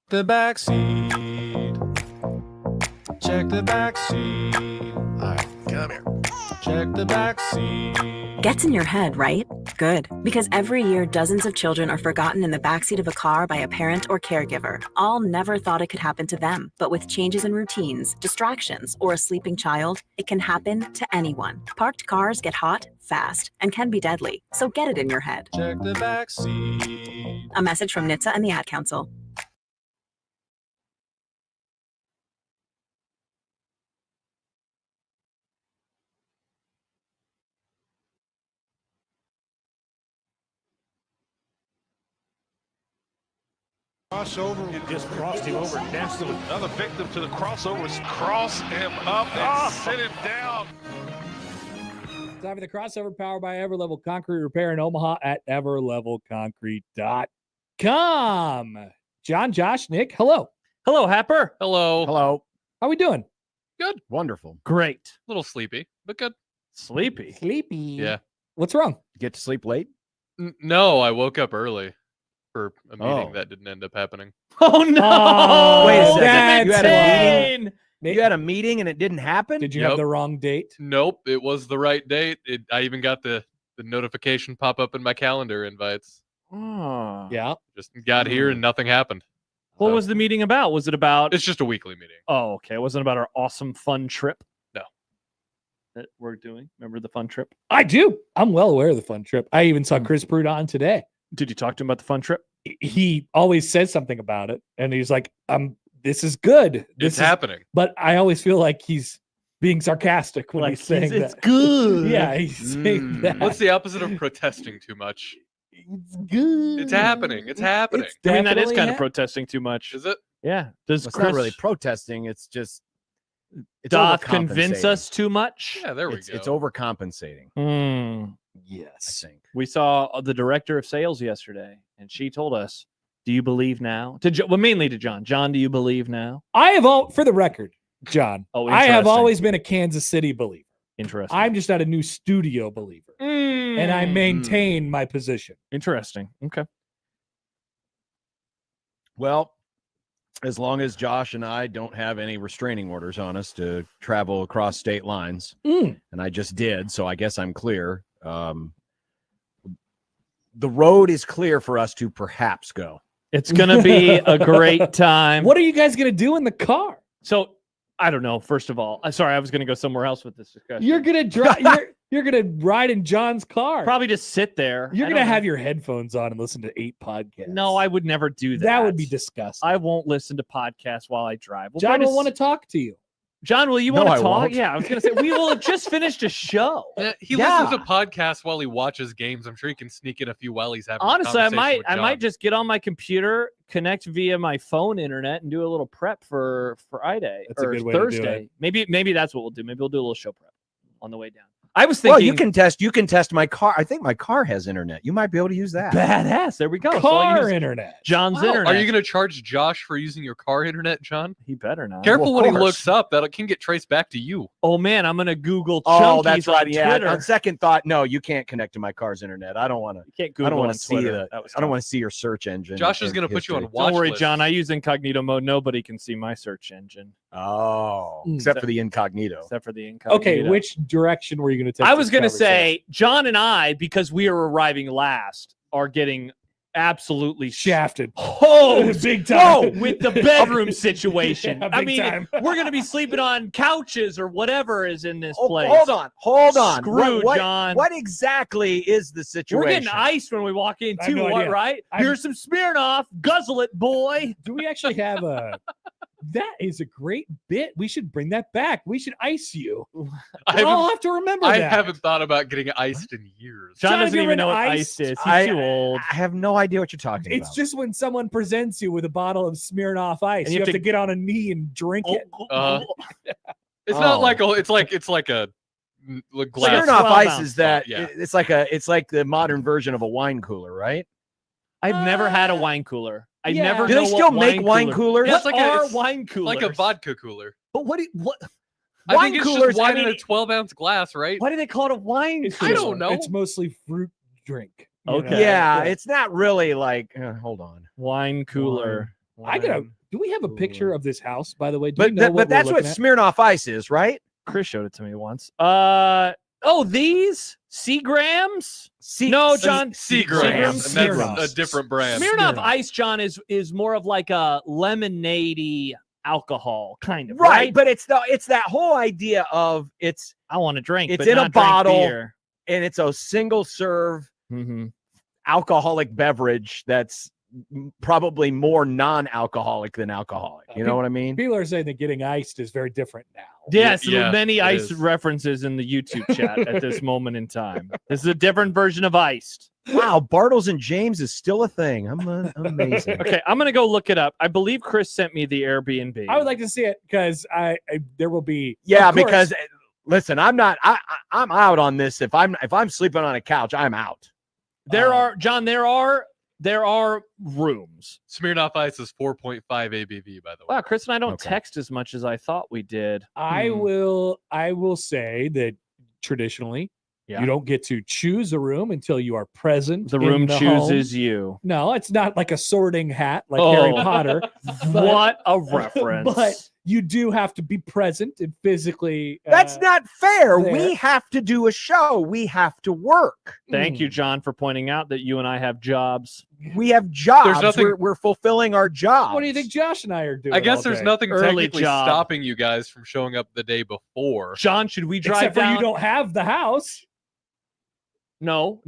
the back seat. Check the back seat. All right, come here. Check the back seat. Gets in your head, right? Good. Because every year, dozens of children are forgotten in the backseat of a car by a parent or caregiver. All never thought it could happen to them. But with changes in routines, distractions, or a sleeping child, it can happen to anyone. Parked cars get hot, fast, and can be deadly. So get it in your head. Check the back seat. A message from NHTSA and the Ad Council. Crossover and just crossed him over. Nestle, another victim to the crossovers. Cross him up and sit him down. Time for the crossover, powered by Everlevel Concrete Repair in Omaha at everlevelconcrete.com. John, Josh, Nick, hello. Hello, Happer. Hello. How we doing? Good. Wonderful. Great. A little sleepy, but good. Sleepy. Sleepy. Yeah. What's wrong? Get to sleep late? No, I woke up early for a meeting that didn't end up happening. Oh, no. Wait a second. That's You had a meeting? Nick, You had a meeting and it didn't happen? Did you Yep. have the wrong date? Nope, it was the right date. I even got the notification pop up in my calendar invites. Oh. Yeah. Just got here and nothing happened. What So, was the meeting about? Was it about... It's just a weekly meeting. Oh, okay. It wasn't about our awesome fun trip? No. That we're doing? Remember the fun trip? I do. I'm well aware of the fun trip. I even saw Chris Prudon today. Did you talk to him about the fun trip? He always says something about it. And he's like, this is good. This It's is happening. But I always feel like he's being sarcastic when he's saying it's that. good. Yeah, he's saying that. What's the opposite of protesting too much? It's good. It's happening. It's happening. It's I mean, that is definitely kind of hap- protesting too much. Is it? Yeah. Does It's Chris not really protesting. It's just... It's doth convince overcompensating. us too much? Yeah, there we It's, go. it's overcompensating, Hmm. I Yes. think. We saw the director of sales yesterday, and she told us, "Do you believe now?" Well, mainly to John. John, do you believe now? I have for the record, John, Oh, I have interesting. always been a Kansas City believer. Interesting. I'm just not a new studio believer. And I maintain my position. Interesting. Okay. Well, as long as Josh and I don't have any restraining orders on us to travel across state lines, and I just did, so I guess I'm clear. The road is clear for us to perhaps go. It's going to be a great time. What are you guys going to do in the car? So, I don't know. First of all, sorry, I was going to go somewhere else with this discussion. You're going to drive. You're going to ride in John's car. probably just sit there. You're I going to don't have know. your headphones on and listen to 8 podcasts. No, I would never do that. That would be disgusting. I won't listen to podcasts while I drive. We'll John probably will want to talk to you. John, will you No, want I to talk? won't. Yeah, I was going to say we will have just finished a show. He Yeah. listens to podcasts while he watches games. I'm sure he can sneak in a few while he's having. a Honestly, I conversation might with I might John. just get on my computer, connect via my phone internet, and do a little prep for I-Day That's a or good way to do Thursday. Maybe that's what we'll do. Maybe we'll do a little show prep on the way down. I was thinking, Well, you can test my car. I think my car has internet. You might be able to use that. badass. There we go. So I'll Car use internet. John's Wow. internet. Are you going to charge Josh for using your car internet, John? He better not. Careful Well, of when he course. looks up. That can get traced back to you. Oh man, I'm gonna Google. Oh, Chunkies that's right. On Yeah. Twitter. On second thought, no, you can't connect to my car's internet. I don't want to. You can't Google I don't want on to see Twitter. the. That was I don't tough. want to see your search engine. Josh is and going to put you on history. watch Don't worry, list. John. I use incognito mode. Nobody can see my search engine Oh, Mm. except for the incognito. except for the incognito. Okay, which direction were you going to take? I was going to say John and I, because we are arriving last, are getting absolutely shafted. Oh, Big time. with the bedroom situation. Yeah, I big mean, time. we're going to be sleeping on couches or whatever is in this Oh, place. hold on. Screw, what, John. What exactly is the situation? We're getting iced when we walk in I have too, no what, idea. right? I'm- Here's some Smirnoff. Guzzle it, boy. Do we actually have a? That is a great bit. We should bring that back. We should ice you. I I'll haven't, have to remember I that. haven't thought about getting iced in years. John John, have doesn't you even ever know what been iced is. He's I- too old. I have no idea what you're talking It's about. just when someone presents you with a bottle of Smirnoff Ice, And you have to get on a knee and drink it. It's not Oh. like a. It's like a glass. Smirnoff 12 Ice ounce is that. yeah. It's like the modern version of a wine cooler, right? I've never had a wine cooler. I Yeah. never Do know they still what make wine coolers? Yeah, What it's like are it's wine coolers? like a vodka cooler. But what? What? I Wine think it's coolers, just wine I in mean- a 12-ounce glass, right? Why do they call it a wine It's cooler? I don't know. It's mostly fruit drink. you Okay. know? Yeah, it's not really like. Hold on. Wine cooler. I got a Do we have a picture of this house, by the way? Do we But know but that's we're what looking at? Smirnoff Ice is, right? Chris showed it to me once. These Seagrams? No, John. Seagrams. And that's Smirnoff. a different brand. Smirnoff Ice, John, is more of like a lemonade-y alcohol, kind of, Right, right? but it's that whole idea of I want to drink. It's but in a not drink bottle. beer. and it's a single serve Mm-hmm. alcoholic beverage that's probably more non-alcoholic than alcoholic. You know what I mean? People are saying that getting iced is very different now. Yes, Yeah, many it ice is. references in the YouTube chat at this moment in time. This is a different version of iced. Wow, Bartles and James is still a thing. I'm amazing. Okay, I'm gonna go look it up. I believe Chris sent me the Airbnb. I would like to see it because I there will be Yeah, of course, because listen, I'm out on this. If I'm sleeping on a couch, I'm out. There are rooms. Smirnoff Ice is 4.5 ABV, by the way. Wow, Chris and I don't Okay. text as much as I thought we did. I will say that traditionally Yeah. you don't get to choose a room until you are present. The in room the chooses home. you. No, it's not like a sorting hat like Harry Oh. Potter. What a reference. But you do have to be present and physically. That's not fair. there. We have to do a show. We have to work. Thank you, John, for pointing out that you and I have jobs. We have jobs. nothing- We're fulfilling our jobs. What do you think Josh and I are doing? I guess all there's day? nothing Early technically job. stopping you guys from showing up the day before. John, should we drive Except for down? you don't have the house. No.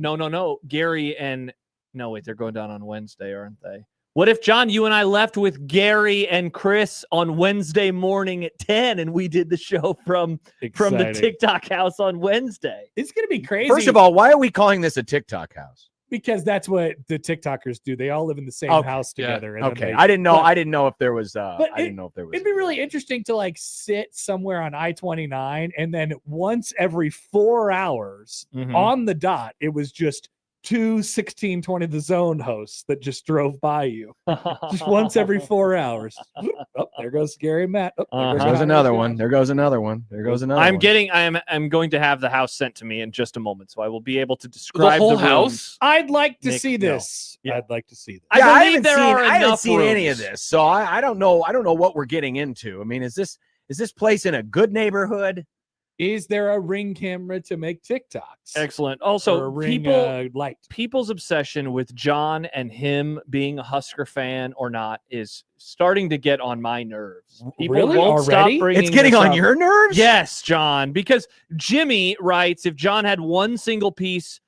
Gary and no, wait, they're going down on Wednesday, aren't they? What if, John, you and I left with Gary and Chris on Wednesday morning at 10 and we did the show from the Exciting. TikTok house on Wednesday? It's gonna be crazy. First of all, why are we calling this a TikTok house? because that's what the TikTokers do. They all live in the same Okay, house yeah, together. and then Okay, they- I didn't know. but- I didn't know if there was. but I didn't know if there was. It'd be really interesting to like sit somewhere on I-29 and then once every 4 hours Mhm. on the dot, it was just 2 1620 The Zone hosts that just drove by you just once every 4 hours. Oh, there goes Gary and Matt. Oh, there Uh-huh. There John goes and another Josh. one. There goes another one. There goes another. I'm one. I'm going to have the house sent to me in just a moment, so I will be able to describe whole the house? rooms. I'd like to Nick, see no. this. Yeah. I'd like to see this. I Yeah, believe haven't there seen, are I haven't enough seen any of rooms. this, so I don't know. I don't know what we're getting into. I mean, is this place in a good neighborhood? Is there a ring camera to make TikToks? Excellent. Or a Also, ring light. people's obsession with John and him being a Husker fan or not is starting to get on my nerves. People Really? won't stop Already? bringing It's getting this on up. your nerves. Yes, John, because Jimmy writes if John had one single piece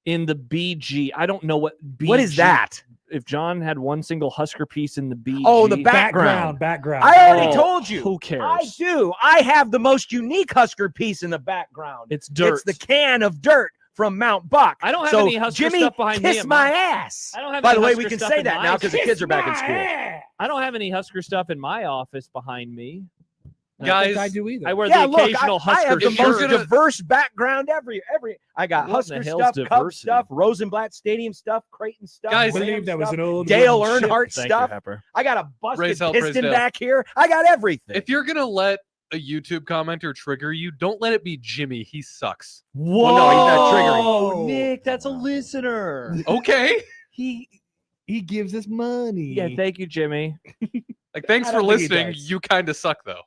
in the BG, I don't know what BG. What is that? If John had one single Husker piece in the BG. Oh, the background. Background. I already Oh, told you. who cares? I do. I have the most unique Husker piece in the background. It's dirt. It's the can of dirt from Mount Buck. I don't have So, any Husker Jimmy, stuff behind me kiss at my my- ass. I don't have By any the way, Husker we can stuff say in that my- now because the kids are back in school. I don't have any Husker stuff in my office behind me. I don't think Guys, I do either. I wear Yeah, the look, occasional I have Husker the shirt. most gonna- diverse background every. I got What in the Husker hell's stuff, Cub diversity? stuff, Rosenblatt Stadium stuff, Creighton stuff. Guys, I Ram believe that was stuff, an old Dale wooden ship. Earnhardt Thank stuff. you, Pepper. I got a busted Praise hell, piston praise Dale. back here. I got everything. If you're gonna let a YouTube commenter trigger you, don't let it be Jimmy. He sucks. Whoa, Well, no, he's not triggering. Oh. Nick, that's a listener. Okay. He, He gives us money. yeah, thank you, Jimmy. Like, thanks I for don't think he listening. does. You kind of suck, though.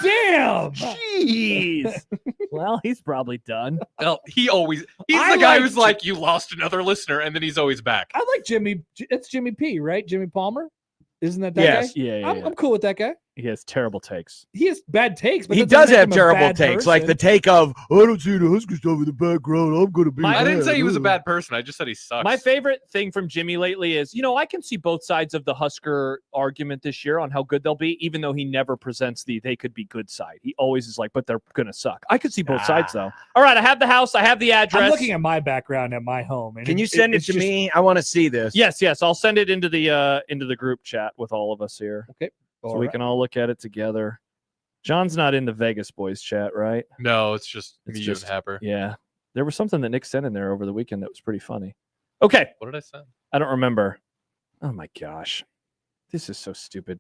Damn. Jeez. Well, he's probably done. Well, he's I the guy like who's Ji- like, you lost another listener, and then he's always back. I like Jimmy. It's Jimmy P, right? Jimmy Palmer. Isn't that Yes. guy? Yeah, I'm cool with that guy. He has terrible takes. He has bad takes, but He that doesn't does make have him a terrible bad takes, like the person. take of I don't see the Husker stuff in the background. I'm gonna be. I didn't mad." say he was a bad person. I just said he sucks. My favorite thing from Jimmy lately is, I can see both sides of the Husker argument this year on how good they'll be, even though he never presents the they could be good side. He always is like, but they're going to suck. I could see both sides, though. All right, I have the house. I have the address. I'm looking at my background at my home. And Can you send it it's to just- me? I want to see this. Yes. I'll send it into the group chat with all of us here. Okay. So All we right. can all look at it together. John's not in the Vegas boys chat, right? No, it's just It's me just- and Happer. Yeah. There was something that Nick sent in there over the weekend that was pretty funny. Okay. What did I say? I don't remember. Oh my gosh. This is so stupid.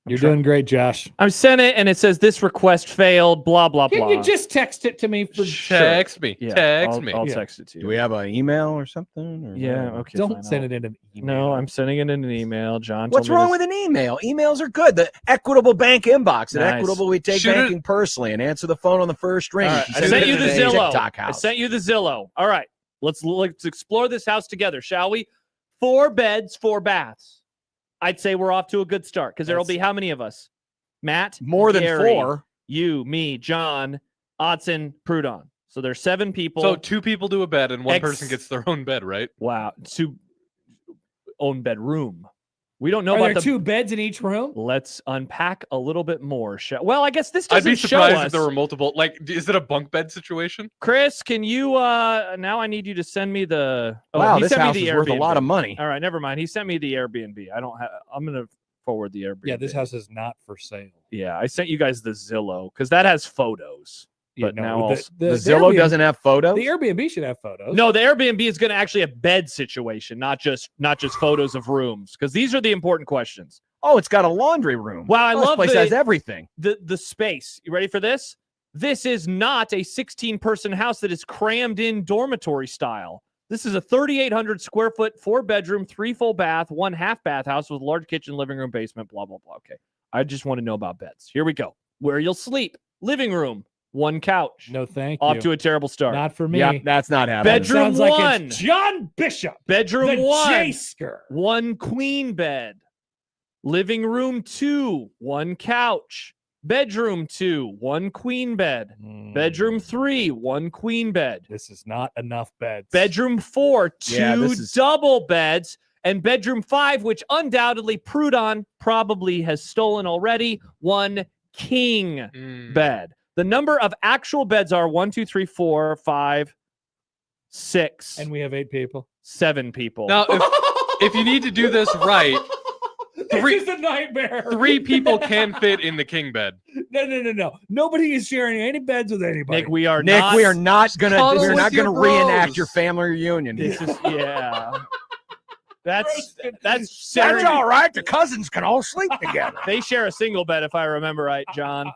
You're doing great, Josh. I sent it, and it says this request failed. Blah blah Can blah. you just text it to me for Text me. Yeah, Text I'll, me. I'll Yeah. text it to you. Do we have an email or something? Or Yeah. whatever? Okay. Don't fine, send I'll- it in an email. No, I'm sending it in an email. John. What's told me wrong this- with an email? Emails are good. The Equitable Bank inbox. At Nice. Equitable, we take Should've- banking personally and answer the phone on the first ring. All You right, can I send sent it you to the Zillow. TikTok I house. sent you the Zillow. All right, let's explore this house together, shall we? 4 beds, 4 baths. I'd say we're off to a good start because there'll be how many of us? Matt, More than Gary, 4. You, me, John, Otson, Prudon. So there's 7 people. So 2 people do a bed and one Ex- person gets their own bed, right? Wow, 2 own bedroom. We don't know Are about there the. 2 beds in each room? Let's unpack a little bit more. Well, I guess this I'd doesn't be show surprised us. if there were multiple. Like, is it a bunk bed situation? Chris, can you now I need you to send me the Wow, he this sent me house the is worth a lot of Airbnb. money. All right, never mind. He sent me the Airbnb. I'm gonna forward the Airbnb. Yeah, this house is not for sale. Yeah, I sent you guys the Zillow because that has photos. Yeah, But now the, also- the, The the Zillow Airbnb doesn't have photos. The Airbnb should have photos. No, the Airbnb is gonna actually have bed situation, not just photos of rooms, because these are the important questions. Oh, it's got a laundry room. Wow, I Oh, this love place the- has everything. The space. You ready for this? This is not a 16-person house that is crammed in dormitory style. This is a 3,800 square foot, 4-bedroom, 3 full bath, 1 half bath house with large kitchen, living room, basement, blah, blah, blah. Okay. I just want to know about beds. Here we go. Where you'll sleep. Living room, 1 couch. No, thank Off you. to a terrible start. Not for me. Yeah, that's not happening. Bedroom Sounds like 1. it's John Bishop. Bedroom the 1. Jasker. 1 queen bed. Living room 2. 1 couch. Bedroom 2. 1 queen bed. Bedroom 3. 1 queen bed. This is not enough beds. Bedroom 4, 2 Yeah, this is- double beds, and bedroom 5, which undoubtedly Prudon probably has stolen already, 1 king bed. The number of actual beds are 1, 2, 3, 4, 5, 6, And we have 8 people. 7 people. Now, if you need to do this right, This is a nightmare. 3 people can fit in the king bed. No. Nobody is sharing any beds with anybody. Nick, we are Nick, not. we are not gonna Cuddle we're with not your gonna reenact bros. your family reunion. This is yeah. That's That's sharing. all right. The cousins can all sleep together. They share a single bed, if I remember right, John.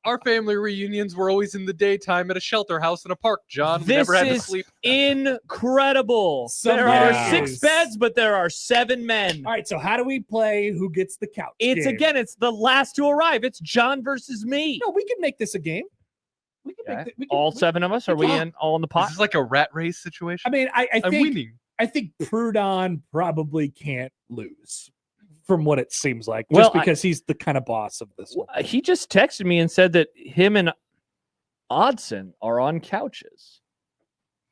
Our family reunions were always in the daytime at a shelter house in a park, John. We This never had to is sleep. incredible. Some There are days. 6 beds, but there are 7 men. All right, so how do we play who gets the couch? It's game? again, it's the last to arrive. It's John versus me. No, we can make this a game. We can Yeah. make we can, All 7 of us? Are we in all in the pot? This is like a rat race situation. I mean, I I'm think winning. I think Prudon probably can't lose from what it seems like, Well, just because he's the kind of boss of this one. He just texted me and said that him and Odson are on couches.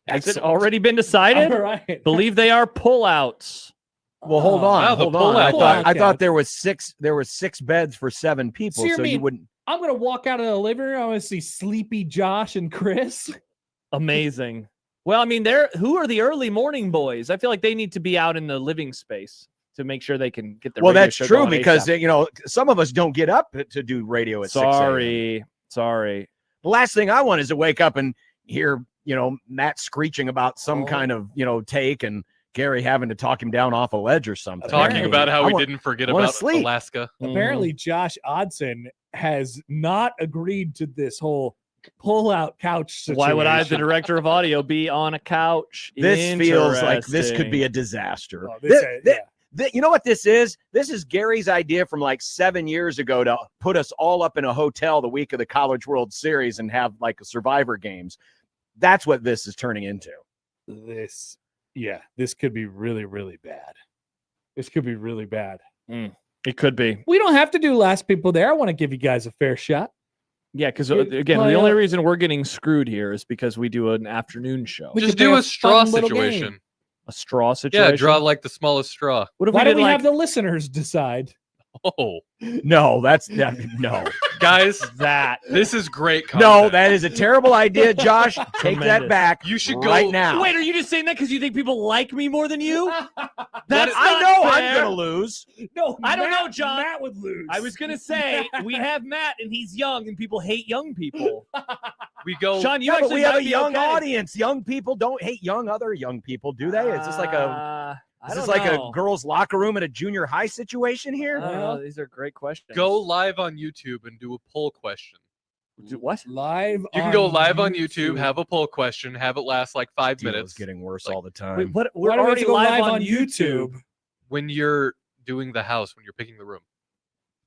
Has it Excellent. already been decided? All right. Believe they are pullouts. Well, hold on, Wow, the hold on. I pull-out thought couch. I thought there was 6 beds for 7 people, So you so you mean- wouldn't. I'm gonna walk out of the living room. I want to see sleepy Josh and Chris. Amazing. Well, I mean, who are the early morning boys? I feel like they need to be out in the living space to make sure they can get their Well, radio that's show true going because ASAP. some of us don't get up to do radio at 6 a.m. Sorry. The last thing I want is to wake up and hear Matt screeching about some kind of take and Gary having to talk him down off a ledge or something. Talking Apparently, about how I we want- didn't forget I wanna about sleep. Alaska. Apparently, Josh Odson has not agreed to this whole pull-out couch situation. Why would I, the director of audio, be on a couch? This feels like this could be Interesting. a disaster. Oh, yeah. You know what this is? This is Gary's idea from like 7 years ago to put us all up in a hotel the week of the College World Series and have like a Survivor games. That's what this is turning into. This could be really, really bad. This could be really bad. It could be. We don't have to do last people there. I want to give you guys a fair shot. Yeah, because You again, play the only a- reason we're getting screwed here is because we do an afternoon show. We Just could play do a a straw fun little situation. game. A straw situation. Yeah, draw like the smallest straw. What if Why we don't did we like have the listeners decide? Oh, No, no. guys, that? this is great content. No, that is a terrible idea, Josh. Take that Tremendous. back. You should go right now. Wait, are you just saying that because you think people like me more than you? That- That's I not know fair. I'm gonna lose. No, I don't know, John. Matt would lose. I was gonna say we have Matt and he's young and people hate young people. We go. Sean, you Yeah, but actually we have might a be young okay. audience. Young people don't hate other young people, do they? It's just like a I Is don't this like know. a girls' locker room at a junior high situation here? I don't know. These are great questions. Go live on YouTube and do a poll question. What? Live. You can go live on YouTube, have a poll question, have it last like 5 Deal is minutes. getting worse Like- all the time. Wait, what? Why We're do we have already to go live on YouTube. When you're doing the house, when you're picking the room.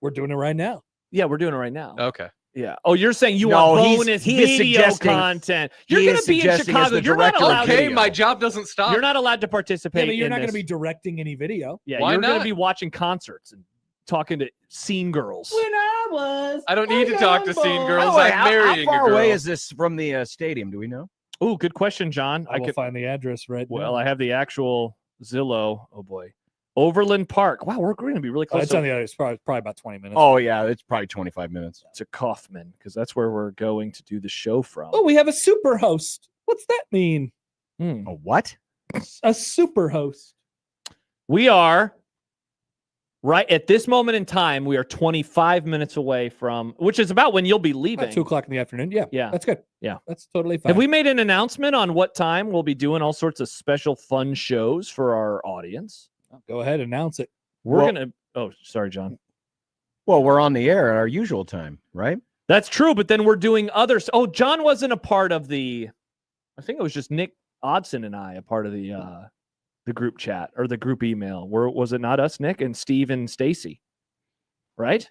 We're doing it right now. Yeah, we're doing it right now. Okay. Yeah. Oh, you're saying you No, want he's- bonus he is video suggesting- content. You're he going is to be in suggesting as Chicago. the You're not director of allowed. Okay, video. my job doesn't stop. You're not allowed to participate. Yeah, but you're in not going to this. be directing any video. Yeah, Why you're going to not? be watching concerts and talking to scene girls. I was. I don't need to talk to scene girls. Wait, I'm marrying how far a girl. away is this from the stadium? Do we know? Oh, good question, John. I will find the address right Well, now. I have the actual Zillow. Oh boy, Overland Park. Wow, we're going to be really close. It's on the other. It's probably about 20 minutes. Oh yeah, it's probably 25 minutes. to Kaufman because that's where we're going to do the show from. Oh, we have a super host. What's that mean? Hmm. A what? A super host. We are right at this moment in time. We are 25 minutes away from, which is about when you'll be leaving. About 2:00 in the afternoon. Yeah. Yeah. That's good. Yeah. That's totally fine. Have we made an announcement on what time we'll be doing all sorts of special fun shows for our audience? Go ahead, announce it. We're Well- gonna. Oh, sorry, John. Well, we're on the air at our usual time, right? That's true, but then we're doing others. Oh, John wasn't a part of the. I think it was just Nick Odson and I a part of the group chat or the group email. Was it not us, Nick and Steve and Stacy? Right.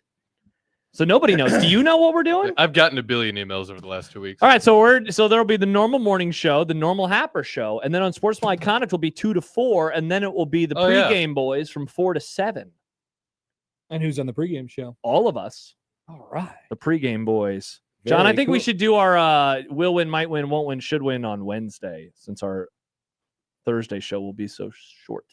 So nobody knows. Do you know what we're doing? I've gotten a billion emails over the last 2 weeks. All right, so there'll be the normal morning show, the normal Happer show, and then on Sportsmanlike Conduct will be 2 to 4, and then it will be the Oh, yeah. pregame boys from 4 to 7. And who's on the pregame show? All of us, All right. the pregame boys. John, I Very think we cool. should do our will win, might win, won't win, should win on Wednesday, since our Thursday show will be so short.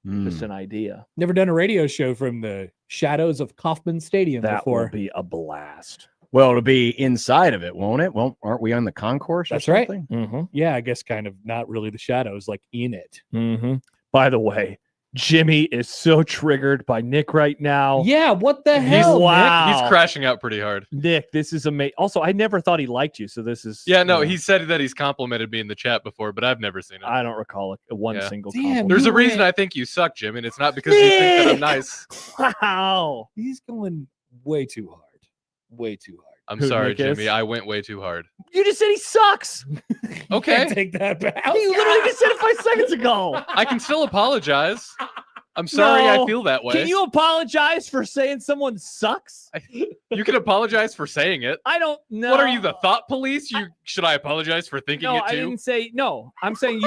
Just Hmm. an idea. Never done a radio show from the shadows of Kauffman Stadium That before. will be a blast. Well, it'll be inside of it, won't it? Well, aren't we on the concourse? Or That's right. something? Mm-hmm. Yeah, I guess kind of not really the shadows, like in it. Mm-hmm. By the way, Jimmy is so triggered by Nick right now. Yeah, what the He's, hell? Nick? wow. he's crashing out pretty hard. Nick, this is amazing. Also, I never thought he liked you, so this is. Yeah, no, he said that he's complimented me in the chat before, but I've never seen it. I don't recall one Yeah. single. Damn, compliment. There's a You reason went- I think you suck, Jim, and it's not because you think that I'm nice. Wow. He's going way too hard. Way too hard. I'm Who sorry, Nick is? Jimmy. I went way too hard. You just said he sucks. Okay. Can't take that back. You literally just said it 5 seconds ago. I can still apologize. I'm sorry I No. feel that way. Can you apologize for saying someone sucks? You can apologize for saying it. I don't know. What are you, the thought police? Should I apologize for thinking No, it I too? didn't say no. I'm saying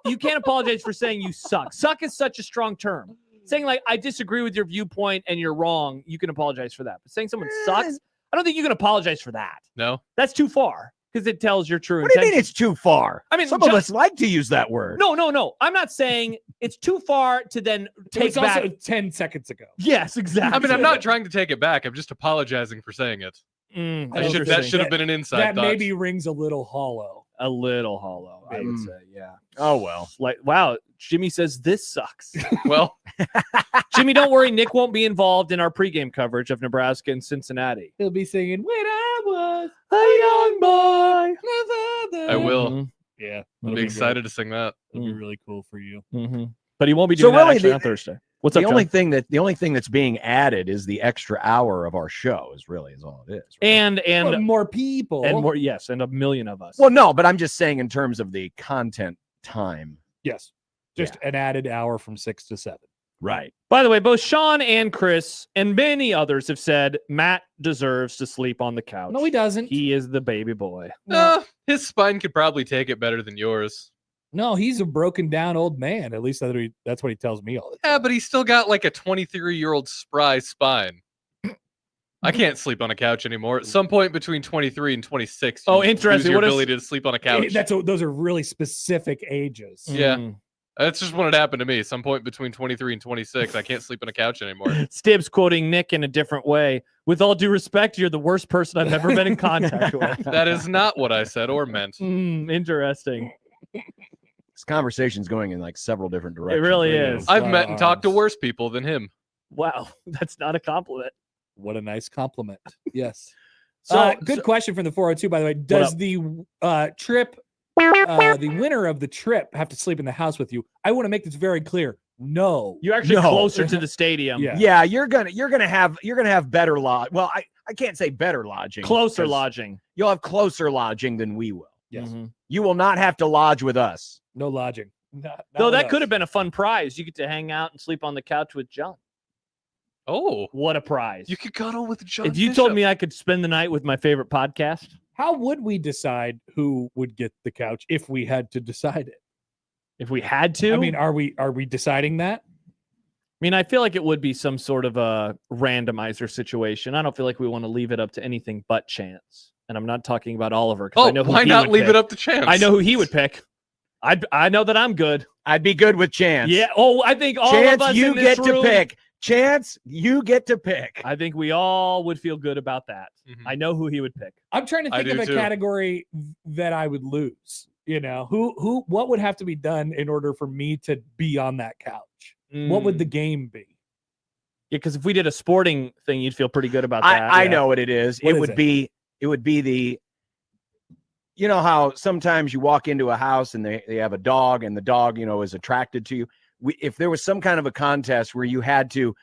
you can't apologize for saying you suck. Suck is such a strong term. Saying like I disagree with your viewpoint and you're wrong, you can apologize for that. But saying someone sucks, I don't think you can apologize for that. No. That's too far because it tells your true What do you intention. mean it's too far? I mean, some of John- us like to use that word. No. I'm not saying it's too far to then It take was also back. 10 seconds ago. Yes, exactly. I mean, I'm not trying to take it back. I'm just apologizing for saying it. Mm, I don't That think should have been an inside That thought. maybe rings a little hollow. a little hollow. I would Mm. say, yeah. Oh well. Like, wow, Jimmy says this sucks. Well, Jimmy, don't worry. Nick won't be involved in our pregame coverage of Nebraska and Cincinnati. He'll be singing, when I was A young boy. I will. Mhm, Yeah. I'll that'll be great. excited to sing that. It'll be really cool for you. mhm. But he won't be So doing that really, actually the- on Thursday. What's The up, only John? thing that's being added is the extra hour of our show. Is all it is. Right? And But more people. and more, yes, and a million of us. well, no, but I'm just saying in terms of the content time. Yes. Just an added hour from 6 to 7. Right. By the way, both Sean and Chris and many others have said Matt deserves to sleep on the couch. No, he doesn't. He is the baby boy. His spine could probably take it better than yours. No, he's a broken down old man. At least that's what he tells me all the time. Yeah, but he's still got like a 23-year-old spry spine. I can't sleep on a couch anymore. At some point between 23 and 26, Oh, you lose interesting. your What is- ability to sleep on a couch. Those are really specific ages. Yeah. Mm. That's just what had happened to me. Some point between 23 and 26, I can't sleep on a couch anymore. Stibbs quoting Nick in a different way. With all due respect, you're the worst person I've ever been in contact with. That is not what I said or meant. Interesting. This conversation's going in like several different It directions. really right now. is. I've met and talked to Firearms. worse people than him. Wow, that's not a compliment. What a nice compliment. Yes. So, Good question from the 402, by the way. Does up? the trip the winner of the trip have to sleep in the house with you. I want to make this very clear. No. You're actually No. closer to the stadium. Yeah. Yeah, you're gonna have better lodge. Well, I can't say better lodging. Closer 'cause lodging. You'll have closer lodging than we will. Yes. Mhm. You will not have to lodge with us. No lodging. Though that could have been a fun prize. You get to hang out and sleep on the couch with John. Oh, What a prize. you could cuddle with John. If you told me I could spend the night with my favorite podcast, How would we decide who would get the couch if we had to decide it? if we had to, I mean, are we deciding that? I feel like it would be some sort of a randomizer situation. I don't feel like we want to leave it up to anything but chance. And I'm not talking about Oliver. 'Cause Oh, I know who why he not would leave pick. it up to chance? I know who he would pick. I know that I'm good. I'd be good with Chance. Yeah. Oh, I think all Chance, of us you in this get room, to pick. Chance, you get to pick. I think we all would feel good about that. Mhm. I know who he would pick. I'm trying to I think of do a too. category that I would lose. You know, what would have to be done in order for me to be on that couch? What would the game be? Yeah, because if we did a sporting thing, you'd feel pretty good about that. I yeah. know what it is. What It is would it? be the you know how sometimes you walk into a house and they have a dog and the dog, is attracted to you. If there was some kind of a contest where you had to,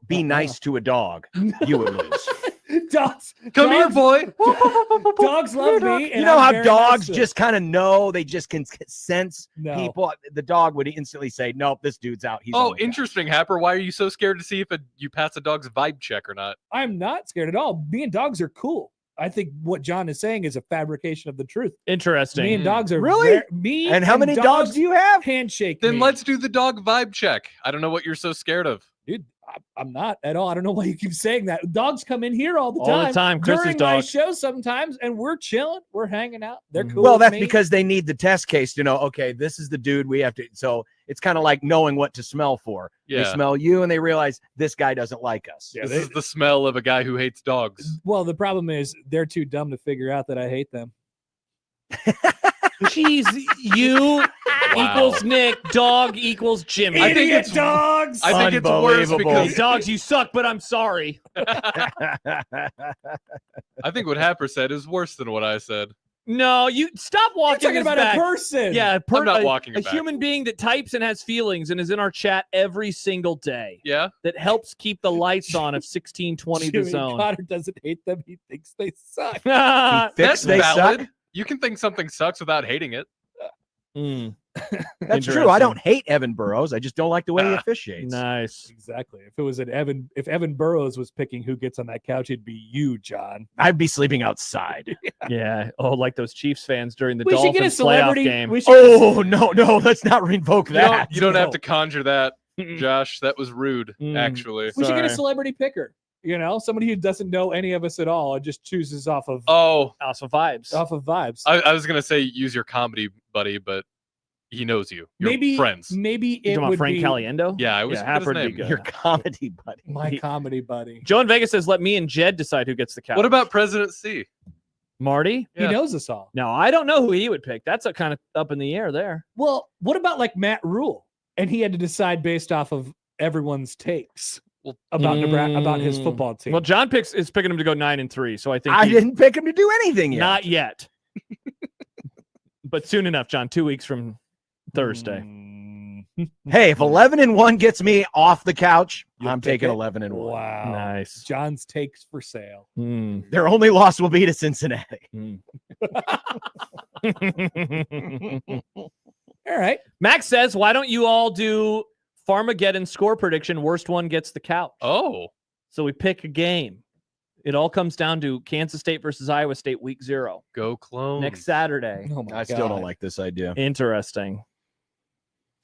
be nice to a dog, you would lose. Dogs, Come here, boy. Dogs love me. You and know I'm how very dogs nice to just kind of know, they just can sense No. people. The dog would instantly say, nope, this dude's out. He's Oh, on the couch." interesting, Happer. Why are you so scared to see if you pass a dog's vibe check or not? I'm not scared at all. Me and dogs are cool. I think what John is saying is a fabrication of the truth. Interesting. Me and dogs are Really? me. And how many dogs do you have? Handshake. Then me. let's do the dog vibe check. I don't know what you're so scared of. Dude, I'm not at all. I don't know why you keep saying that. Dogs come in here all the All the time. time. Chris's During my dog. show sometimes, and we're chilling. We're hanging out. They're cool. Well, with that's me. because they need the test case to know, okay, this is the dude we have to. So it's kind of like knowing what to smell for. They Yeah. smell you and they realize this guy doesn't like us. Yeah, This they- is the smell of a guy who hates dogs. Well, the problem is they're too dumb to figure out that I hate them. Jeez, you Wow. equals Nick, dog equals Jimmy. I think it's- dogs. I think it's worse Unbelievable. Hey, because dogs, you suck, but I'm sorry. I think what Happer said is worse than what I said. No, you stop You're walking talking this about back. a person. Yeah, I'm not a, walking a it back. human being that types and has feelings and is in our chat every single day. Yeah. That helps keep the lights on of 1620 the Jimmy zone. Cotter doesn't hate them. He thinks they suck. Fix That's they valid. suck. You can think something sucks without hating it. Mm, That's true. I don't hate Evan Burrows. I just don't like the way he Ah, officiates. nice. Exactly. If it was if Evan Burrows was picking who gets on that couch, it'd be you, John. I'd be sleeping outside. Yeah. Oh, like those Chiefs fans during the We should get a Dolphins playoff celebrity. game. We should get a Oh, no, let's not revoke You don't, that. you don't have No. to conjure that, Mm-mm. Josh. That was rude, Mm. actually. We should get a Sorry. celebrity picker. Somebody who doesn't know any of us at all and just chooses off of Oh, Awesome vibes. vibes. I was gonna say use your comedy buddy, but he knows you. You're maybe friends. Maybe You it talking about would Frank be Caliendo? Yeah, I was Yeah, forget his Happer would be name. good. Your comedy buddy. my He- comedy buddy. Joe in Vegas says, let me and Jed decide who gets the couch. What about President C? Marty? Yeah. He knows us all. No, I don't know who he would pick. That's a kind of up in the air there. Well, what about like Matt Rule? And he had to decide based off of everyone's takes Well, about about his football team. Well, John is picking him to go 9-3, so I think I he- didn't pick him to do anything yet. not yet. But soon enough, John, 2 weeks from Thursday. Hey, if 11-1 gets me off the couch, You'll I'm pick taking it? 11-1. Wow. Nice. John's takes for sale. Mm. Their only loss will be to Cincinnati. All right. Max says, why don't you all do Farmageddon score prediction? Worst one gets the couch. Oh, So we pick a game. It all comes down to Kansas State versus Iowa State week 0 go clone. next Saturday. Oh my I still don't like this idea. Interesting.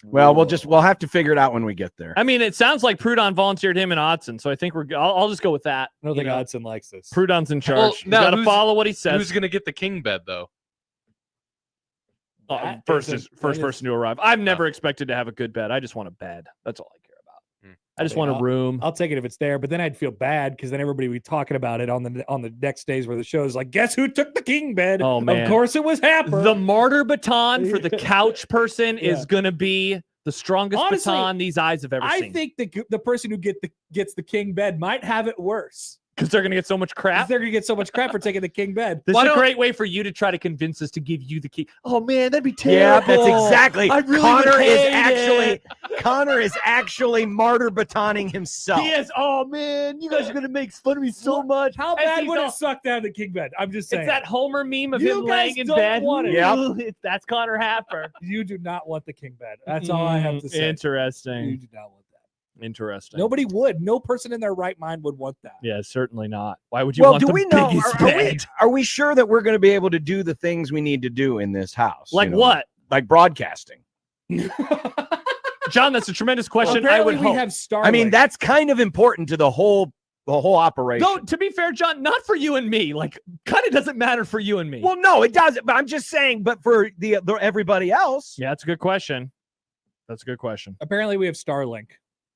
Well, we'll have to figure it out when we get there. I mean, it sounds like Prudon volunteered him and Otson, so I think I'll just go with that. I don't think You know, Hodson likes this. Prudon's in charge. Well, You now got to who's- follow what he says. Who's gonna get the king bed though? That First is- first that is- person to arrive. I've never expected to have a good bed. I just want a bed. That's all I care about. Hmm. I just Okay, want a room. I'll take it if it's there, but then I'd feel bad because then everybody would be talking about it on the next days where the show is like, guess who took the king bed? Oh, man. Of course it was Happer. The martyr baton for the couch person Yeah. is going to be the strongest Honestly, baton these eyes have ever I seen. think the person who gets the king bed might have it worse Because they're going to get so much crap. They're gonna get so much crap for taking the king bed. This Why is a don't- great way for you to try to convince us to give you the key. Oh man, that'd be Yeah, terrible. that's exactly. I really Connor would is hate actually it. Connor is actually martyr batoning himself. He is. Oh man, you guys are gonna make fun of me so much. How As bad he's would all- it suck to have the king bed? I'm just saying. It's that Homer meme of You him guys laying in don't bed. want it. Yep. That's Connor Happer. You do not want the king bed. That's all I have to say. You Interesting. do not want that. Interesting. Nobody would. No person in their right mind would want that. Yeah, certainly not. Why would you Well, want do the we know? biggest Are we, bed? are we sure that we're going to be able to do the things we need to do in this house? Like you know? what? Like broadcasting. John, that's a tremendous question. I Apparently would we hope. have Starlink. I mean, that's kind of important to the whole operation. No, to be fair, John, not for you and me. Like, kind of doesn't matter for you and me. Well, no, it doesn't. But I'm just saying. But for the everybody else, yeah, that's a good question. That's a good question. apparently we have Starlink.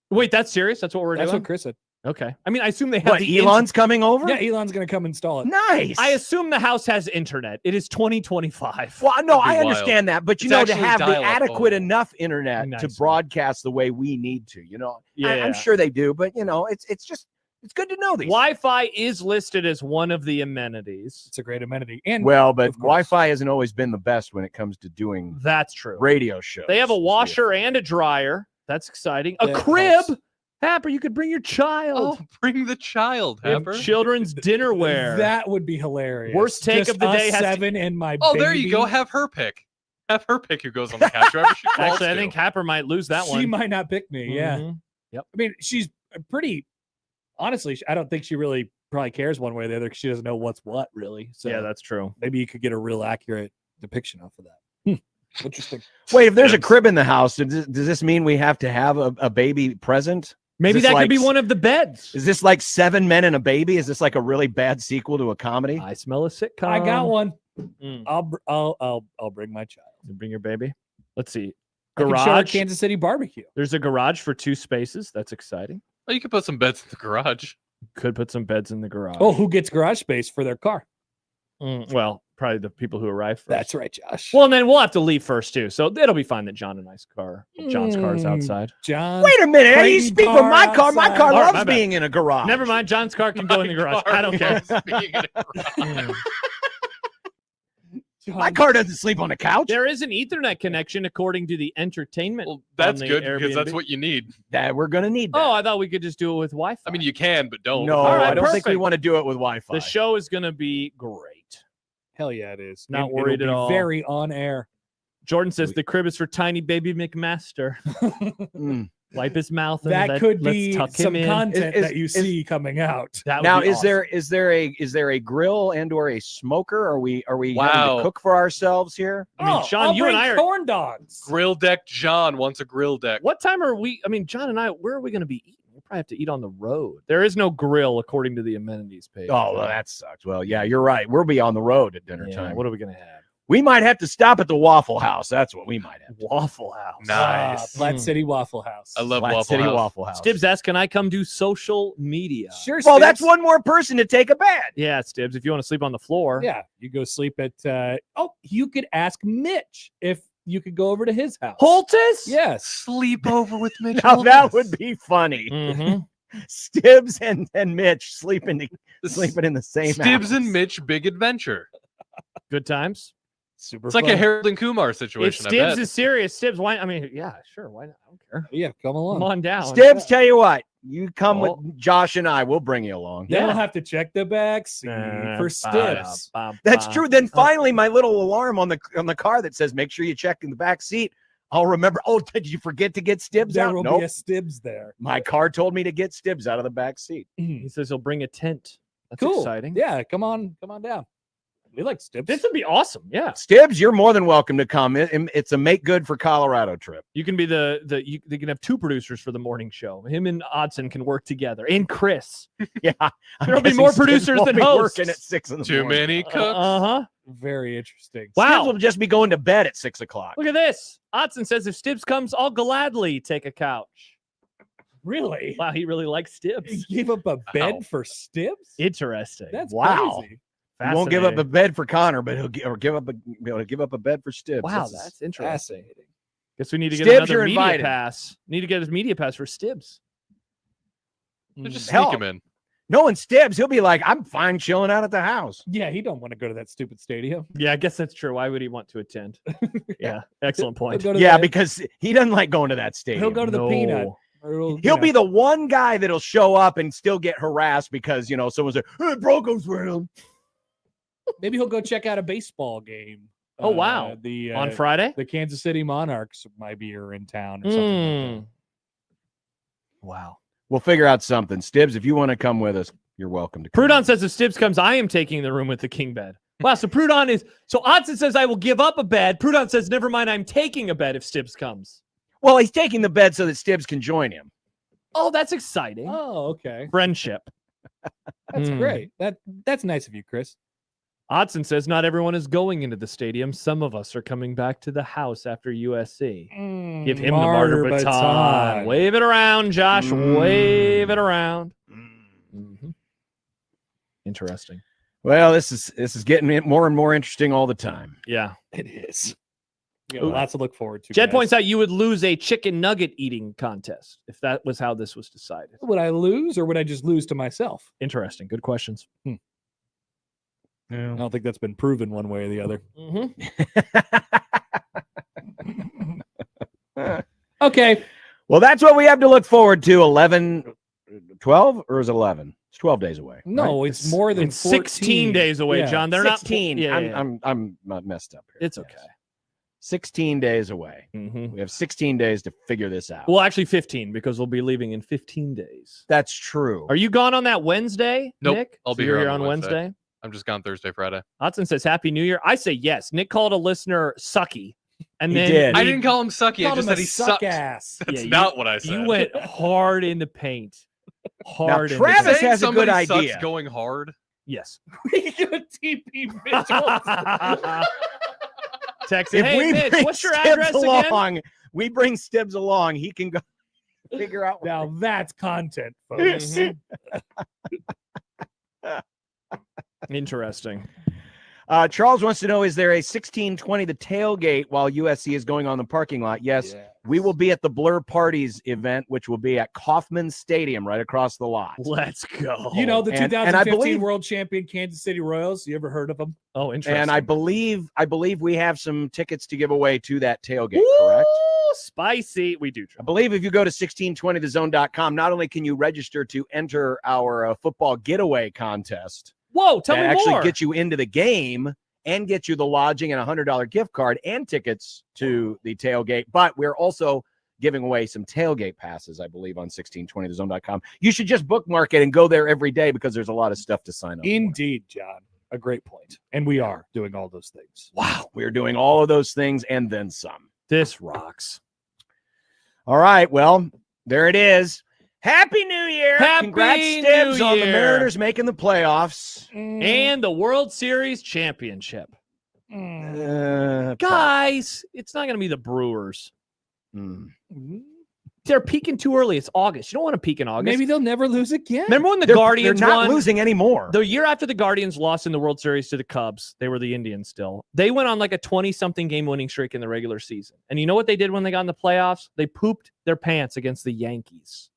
Wait, that's serious? That's what we're That's doing? what Chris said. Okay. I mean, I assume they have what the Elon's coming over? Yeah, Elon's gonna come install it. Nice. I assume the house has internet. It is 2025. Well, no, That'd be I wild. understand that, but you It's know, to actually have the dial-up adequate only. enough internet to Nice. broadcast the way we need to, you know, Yeah. I'm sure they do, but you know, it's just it's good to know these. Wi-Fi is listed as one of the amenities. It's a great amenity. And Well, but Of course. Wi-Fi hasn't always been the best when it comes to doing That's true. radio shows. They have a is the washer thing. and a dryer. That's exciting. A That crib. helps. Happer, you could bring your child. Oh, bring the child, They have Happer. children's dinnerware. that would be hilarious. Worst take Just of the us day has to- 7 and my Oh, there you go. baby. Have her pick. Have her pick who goes on the couch. Whoever she calls Actually, I to. think Happer might lose that She one. might not pick me. Yeah. Mhm. I mean, she's pretty. Honestly, I don't think she really probably cares one way or the other because she doesn't know what's what really. So Yeah, that's true. maybe you could get a real accurate depiction off of that. Interesting. Wait, if there's a Yes. crib in the house, does this mean we have to have a baby present? Maybe Is this that like could be one of the beds. Is this like 7 Men and a Baby? Is this like a really bad sequel to a comedy? I smell a sitcom. I got one. Mm. I'll bring my child. You bring your baby. Let's see. I can show her Garage. Kansas City barbecue. There's a garage for 2 spaces. That's exciting. Oh, you could put some beds in the garage. Could put some beds in the garage. Oh, who gets garage space for their car? Well, probably the people who arrive first. That's right, Josh. Well, and then we'll have to leave first too, so it'll be fine that John and John's car is Mm. outside. John. Wait a minute. Hey, you Clayton speak for my car car. My outside. car All right, loves my bad. being in a garage. Never mind, John's car can go in the garage. I don't care. My car doesn't sleep on the couch. There is an Ethernet connection according to the entertainment. Well, that's on the good because that's Airbnb. what you need. That we're gonna need that. Oh, I thought we could just do it with Wi-Fi. I mean, you can, but don't. no, All right, I don't think we perfect. want to do it with Wi-Fi. the show is going to be great. Hell yeah, it is. Not It'll worried be at all. Very on air. Jordan says the crib is for tiny baby McMaster. Mm. Wipe his mouth. And That could let's be tuck some him in. content Is- that you is- see coming out. That would Now, be is awesome. is there a grill and or a smoker? Are we having Wow. to cook for ourselves here? I mean, Sean, I'll you and bring I are. corn dogs. Grill deck John wants a grill deck. What time are we? I mean, John and I, where are we going to be eating? We'll probably have to eat on the road. There is no grill according to the amenities page. Oh, well, that sucks. Well, yeah, you're right. We'll be on the road at dinner Yeah, time. what are we going to have? We might have to stop at the Waffle House. That's what we might have. Waffle House. Nice. Flat Mm. City Waffle House. I love Flat Waffle City House. Waffle House. Stibbs asks, can I come do social media? Sure. Well, that's Stibbs. one more person to take a bed. Yeah, Stibbs, if you want to sleep on the floor. Yeah, you go sleep at. You could ask Mitch if you could go over to his house. Holtis? Yes. Sleep over with Mitch. Now that Holtis. would be funny. Mhm. Stibbs and Mitch sleeping in the same Stibbs house. and Mitch big adventure. Good times. Super. It's like a fun. Harold and Kumar If situation. I Stibbs bet. is serious, Stibbs, why? I mean, yeah, sure. Why not? I don't care. Yeah, come along. Come on down. Stibbs, tell you what, you come Oh. with Josh and I. We'll bring you along. Then Yeah. we'll have to check the back seat for Stibbs. That's true. Then finally, my little alarm on the car that says "Make sure you check in the back seat." I'll remember. Oh, did you forget to get Stibbs There out? will Nope. be a Stibbs there. My car told me to get Stibbs out of the back seat. He says he'll bring a tent. That's Cool. exciting. Yeah, come on down. We like Stibbs. This would be awesome. Yeah. Stibbs, you're more than welcome to come. It's a make good for Colorado trip. You can be they can have 2 producers for the morning show. Him and Odson can work together. And Chris. Yeah, I'm There'll be guessing more Stibbs producers won't than be hosts. Working at 6 in the Too morning. many cooks. Uh-huh. Very interesting. Wow. Stibbs will just be going to bed at 6 o'clock. Look at this. Odson says if Stibbs comes, I'll gladly take a couch. Really? Wow, he really likes He Stibbs. gave up a bed Wow. for Stibbs? Interesting. That's Wow. crazy. He won't give up a Fascinating. bed for Connor, but he'll give up a bed for Stibbs. Wow, This is- that's interesting. Fascinating. Guess we need to get Stibbs, another you're media invited. pass. Need to get his media pass for Stibbs. Just Hell, sneak him in. Knowing Stibbs, he'll be like, I'm fine chilling out at the house. Yeah, he don't want to go to that stupid stadium. Yeah, I guess that's true. Why would he want to attend? Yeah, excellent point. He'll go to Yeah, the- because he doesn't like going to that stadium. he'll go to the No. Peanut. Or, He'll be the one guy that'll show up and still get harassed because, someone said, hey, Broncos were him. maybe he'll go check out a baseball game. Oh, wow. The On Friday? the Kansas City Monarchs maybe are in town or something. Like that. Wow. We'll figure out something. Stibbs, if you want to come with us, you're welcome to come. Prudon says if Stibbs comes, I am taking the room with the king bed. Wow, so Prudon is so Odson says I will give up a bed. Prudon says never mind, I'm taking a bed if Stibbs comes. Well, he's taking the bed so that Stibbs can join him. Oh, that's exciting. Oh, okay. Friendship. That's great. That's nice of you, Chris. Odson says not everyone is going into the stadium. Some of us are coming back to the house after USC. Give him the martyr baton. Wave it around, Josh. Wave it around. Mm-hmm. Interesting. Well, this is getting more and more interesting all the time. Yeah. It is. We got lots to look forward to. Jed guys. points out you would lose a chicken nugget eating contest if that was how this was decided. Would I lose or would I just lose to myself? Interesting. Good questions. I don't think that's been proven one way or the other. Mm-hmm. Okay. Well, that's what we have to look forward to. 12, or is it 11? It's 12 days away. No, right? it's more than It's 16 days away, Yeah. John. They're 16. not. Yeah. I'm not messed up here. It's okay. 16 days away. Mm-hmm. We have 16 days to figure this out. Well, actually 15 because we'll be leaving in 15 days. That's true. Are you gone on that Wednesday, Nope, Nick? I'll be you're here on on Wednesday. I'm just gone Thursday, Friday. Hudson says Happy New Year. I say yes. Nick called a listener sucky. And He then did. I didn't call him sucky. I Called just him a said he suck sucked. ass. That's Yeah, not what I said. You went hard in the paint. Hard in Travis the paint. Saying has a good somebody sucks idea. going hard. Yes. We could TP Mitchell. Text If hey, we Mitch, bring what's your Stibbs address again? along, we bring Stibbs along. He can go figure out. Now that's content, folks. Mhm. Interesting. Charles wants to know, is there a 1620 the tailgate while USC is going on the parking lot? Yes. We will be at the Blur Parties event, which will be at Kauffman Stadium right across the lot. Let's go. You know the And 2015 I believe- world champion Kansas City Royals. You ever heard of them? Oh, interesting. And I believe we have some tickets to give away to that tailgate, Ooh, correct? spicy. We do. I believe if you go to 1620thezone.com, not only can you register to enter our football getaway contest, Whoa, tell that me actually more. get you into the game and get you the lodging and a $100 gift card and tickets to the tailgate. But we're also giving away some tailgate passes, I believe, on 1620thezone.com. You should just bookmark it and go there every day because there's a lot of stuff to sign up for. Indeed, John. A great point. And we are doing all those things. Wow, we're doing all of those things and then some. This rocks. All right, well, there it is. Happy New Year. Happy Congrats, Stibbs, New on the Year. Mariners making the playoffs. And the World Series championship. Uh, Guys, it's not going to be the Brewers. mm. They're peaking too early. It's August. You don't want to peak in August. Maybe they'll never lose again. Remember when the They're Guardians not won? losing anymore. The year after the Guardians lost in the World Series to the Cubs, they were the Indians still. They went on like a 20-something game winning streak in the regular season. And you know what they did when they got in the playoffs? They pooped their pants against the Yankees.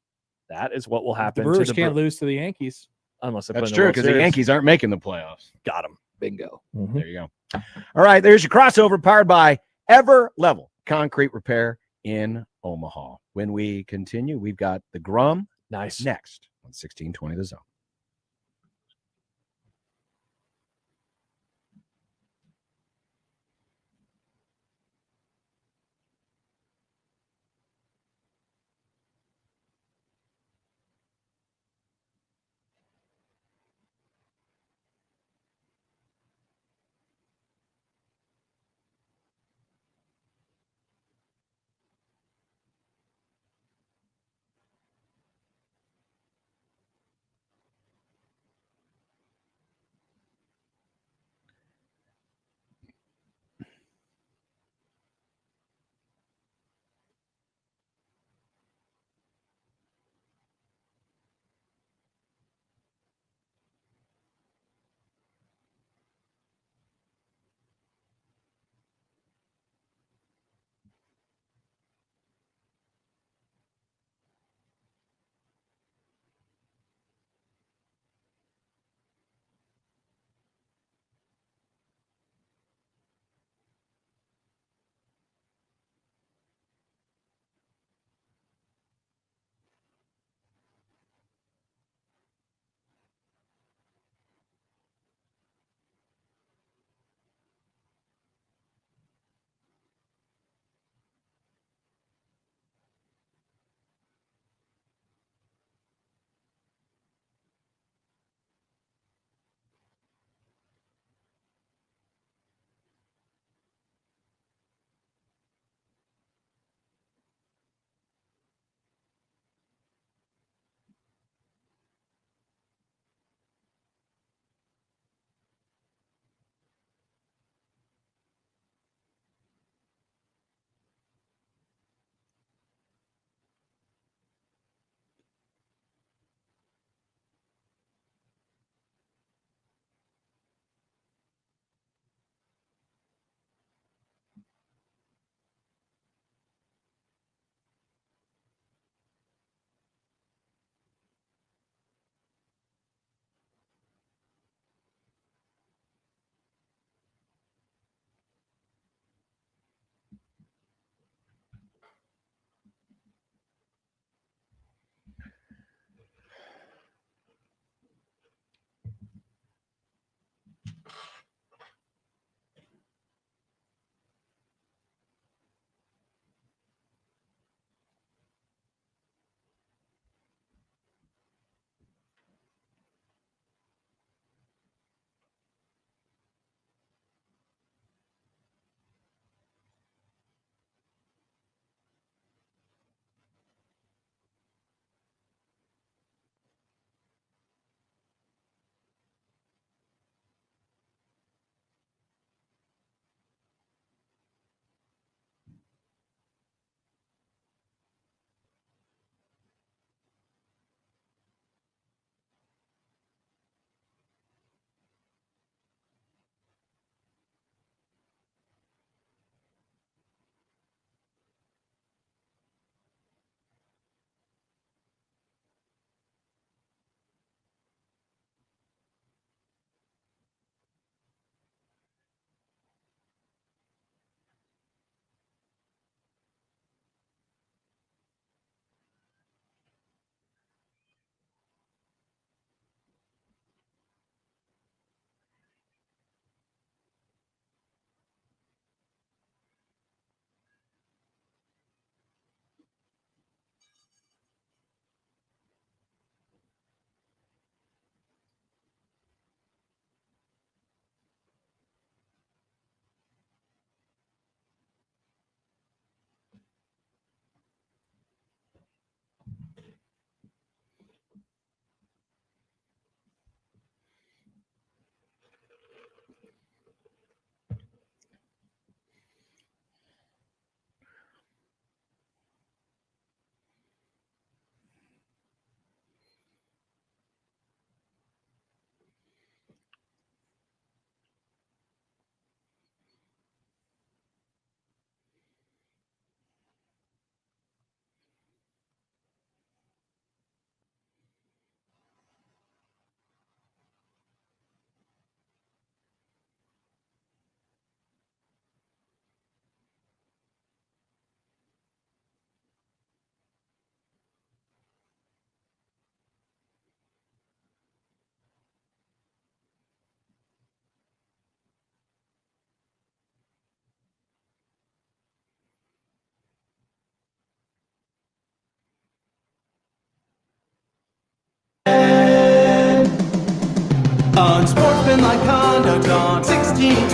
That is what will The happen. Brewers to the can't lose to the Yankees. unless they put That's in the true World because the Series. Yankees aren't making the playoffs. Got them. Bingo. There you go. All right, there's your crossover powered by Ever Level Concrete Repair in Omaha. When we continue, we've got the Grum Nice. next on 1620 The Zone.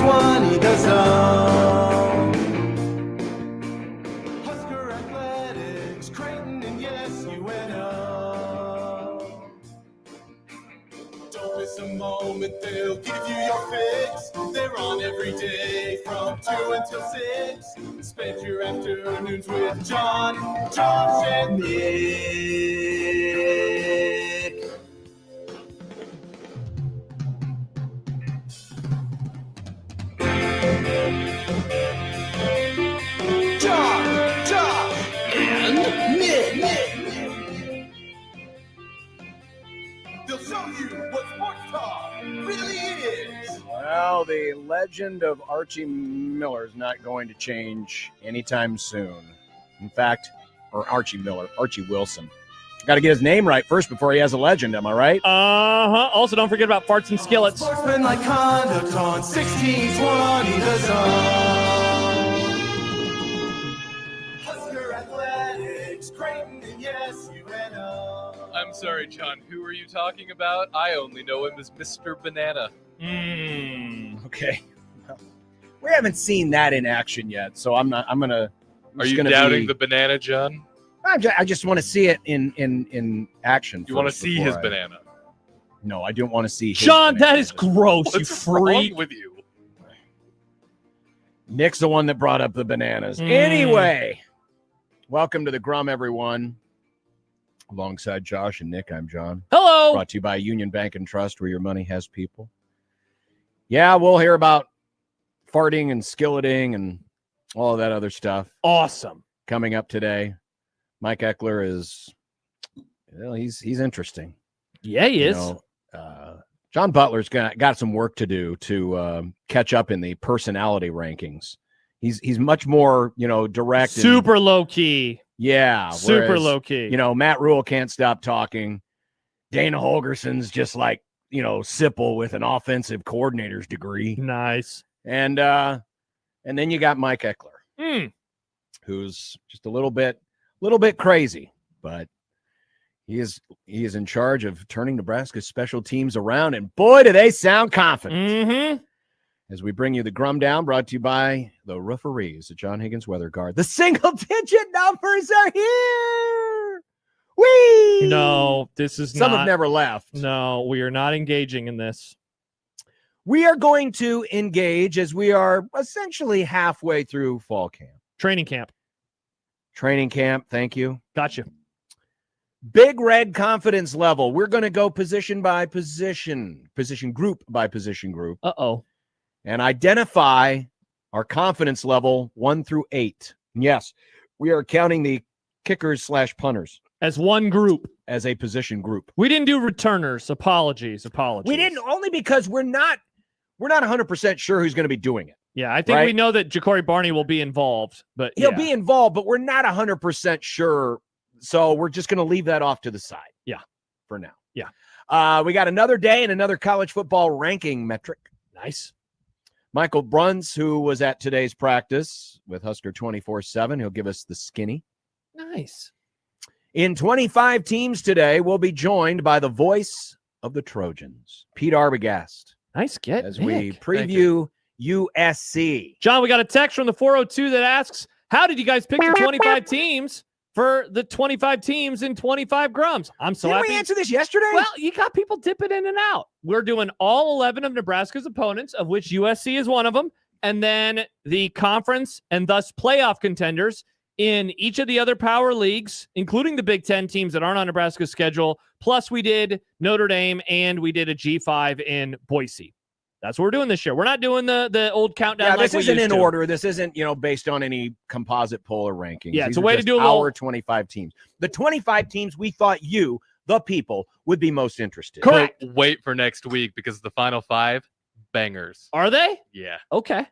1620 The Zone. Husker Athletics, Creighton, and yes, UNO. Don't miss a moment, they'll give you your fix. They're on every day from 2 until 6. Spend your afternoons with John, Josh, and Nick. John, Josh, and Nick. They'll show you what sports talk really is. Well, the legend of Archie Miller is not going to change anytime soon. In fact, or Archie Miller, Archie Wilson. Got to get his name right first before he has a legend, am I right? Uh-huh. Also, don't forget about farts and skillets. Sportsmanlike conduct on 1620 The Zone. Husker Athletics, Creighton, and yes, UNO. I'm sorry, John. Who are you talking about? I only know him as Mr. Banana. Okay. Well, we haven't seen that in action yet, so I'm gonna. Are you doubting the banana, John? I just want to see it in action. You want to first see before his I- banana? No, I don't want to see his John, banana. that is gross, you What's wrong freak. with you? Nick's the one that brought up the bananas. Mm. Anyway, welcome to the Grum, everyone. Alongside Josh and Nick, I'm John. Hello. Brought to you by Union Bank and Trust, where your money has people. Yeah, we'll hear about farting and skilleting and all of that other stuff Awesome. coming up today. Mike Eckler is, well, he's interesting. Yeah, he You is. know, John Butler's got some work to do to catch up in the personality rankings. He's much more, direct. Super low key. Yeah. Super whereas, low key. Matt Rule can't stop talking. Dana Holgerson's just like, Sipple with an offensive coordinator's degree. Nice. And then you got Mike Eckler, who's just a little bit crazy, but he is in charge of turning Nebraska's special teams around, and boy, do they sound confident. Mm-hmm. As we bring you the Grum Down, brought to you by the referees at John Higgins Weather Guard. The single-digit numbers are here. Whee! No, this is Some not. have never left. No, we are not engaging in this. We are going to engage as we are essentially halfway through fall camp. Training camp. Training camp, thank you. Gotcha. Big red confidence level. We're going to go position by position group by position group, Uh-oh. and identify our confidence level 1 through 8. And yes, we are counting the kickers / punters As one group. as a position group. We didn't do returners. Apologies. We didn't, only because we're not 100% sure who's going to be doing it. Yeah, I think we know that Ja'Cory Barney will be involved, but He'll be involved, but we're not 100% sure. So we're just going to leave that off to the side. Yeah. For now. Yeah. We got another day and another college football ranking metric. Nice. Michael Bruns, who was at today's practice with Husker 24/7, he'll give us the skinny. Nice. In 25 teams today, we'll be joined by the voice of the Trojans, Pete Arbogast, Nice get. as we Nick. preview USC. John, we got a text from the 402 that asks, how did you guys pick the 25 teams for the 25 teams in 25 grums? I'm so Didn't happy. we answer this yesterday? Well, you got people dipping in and out. We're doing all 11 of Nebraska's opponents, of which USC is one of them, and then the conference and thus playoff contenders in each of the other power leagues, including the Big Ten teams that aren't on Nebraska's schedule. Plus, we did Notre Dame and we did a G5 in Boise. That's what we're doing this year. We're not doing the old countdown. Yeah, like this we isn't used in to. order. This isn't, based on any composite poll or rankings. Yeah, These it's a are way to just do a our little- 25 teams. The 25 teams we thought you, the people, would be most interested. Correct. But wait for next week because the final 5 bangers. Are they? Yeah. Okay.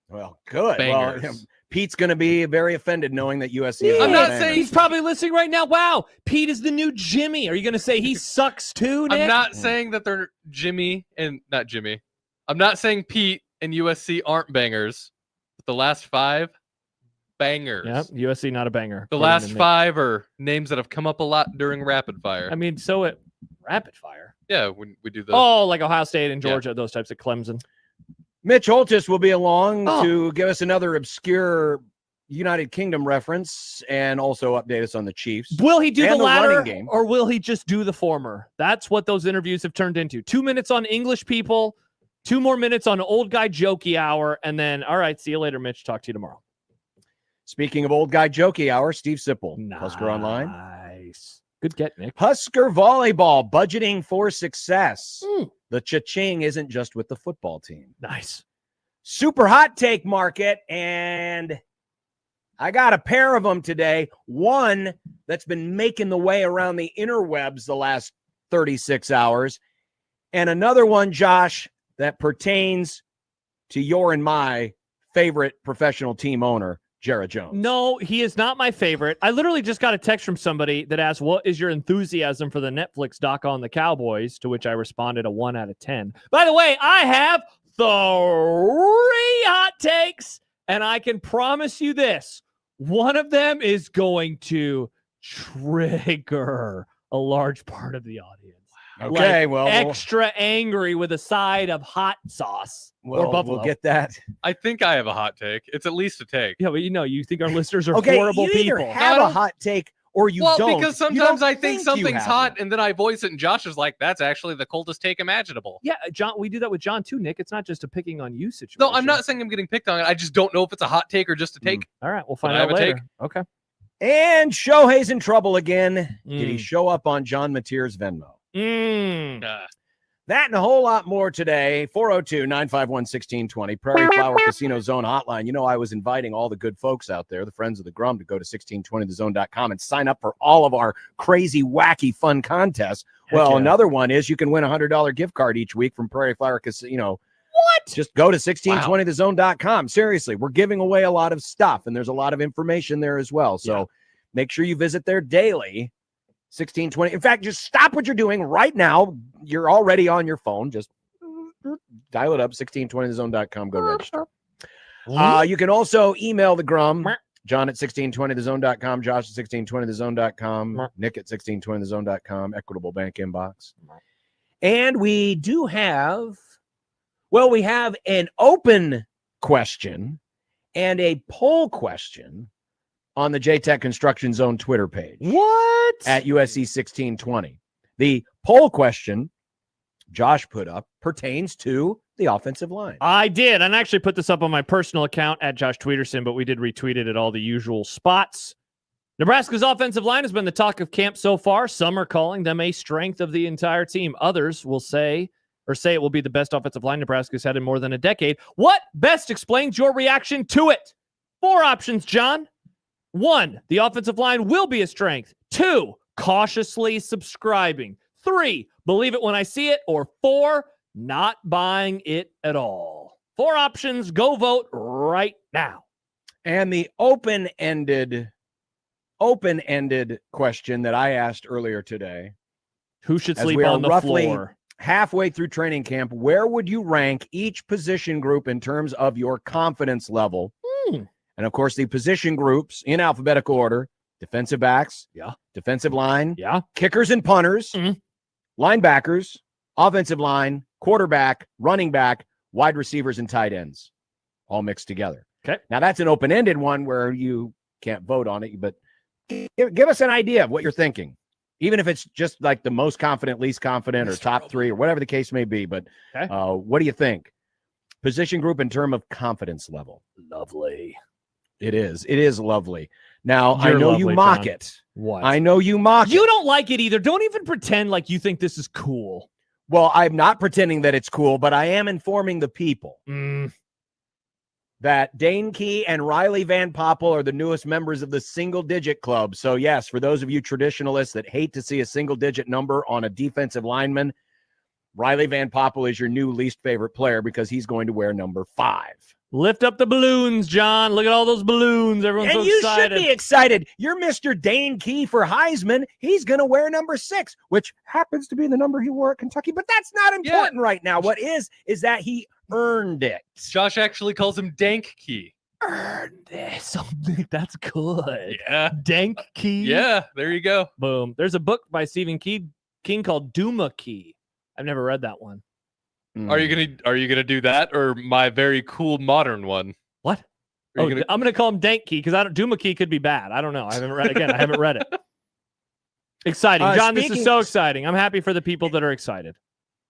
Well, good. Bangers. Well, Pete's going to be very offended knowing that USC is I'm not not bangers. saying He's probably listening right now. Wow, Pete is the new Jimmy. Are you going to say he sucks too, Nick? I'm not saying that they're Jimmy and not Jimmy. I'm not saying Pete and USC aren't bangers. But the last 5 bangers. Yep, USC not a banger. The according last to Nick. 5 are names that have come up a lot during rapid fire. I mean, so it rapid fire. Yeah, when we do the Oh, like Ohio State and Georgia, those types of Clemson. Mitch Holtis will be along Oh. to give us another obscure United Kingdom reference and also update us on the Chiefs. Will he do And the the running latter game. or will he just do the former? That's what those interviews have turned into. 2 minutes on English people, 2 more minutes on old guy jokey hour, and then, all right, see you later, Mitch. Talk to you tomorrow. Speaking of old guy jokey hour, Steve Sipple, Husker Online. Nice. Good get, Nick. Husker volleyball, budgeting for success. Mm. The cha-ching isn't just with the football team. Nice. Super hot take market, and I got a pair of them today. One that's been making the way around the interwebs the last 36 hours, and another one, Josh, that pertains to your and my favorite professional team owner, Jared Jones. No, he is not my favorite. I literally just got a text from somebody that asked, what is your enthusiasm for the Netflix doc on the Cowboys? To which I responded a 1 out of 10. By the way, I have 3 hot takes, and I can promise you this. One of them is going to trigger a large part of the audience. Okay, well, extra angry with a side of hot sauce or buffalo. we'll get that. I think I have a hot take. It's at least a take. Yeah, but you think our listeners are Okay, horrible you either people. have No, a hot take or you well, don't. because You sometimes don't I think you something's have hot one. and then I voice it and Josh is like, that's actually the coldest take imaginable. Yeah, John, we do that with John too, Nick. It's not just a picking on you situation. No, I'm not saying I'm getting picked on it. I just don't know if it's a hot take or just a take. All right, we'll But find I out have a later. take. Okay. And Shohei's in trouble again. Did he Mm. show up on John Mateer's Venmo? Mm. That and a whole lot more today. 402-951-1620, Prairie Flower Casino Zone hotline. You know, I was inviting all the good folks out there, the friends of the Grum, to go to 1620thezone.com and sign up for all of our crazy, wacky, fun contests. Well, yeah. another one is you can win a $100 gift card each week from Prairie Flower Casino. What? Just go to 1620thezone.com. Seriously, we're giving away a lot of stuff, and there's a lot of information there as well. So make sure you visit there daily. 1620. In fact, just stop what you're doing right now. You're already on your phone. Just dial it up, 1620thezone.com. Go register. You can also email the Grum, John at 1620thezone.com, Josh at 1620thezone.com, Nick at 1620thezone.com, Equitable Bank inbox. And we do have, we have an open question and a poll question on the JTech Construction Zone Twitter page. What? At USC 1620. The poll question Josh put up pertains to the offensive line. I did. And I actually put this up on my personal account at Josh Tweederson, but we did retweet it at all the usual spots. Nebraska's offensive line has been the talk of camp so far. Some are calling them a strength of the entire team. Others will say it will be the best offensive line Nebraska's had in more than a decade. What best explains your reaction to it? 4 options, John. 1, the offensive line will be a strength. 2, cautiously subscribing. 3, believe it when I see it. Or 4, not buying it at all. 4 options. Go vote right now. And the open-ended question that I asked earlier today. Who should as sleep we are on the roughly floor? Halfway through training camp, where would you rank each position group in terms of your confidence level? And of course, the position groups in alphabetical order: defensive backs, defensive line, kickers and punters, linebackers, offensive line, quarterback, running back, wide receivers, and tight ends, all mixed together. Okay. Now that's an open-ended one where you can't vote on it, but give us an idea of what you're thinking, even if it's just like the most confident, least confident, or top 3, or whatever the case may be. But what do you think? Position group in terms of confidence level. Lovely. It is lovely. Now, You're I know lovely, you mock John. it. What? I know you mock it. You don't like it either. Don't even pretend like you think this is cool. Well, I'm not pretending that it's cool, but I am informing the people that Dane Key and Riley Van Poppel are the newest members of the single-digit club. So, yes, for those of you traditionalists that hate to see a single-digit number on a defensive lineman, Riley Van Poppel is your new least favorite player because he's going to wear number 5. Lift up the balloons, John. Look at all those balloons. Everyone's And so you excited. should be excited. You're Mr. Dane Key for Heisman. He's going to wear number 6, which happens to be the number he wore at Kentucky. But that's not important right now. What is that he earned it. Josh actually calls him Dank Key. Earned this. That's good. Yeah. Dank Key. Yeah, there you go. Boom. There's a book by Stephen King called Duma Key. I've never read that one. Are you gonna do that or my very cool modern one? What? Are Oh, you gonna... I'm gonna call him Dank Key because Duma Key could be bad. I don't know. I haven't read it. Exciting, John. This is so exciting. I'm happy for the people that are excited.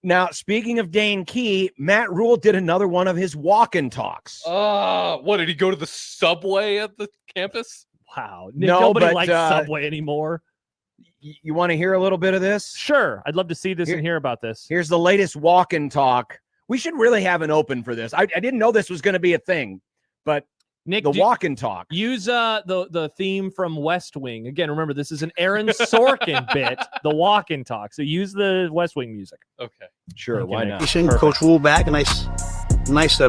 Now, speaking of Dane Key, Matt Rule did another one of his walk-in talks. What did he go to the subway at the campus? Wow, No, nobody but, likes Subway anymore. You want to hear a little bit of this? Sure, I'd love to see this and hear about this. Here's the latest walk-in talk. We should really have an open for this. I didn't know this was going to be a thing, but Nick, the walk-in talk. Use the theme from West Wing. Again, remember, this is an Aaron Sorkin bit, the walk-in talk. So use the West Wing music. Okay. Sure, Okay, why Nick. not? Coach Rule back. A nice,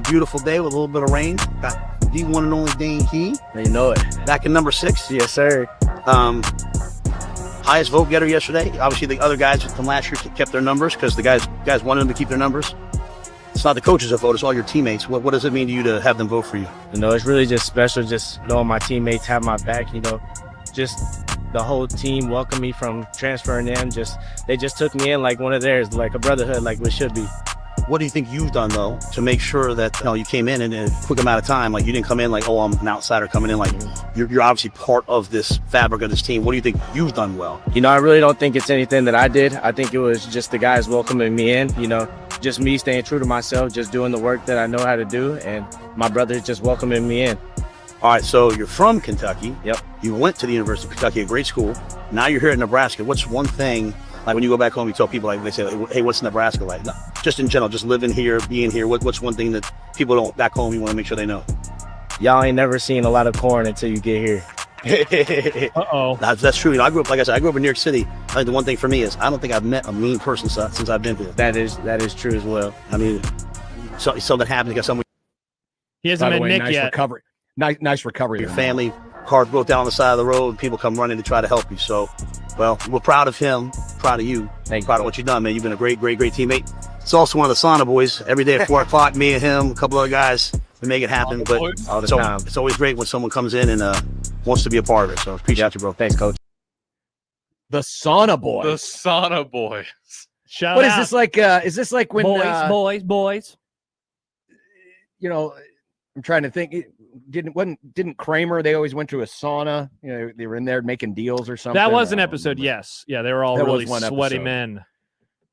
beautiful day with a little bit of rain. Got the one and only Dane Key. You know it. Back in number 6. Yes, sir. Highest vote getter yesterday. Obviously, the other guys from last year kept their numbers because the guys wanted them to keep their numbers. It's not the coaches that vote, it's all your teammates. What does it mean to you to have them vote for you? You know, it's really just special just knowing my teammates have my back, you know. Just the whole team welcomed me from transferring in. They just took me in like one of theirs, like a brotherhood, like we should be. What do you think you've done, though, to make sure that you came in a quick amount of time? Like, you didn't come in like, oh, I'm an outsider coming in. Like, you're obviously part of this fabric of this team. What do you think you've done well? You know, I really don't think it's anything that I did. I think it was just the guys welcoming me in, you know, just me staying true to myself, just doing the work that I know how to do, and my brothers just welcoming me in. All right, so you're from Kentucky. Yep. You went to the University of Kentucky, a great school. Now you're here in Nebraska. What's one thing, like when you go back home, you tell people, like they say, like, hey, what's Nebraska like? No, just in general, just living here, being here. What's one thing that people don't back home you want to make sure they know? Y'all ain't never seen a lot of corn until you get here. Uh-oh. That's true. You know, I grew up in New York City. I think the one thing for me is I don't think I've met a mean person since I've been here. That is true as well. I mean, something happened. You got someone. He hasn't met Nick nice yet. Recovery. Nice recovery. Your family, car broke down on the side of the road, and people come running to try to help you. So, well, we're proud of him, proud of you, proud of what you've done, man. You've been a great teammate. It's also one of the Sauna boys. Every day at 4 o'clock, me and him, a couple other guys, we make it happen. But all the time. It's always great when someone comes in and wants to be a part of it. So appreciate you, bro. Thanks, Coach. The Sauna Boys. The Sauna Boys. Shout What out. is this like? Is this like when boys? You know, I'm trying to think. Didn't Kramer? They always went to a sauna. You know, they were in there making deals or something. That was an I don't episode. remember. Yes, yeah, they were all That really was one sweaty episode. men.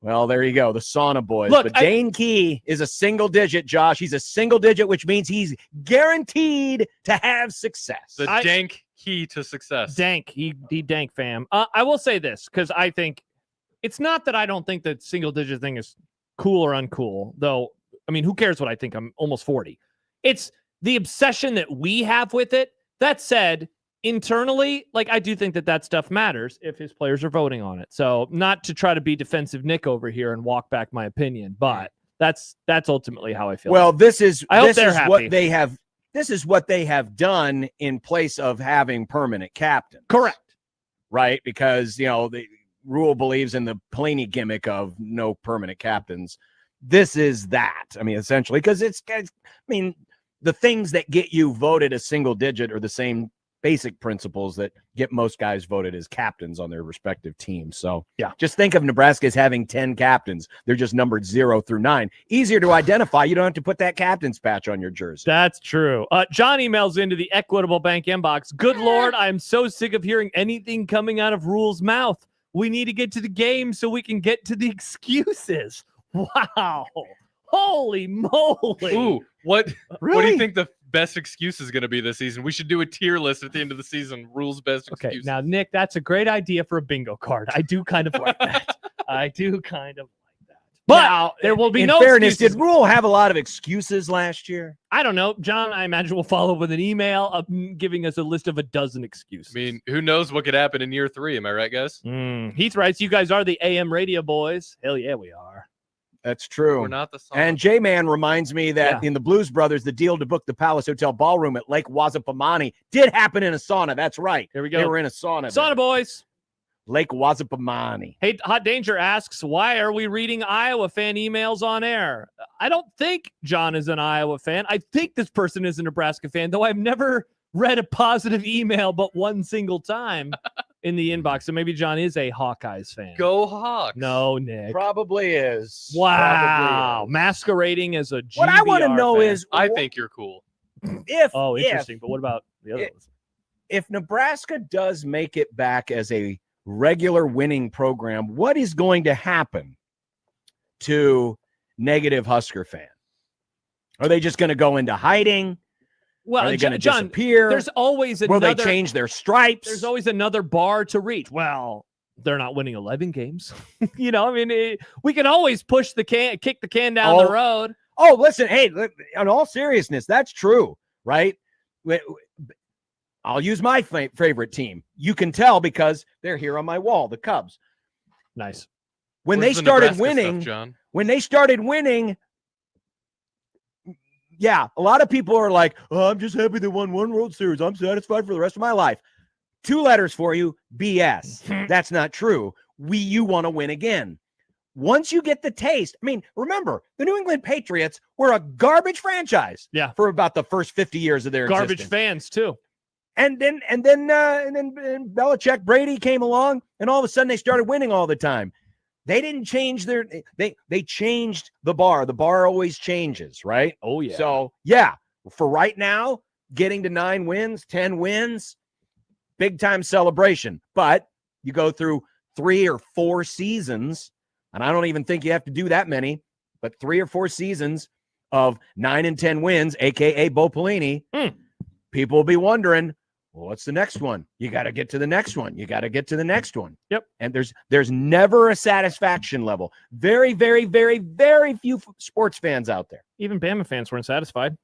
Well, there you go, the Sauna Boys. Look, but Dane Key is a single digit, Josh. He's a single digit, which means he's guaranteed to have success. The dank key to success. Dank, he dank fam. I will say this because I think it's not that I don't think that single digit thing is cool or uncool, though. I mean, who cares what I think? I'm almost 40. It's the obsession that we have with it. That said, internally, like I do think that stuff matters if his players are voting on it. So not to try to be defensive Nick over here and walk back my opinion, but that's ultimately how I feel. Well, this is hope they're what happy. they have. This is what they have done in place of having permanent captains. Correct. Right? Because, you know, the Rule believes in the Pelini gimmick of no permanent captains. This is that. I mean, essentially, because the things that get you voted a single digit are the same basic principles that get most guys voted as captains on their respective teams. So yeah, just think of Nebraska as having 10 captains. They're just numbered 0 through 9. Easier to identify. You don't have to put that captain's patch on your jersey. That's true. John emails into the Equitable Bank inbox. Good Lord, I'm so sick of hearing anything coming out of Rule's mouth. We need to get to the game so we can get to the excuses. Wow. Holy moly. Ooh, what do Really? you think the best excuse is going to be this season? We should do a tier list at the end of the season. Rules best Okay, excuse. now, Nick, that's a great idea for a bingo card. I do kind of like that. But Now, there will be in no fairness, excuses. did Rule have a lot of excuses last year? I don't know. John, I imagine will follow with an email giving us a list of a dozen excuses. I mean, who knows what could happen in year 3? Am I right, guys? Heath writes, you guys are the AM radio boys. Hell yeah, we are. That's true. We're not the song. And J-Man reminds me that in the Blues Brothers, the deal to book the Palace Hotel Ballroom at Lake Wazapamani did happen in a sauna. That's right. Here we go. They were in a sauna. Sauna there. boys. Lake Wazapamani. Hey, Hot Danger asks, why are we reading Iowa fan emails on air? I don't think John is an Iowa fan. I think this person is a Nebraska fan, though I've never read a positive email but one single time. in the inbox. So maybe John is a Hawkeyes fan. Go Hawks. No, Nick. Probably is. Wow. Probably is. Masquerading as a GBR What I want to know fan. is I think you're cool. Oh, interesting. But what about the other ones? If Nebraska does make it back as a regular winning program, what is going to happen to negative Husker fan? Are they just going to go into hiding? Well, Are they going to John, disappear? there's always another. Will they change their stripes? There's always another bar to reach. Well, they're not winning 11 games. You know, I mean, we can always kick the can down the road. Oh, listen, hey, in all seriousness, that's true, right? I'll use my favorite team. You can tell because they're here on my wall, the Cubs. Nice. When Where's they the started Nebraska winning, stuff, John? when they started winning, yeah, a lot of people are like, oh, I'm just happy they won one World Series. I'm satisfied for the rest of my life. 2 letters for you, BS. That's not true. You want to win again. Once you get the taste, I mean, remember, the New England Patriots were a garbage franchise for about the first 50 years of their garbage existence. fans, too. And then Belichick, Brady came along, and all of a sudden they started winning all the time. They didn't change they changed the bar. The bar always changes, right? Oh, yeah. So, yeah, for right now, getting to 9 wins, 10 wins, big time celebration. But you go through 3 or 4 seasons, and I don't even think you have to do that many, but 3 or 4 seasons of 9 and 10 wins, a.k.a. Bo Pelini, people will be wondering, well, what's the next one? You got to get to the next one. You got to get to the next one. Yep. And there's never a satisfaction level. Very, very, very, very few sports fans out there. Even Bama fans weren't satisfied.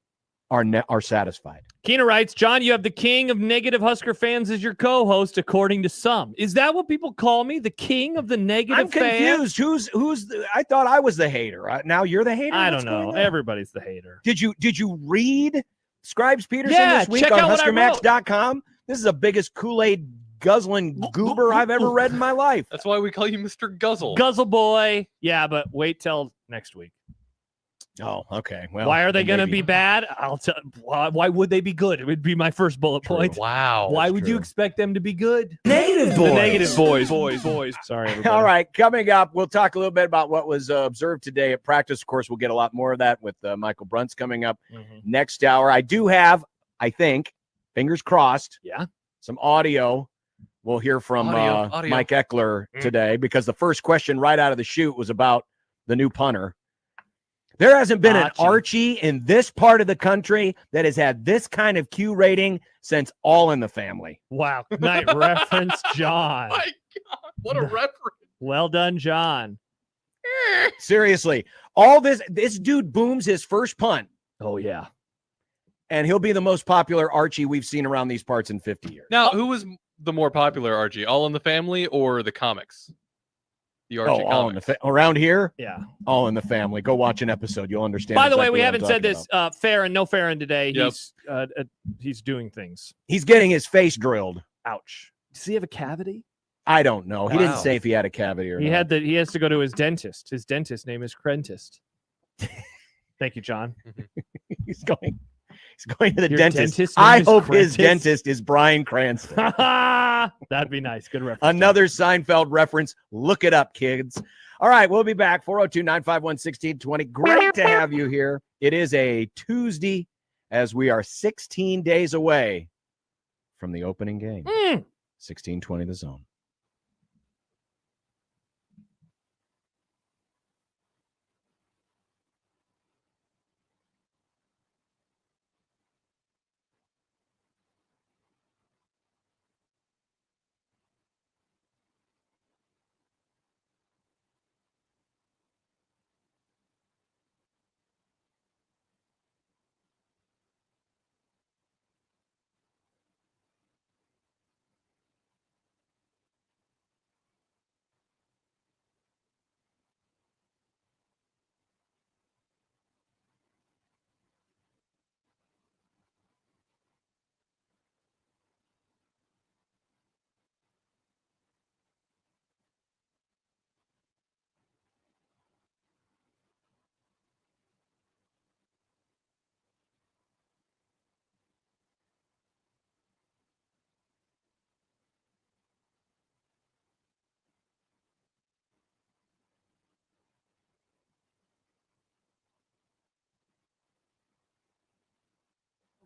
Are satisfied. Keena writes, John, you have the king of negative Husker fans as your co-host, according to some. Is that what people call me? The king of the negative I'm confused. fans? Who's I thought I was the hater. Now you're the hater? I What's don't know. going on? Everybody's the hater. Did you read Scribes Peterson Yeah, this week check on out what I wrote. HuskerMax.com? This is the biggest Kool-Aid guzzling goober I've ever read in my life. That's why we call you Mr. Guzzle. Guzzle boy. Yeah, but wait till next week. Oh, okay. Well, why are they then going to maybe- be bad? I'll tell. Why would they be good? It would be my first bullet point. Wow. Why That's would you true. expect them to be good? Negative The boys. negative boys. Sorry, everybody. All right, coming up, we'll talk a little bit about what was observed today at practice. Of course, we'll get a lot more of that with Michael Bruntz coming up next hour. I do have, I think, fingers crossed, some audio. We'll hear from Audio. Mike Eckler today because the first question right out of the chute was about the new punter. There hasn't been an Archie in this part of the country that has had this kind of Q rating since All in the Family. Wow. Night reference, John. My God, what a reference. Well done, John. Seriously, all this dude booms his first punt. Oh, yeah. And he'll be the most popular Archie we've seen around these parts in 50 years. Now, who was the more popular Archie? All in the Family or the comics? The Archie all in comics. the around here? Yeah. All in the Family. Go watch an episode. You'll understand. By the way, exactly we what haven't I'm said talking this. Farron, no Farron today. Yep. He's doing things. He's getting his face drilled. Ouch. Does he have a cavity? I don't know. He didn't Wow. say if he had a cavity or He not. he has to go to his dentist. His dentist name is Crentist. Thank you, John. He's going to the Your dentist. dentist's name I is hope his Crentist? dentist is Bryan Cranston. That'd be nice. Good reference. Another Seinfeld reference. Look it up, kids. All right, we'll be back. 402-951-1620. Great to have you here. It is a Tuesday as we are 16 days away from the opening game. 1620 The Zone.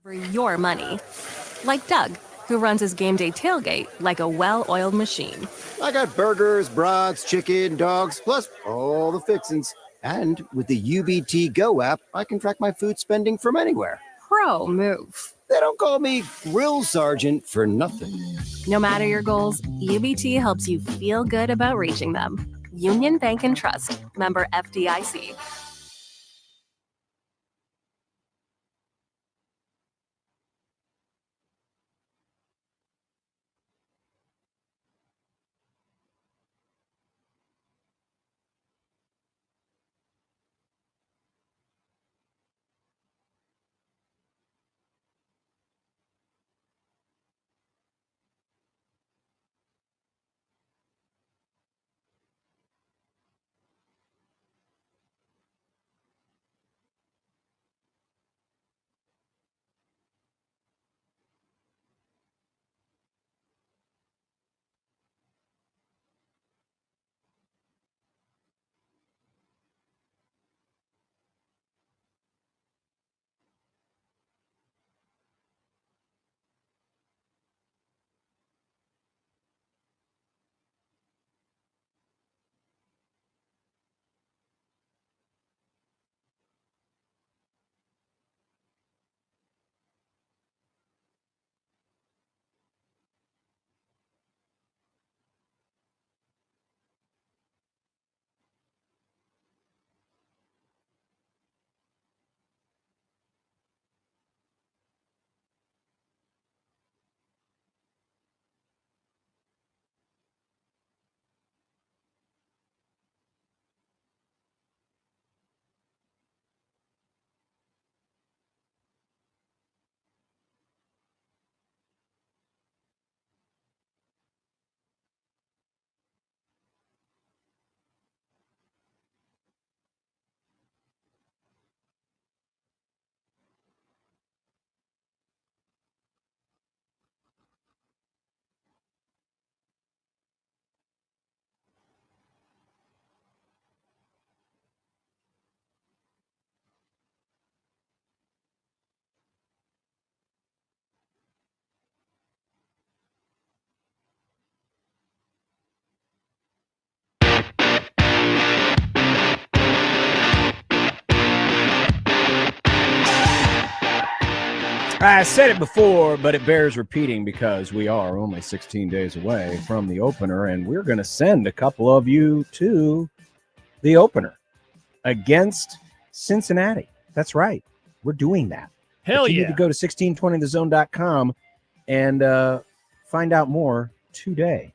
For your money. Like Doug, who runs his game day tailgate like a well-oiled machine. I got burgers, brats, chicken, dogs, plus all the fixins. And with the UBT Go app, I can track my food spending from anywhere. Pro move. They don't call me Grill Sergeant for nothing. No matter your goals, UBT helps you feel good about reaching them. Union Bank and Trust. Member FDIC. I said it before, but it bears repeating because we are only 16 days away from the opener, and we're going to send a couple of you to the opener against Cincinnati. That's right. We're doing that. Hell you yeah. need to go to 1620thezone.com and find out more today.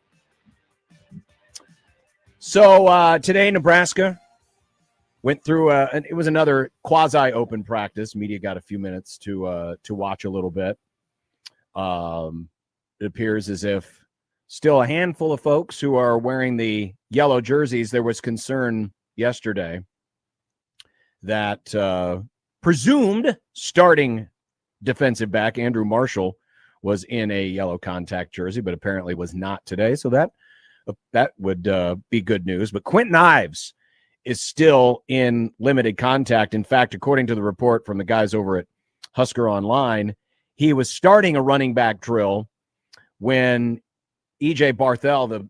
So today, Nebraska went through and it was another quasi-open practice. Media got a few minutes to watch a little bit. It appears as if still a handful of folks who are wearing the yellow jerseys. There was concern yesterday that presumed starting defensive back Andrew Marshall was in a yellow contact jersey, but apparently was not today. So that would be good news. But Quentin Ives is still in limited contact. In fact, according to the report from the guys over at Husker Online, he was starting a running back drill when E.J. Barthel, the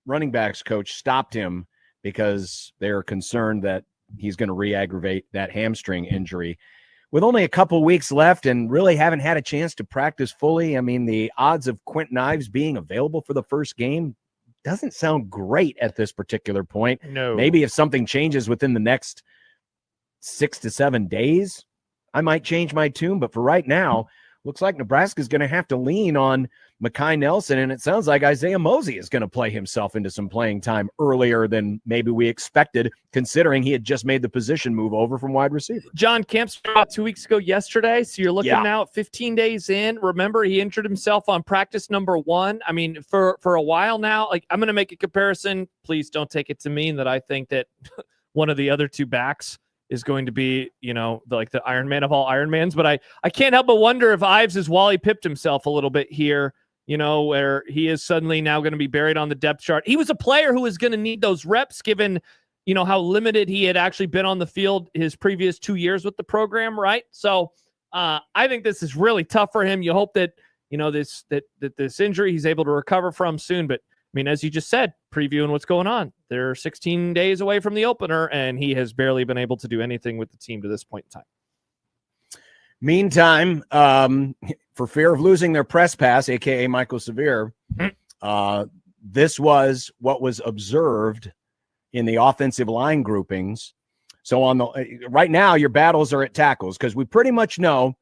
running backs coach, stopped him because they're concerned that he's going to re-aggravate that hamstring injury. With only a couple weeks left and really haven't had a chance to practice fully, I mean, the odds of Quentin Ives being available for the first game doesn't sound great at this particular point. No. Maybe if something changes within the next 6 to 7 days, I might change my tune. But for right now, looks like Nebraska's going to have to lean on Mekhi Nelson, and it sounds like Isaiah Mosey is going to play himself into some playing time earlier than maybe we expected, considering he had just made the position move over from wide receiver. John Kemp started about 2 weeks ago yesterday, so you're looking now at 15 days in. Remember, he injured himself on practice number 1. I mean, for a while now, like, I'm going to make a comparison. Please don't take it to mean that I think that one of the other two backs is going to be, like the Iron Man of all Iron Mans. But I can't help but wonder if Ives is Wally pipped himself a little bit here, where he is suddenly now going to be buried on the depth chart. He was a player who was going to need those reps given, how limited he had actually been on the field his previous 2 years with the program, right? So I think this is really tough for him. You hope that, this injury he's able to recover from soon. But I mean, as you just said, previewing what's going on, they're 16 days away from the opener, and he has barely been able to do anything with the team to this point in time. Meantime, for fear of losing their press pass, aka Michael Severe, this was what was observed in the offensive line groupings. So right now, your battles are at tackles because we pretty much know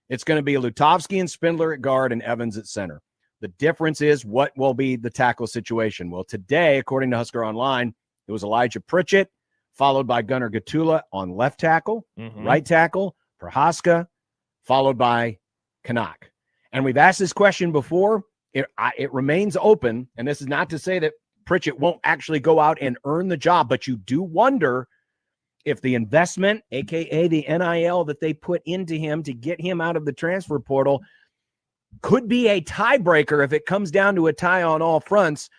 it's going to be Lutovsky and Spindler at guard and Evans at center. The difference is what will be the tackle situation. Well, today, according to Husker Online, it was Elijah Pritchett, followed by Gunnar Gatula on left tackle, right tackle, Prohaska, followed by Kanak. And we've asked this question before. It remains open, and this is not to say that Pritchett won't actually go out and earn the job, but you do wonder if the investment, aka the NIL that they put into him to get him out of the transfer portal, could be a tiebreaker if it comes down to a tie on all fronts,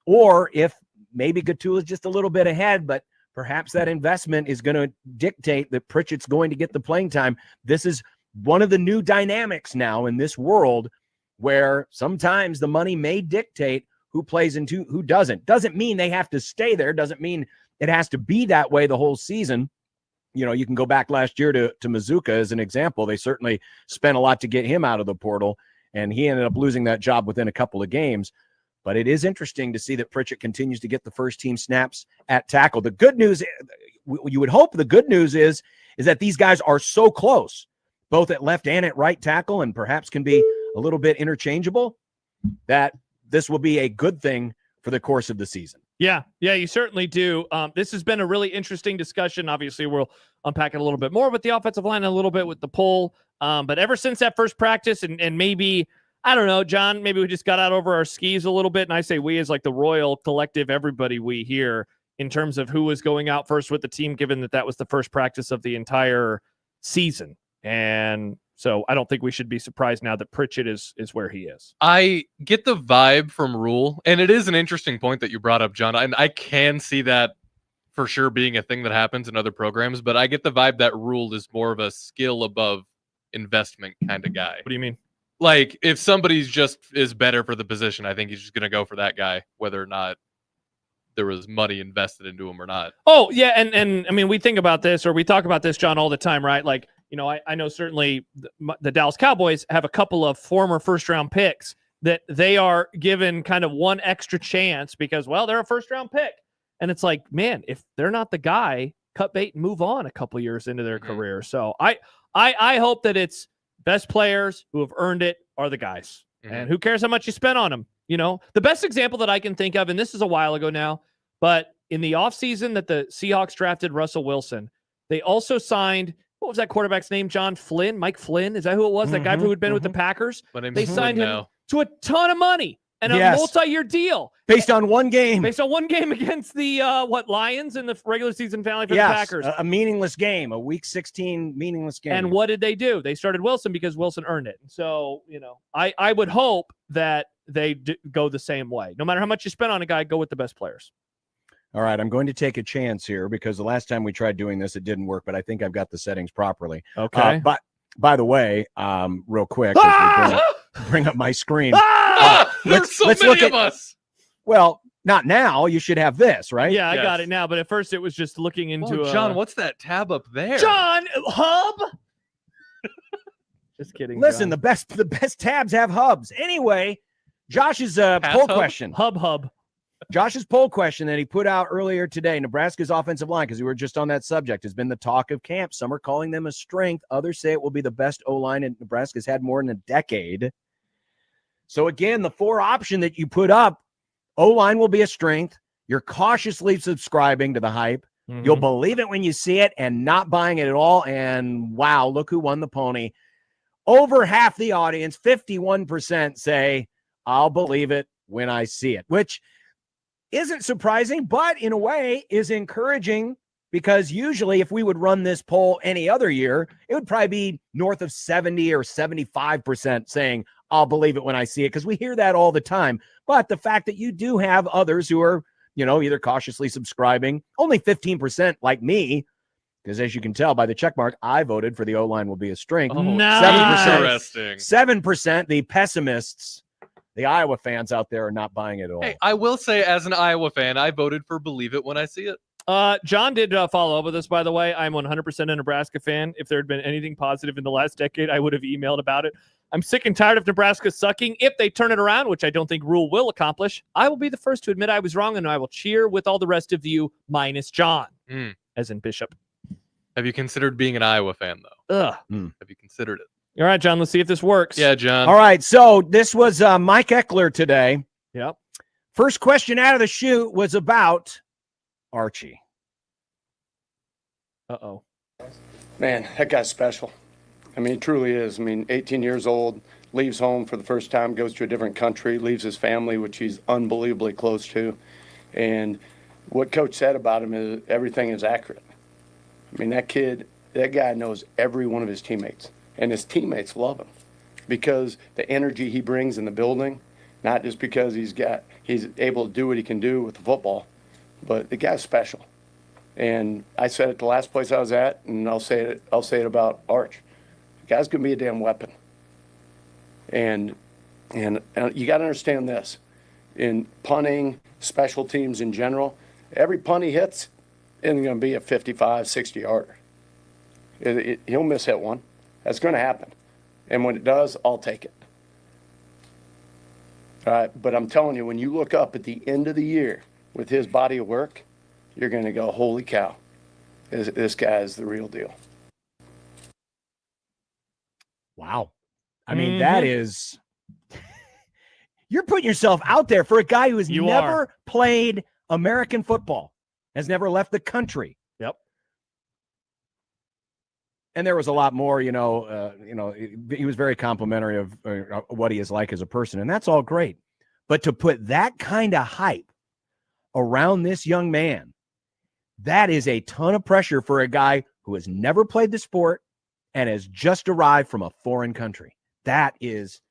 or if maybe Gatula is just a little bit ahead, but perhaps that investment is going to dictate that Pritchett's going to get the playing time. This is one of the new dynamics now in this world where sometimes the money may dictate who plays and who doesn't. Doesn't mean they have to stay there. Doesn't mean it has to be that way the whole season. You can go back last year to Mazuka as an example. They certainly spent a lot to get him out of the portal, and he ended up losing that job within a couple of games. But it is interesting to see that Pritchett continues to get the first team snaps at tackle. The good news, you would hope the good news is that these guys are so close, both at left and at right tackle, and perhaps can be a little bit interchangeable, that this will be a good thing for the course of the season. Yeah, you certainly do. This has been a really interesting discussion. Obviously, we'll unpack it a little bit more with the offensive line, a little bit with the poll. But ever since that first practice, and maybe, I don't know, John, maybe we just got out over our skis a little bit. And I say we as like the Royal Collective, everybody we here, in terms of who was going out first with the team, given that was the first practice of the entire season. And so I don't think we should be surprised now that Pritchett is where he is. I get the vibe from Rule, and it is an interesting point that you brought up, John. And I can see that for sure being a thing that happens in other programs, but I get the vibe that Rule is more of a skill above investment kind of guy. What do you mean? Like, if somebody's just is better for the position, I think he's just going to go for that guy, whether or not there was money invested into him or not. Oh, yeah, and I mean, we think about this, or we talk about this, John, all the time, right? Like, I know certainly the Dallas Cowboys have a couple of former first-round picks that they are given kind of one extra chance because, well, they're a first-round pick. And it's like, man, if they're not the guy, cut bait and move on a couple years into their career. So I hope that it's best players who have earned it are the guys. And who cares how much you spent on them? The best example that I can think of, and this is a while ago now, but in the offseason that the Seahawks drafted Russell Wilson, they also signed, what was that quarterback's name, John? Flynn? Mike Flynn? Is that who it was? That guy who had been with the Packers? They signed him to a ton of money and a multi-year deal. Based on one game. Based on one game against the, Lions in the regular season finale for the Packers. A meaningless game, a Week 16 meaningless game. And what did they do? They started Wilson because Wilson earned it. So, I would hope that they go the same way. No matter how much you spend on a guy, go with the best players. All right, I'm going to take a chance here because the last time we tried doing this, it didn't work, but I think I've got the settings properly. Okay. But by the way, real quick, bring up my screen. There's so many of us. Well, not now. You should have this, right? Yeah, I got it now. But at first, it was just looking into. John, what's that tab up there? John, hub. Just kidding. Listen, John. the best tabs have hubs. Anyway, Josh's poll question. Hub. Josh's poll question that he put out earlier today, Nebraska's offensive line, because we were just on that subject, has been the talk of camp. Some are calling them a strength. Others say it will be the best O-line in Nebraska's had more than a decade. So again, the 4 option that you put up, O-line will be a strength. You're cautiously subscribing to the hype. You'll believe it when you see it and not buying it at all. And wow, look who won the pony. Over half the audience, 51%, say, I'll believe it when I see it, which isn't surprising, but in a way is encouraging, because usually if we would run this poll any other year, it would probably be north of 70 or 75% saying, I'll believe it when I see it, because we hear that all the time. But the fact that you do have others who are, either cautiously subscribing, only 15% like me, Because as you can tell by the check mark, I voted for the O-line will be a strength. Oh, 7%. Interesting. 7%. The pessimists, the Iowa fans out there, are not buying it at all. Hey, I will say, as an Iowa fan, I voted for believe it when I see it. John did follow up with us, by the way. I'm 100% a Nebraska fan. If there had been anything positive in the last decade, I would have emailed about it. I'm sick and tired of Nebraska sucking. If they turn it around, which I don't think Rule will accomplish, I will be the first to admit I was wrong, and I will cheer with all the rest of you, minus John, as in Bishop. Have you considered being an Iowa fan, though? Ugh. Have you considered it? All right, John, let's see if this works. Yeah, John. All right, so this was Mike Eckler today. Yep. First question out of the chute was about Archie. Uh-oh. Man, that guy's special. I mean, he truly is. I mean, 18 years old, leaves home for the first time, goes to a different country, leaves his family, which he's unbelievably close to. And what Coach said about him is everything is accurate. I mean, that guy knows every one of his teammates. And his teammates love him because the energy he brings in the building, not just because he's able to do what he can do with the football, but the guy's special. And I said it the last place I was at, and I'll say it about Arch. The guy's gonna be a damn weapon. And you got to understand this: in punting, special teams in general, every punt he hits isn't going to be a 55, 60 yarder. He'll miss hit one. That's going to happen. And when it does, I'll take it. All right, but I'm telling you, when you look up at the end of the year with his body of work, you're going to go, holy cow, this guy is the real deal. Wow. I mean, that is, you're putting yourself out there for a guy who has never played American football, has never left the country. Yep. And there was a lot more, he was very complimentary of what he is like as a person, and that's all great. But to put that kind of hype around this young man, that is a ton of pressure for a guy who has never played the sport and has just arrived from a foreign country. That is,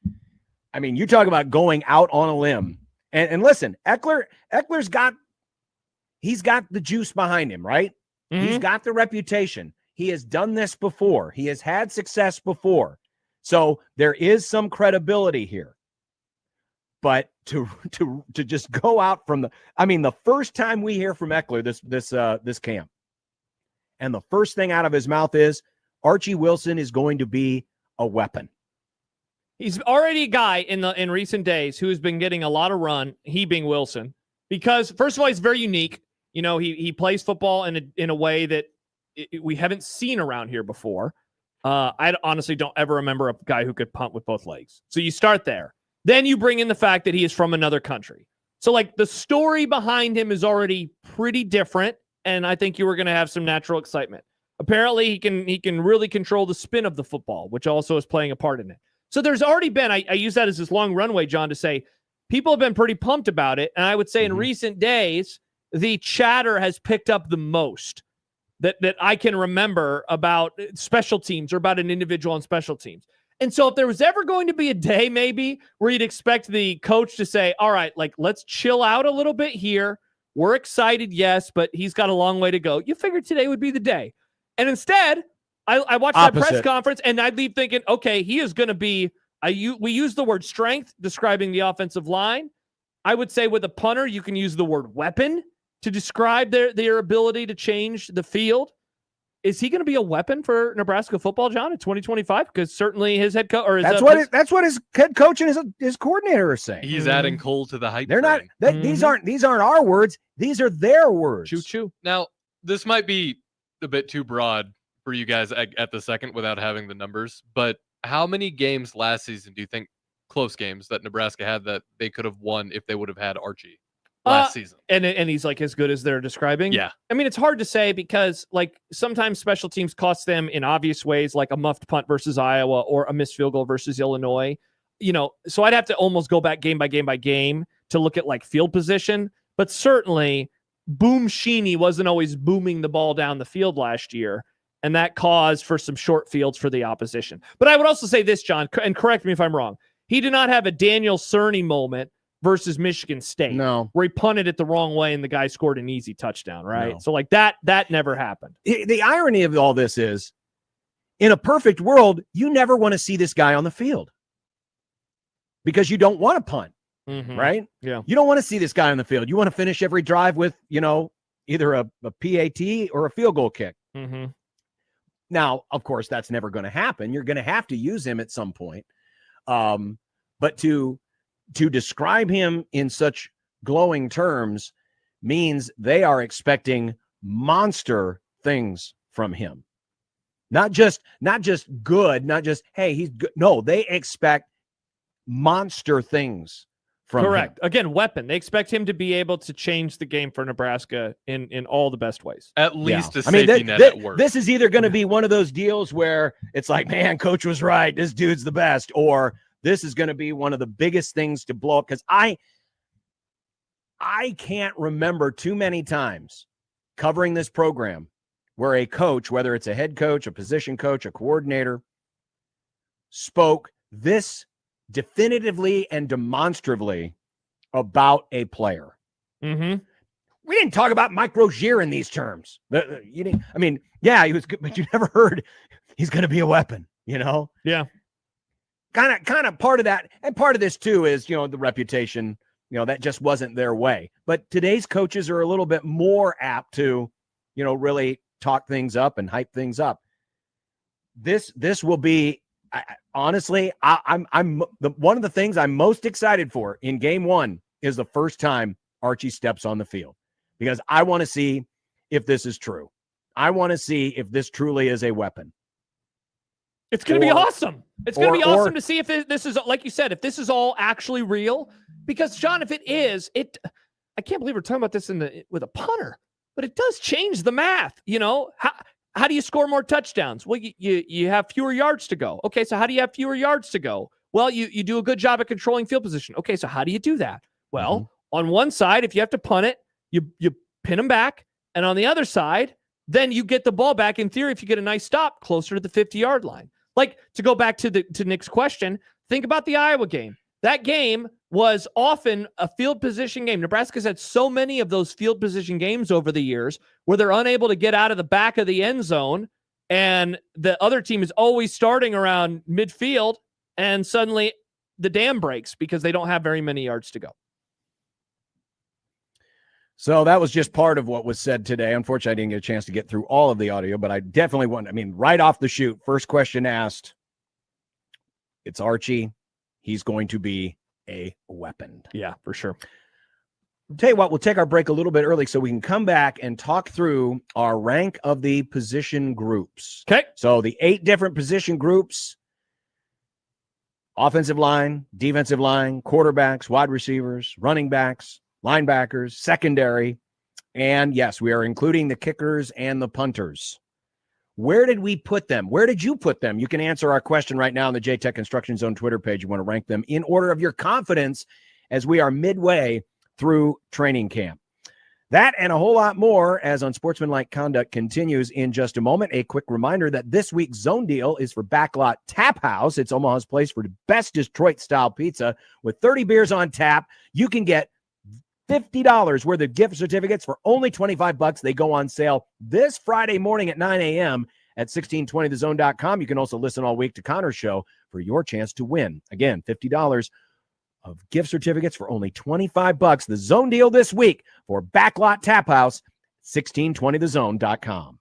I mean, you talk about going out on a limb. And listen, Eckler's got the juice behind him, right? Mm-hmm. He's got the reputation. He has done this before. He has had success before. So there is some credibility here. But to just go out from the first time we hear from Eckler this camp, and the first thing out of his mouth is Archie Wilson is going to be a weapon. He's already a guy in recent days who has been getting a lot of run, he being Wilson, because first of all, he's very unique. You know, he plays football in a way that we haven't seen around here before. I honestly don't ever remember a guy who could punt with both legs. So you start there. Then you bring in the fact that he is from another country. So like the story behind him is already pretty different, and I think you were going to have some natural excitement. Apparently he can really control the spin of the football, which also is playing a part in it. So there's already been, I use that as this long runway, John, to say people have been pretty pumped about it. And I would say in recent days, the chatter has picked up the most that I can remember about special teams or about an individual on special teams. And so if there was ever going to be a day maybe where you'd expect the coach to say, all right, like, let's chill out a little bit here. We're excited, yes, but he's got a long way to go. You figured today would be the day. And instead, I watched that press conference, and I'd leave thinking, okay, he is going to be, we use the word strength describing the offensive line. I would say with a punter, you can use the word weapon to describe their ability to change the field. Is he going to be a weapon for Nebraska football, John, in 2025? Because certainly his head coach, or that's what his head coach and his coordinator are saying. He's adding coal to the hype. They're train. not. These aren't our words. These are their words. Choo choo. Now, this might be a bit too broad for you guys at the second without having the numbers, but how many games last season do you think, close games, that Nebraska had that they could have won if they would have had Archie last season? And he's like as good as they're describing? Yeah. I mean, it's hard to say because like sometimes special teams cost them in obvious ways, like a muffed punt versus Iowa or a missed field goal versus Illinois. You know, so I'd have to almost go back game by game by game to look at like field position, but certainly Boom Sheeny wasn't always booming the ball down the field last year, and that caused for some short fields for the opposition. But I would also say this, John, and correct me if I'm wrong, he did not have a Daniel Cerny moment versus Michigan State. No. Where he punted it the wrong way and the guy scored an easy touchdown, right? No. So like that never happened. The irony of all this is, in a perfect world, you never want to see this guy on the field because you don't want to punt, right? Yeah. You don't want to see this guy on the field. You want to finish every drive with, either a PAT or a field goal kick. Mm-hmm. Now, of course, that's never going to happen. You're going to have to use him at some point. But to describe him in such glowing terms means they are expecting monster things from him. Not just good, not just, hey, he's good. No, they expect monster things from Correct. him. Again, weapon. They expect him to be able to change the game for Nebraska in all the best ways. At least a safety net at work. This is either going to be one of those deals where it's like, man, coach was right. This dude's the best. Or this is going to be one of the biggest things to blow up. Because I can't remember too many times covering this program where a coach, whether it's a head coach, a position coach, a coordinator, spoke this definitively and demonstrably about a player. Mm-hmm. We didn't talk about Mike Rozier in these terms. He was good, but you never heard he's going to be a weapon, Yeah. Kind of part of that. And part of this too is, the reputation, that just wasn't their way. But today's coaches are a little bit more apt to, really talk things up and hype things up. This will be, honestly, I'm one of the things I'm most excited for in game one is the first time Archie steps on the field, because I want to see if this is true. I want to see if this truly is a weapon. It's going to be awesome. It's going to be awesome to see if this is, like you said, if this is all actually real. Because, John, if it is, I can't believe we're talking about this with a punter, but it does change the math. How do you score more touchdowns? Well, you have fewer yards to go. Okay, so how do you have fewer yards to go? Well, you do a good job at controlling field position. Okay, so how do you do that? Well, on one side, if you have to punt it, you pin them back. And on the other side, then you get the ball back, in theory, if you get a nice stop closer to the 50-yard line. Like, to go back to Nick's question, think about the Iowa game. That game was often a field position game. Nebraska's had so many of those field position games over the years where they're unable to get out of the back of the end zone, and the other team is always starting around midfield, and suddenly the dam breaks because they don't have very many yards to go. So that was just part of what was said today. Unfortunately, I didn't get a chance to get through all of the audio, but I definitely right off the shoot, first question asked, it's Archie. He's going to be a weapon. Yeah, for sure. I'll tell you what, we'll take our break a little bit early so we can come back and talk through our rank of the position groups. Okay. So the 8 different position groups: offensive line, defensive line, quarterbacks, wide receivers, running backs, linebackers, secondary, and yes, we are including the kickers and the punters. Where did we put them? Where did you put them? You can answer our question right now on the JTech Construction Zone Twitter page. You want to rank them in order of your confidence as we are midway through training camp. That and a whole lot more as Unsportsmanlike Conduct continues in just a moment. A quick reminder that this week's Zone Deal is for Backlot Tap House. It's Omaha's place for the best Detroit-style pizza. With 30 beers on tap, you can get $50 worth of gift certificates for only $25. They go on sale this Friday morning at 9 a.m. at 1620thezone.com. You can also listen all week to Connor's show for your chance to win. Again, $50 of gift certificates for only $25. The Zone Deal this week for Backlot Tap House, 1620thezone.com.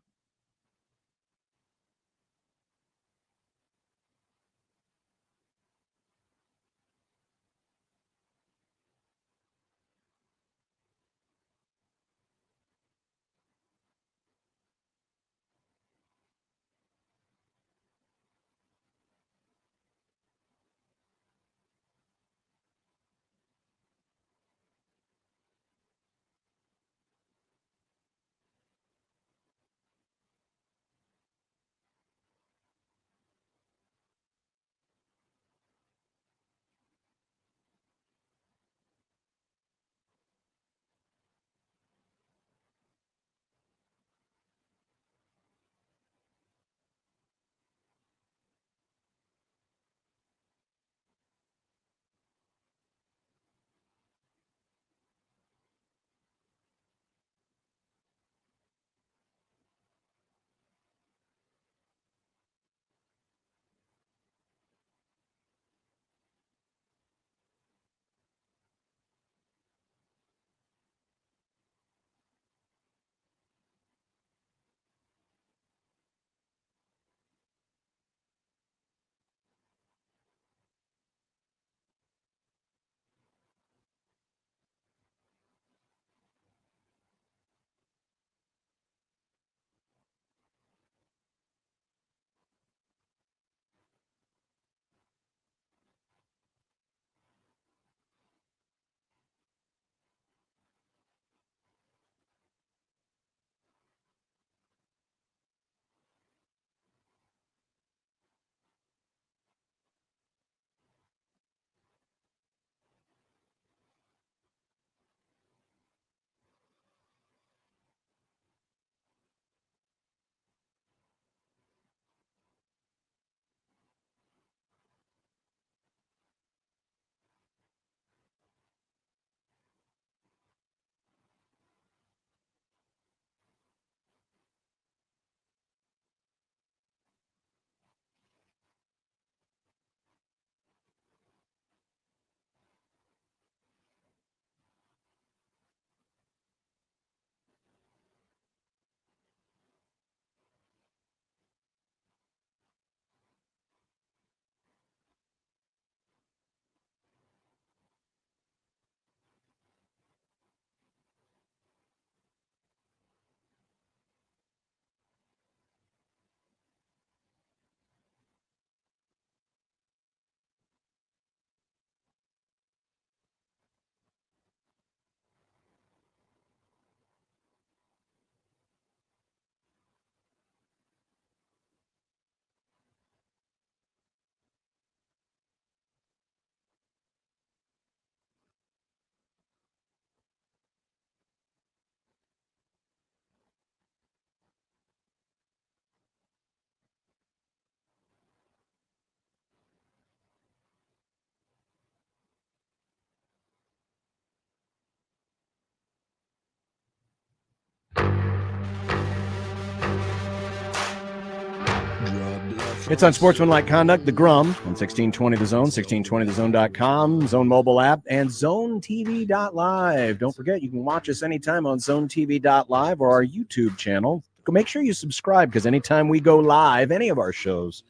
It's Unsportsmanlike Conduct, The Grum, on 1620 The Zone, 1620thezone.com, Zone mobile app, and zonetv.live. Don't forget, you can watch us anytime on zonetv.live or our YouTube channel. Make sure you subscribe, because anytime we go live, any of our shows,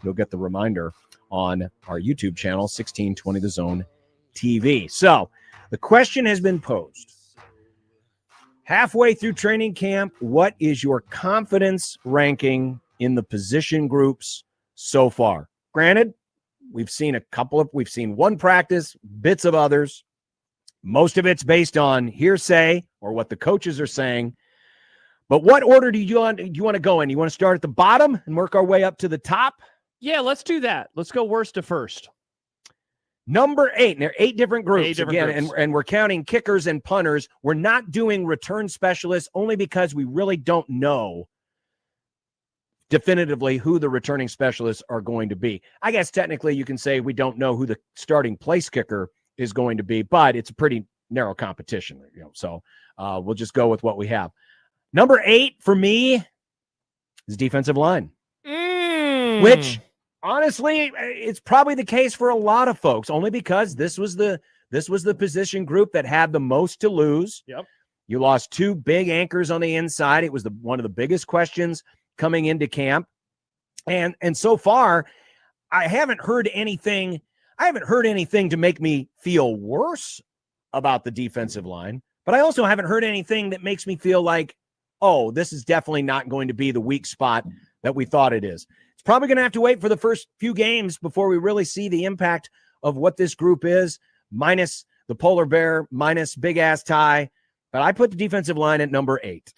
you'll get the reminder on our YouTube channel, 1620 The Zone TV. So, the question has been posed. Halfway through training camp, what is your confidence ranking in the position groups so far? Granted, we've seen one practice, bits of others. Most of it's based on hearsay or what the coaches are saying. But what order do you want to go in? You want to start at the bottom and work our way up to the top? Yeah, let's do that. Let's go worst to first. Number 8, and there are 8 different groups. 8 different groups. And we're counting kickers and punters. We're not doing return specialists only because we really don't know definitively who the returning specialists are going to be. I guess technically you can say we don't know who the starting place kicker is going to be, but it's a pretty narrow competition, so we'll just go with what we have. Number 8 for me is defensive line, which honestly, it's probably the case for a lot of folks, only because this was the position group that had the most to lose. Yep. You lost 2 big anchors on the inside. It was one of the biggest questions coming into camp. And so far, I haven't heard anything to make me feel worse about the defensive line, but I also haven't heard anything that makes me feel like, oh, this is definitely not going to be the weak spot that we thought it is. It's probably going to have to wait for the first few games before we really see the impact of what this group is, minus the polar bear, minus big ass Ty. But I put the defensive line at number 8.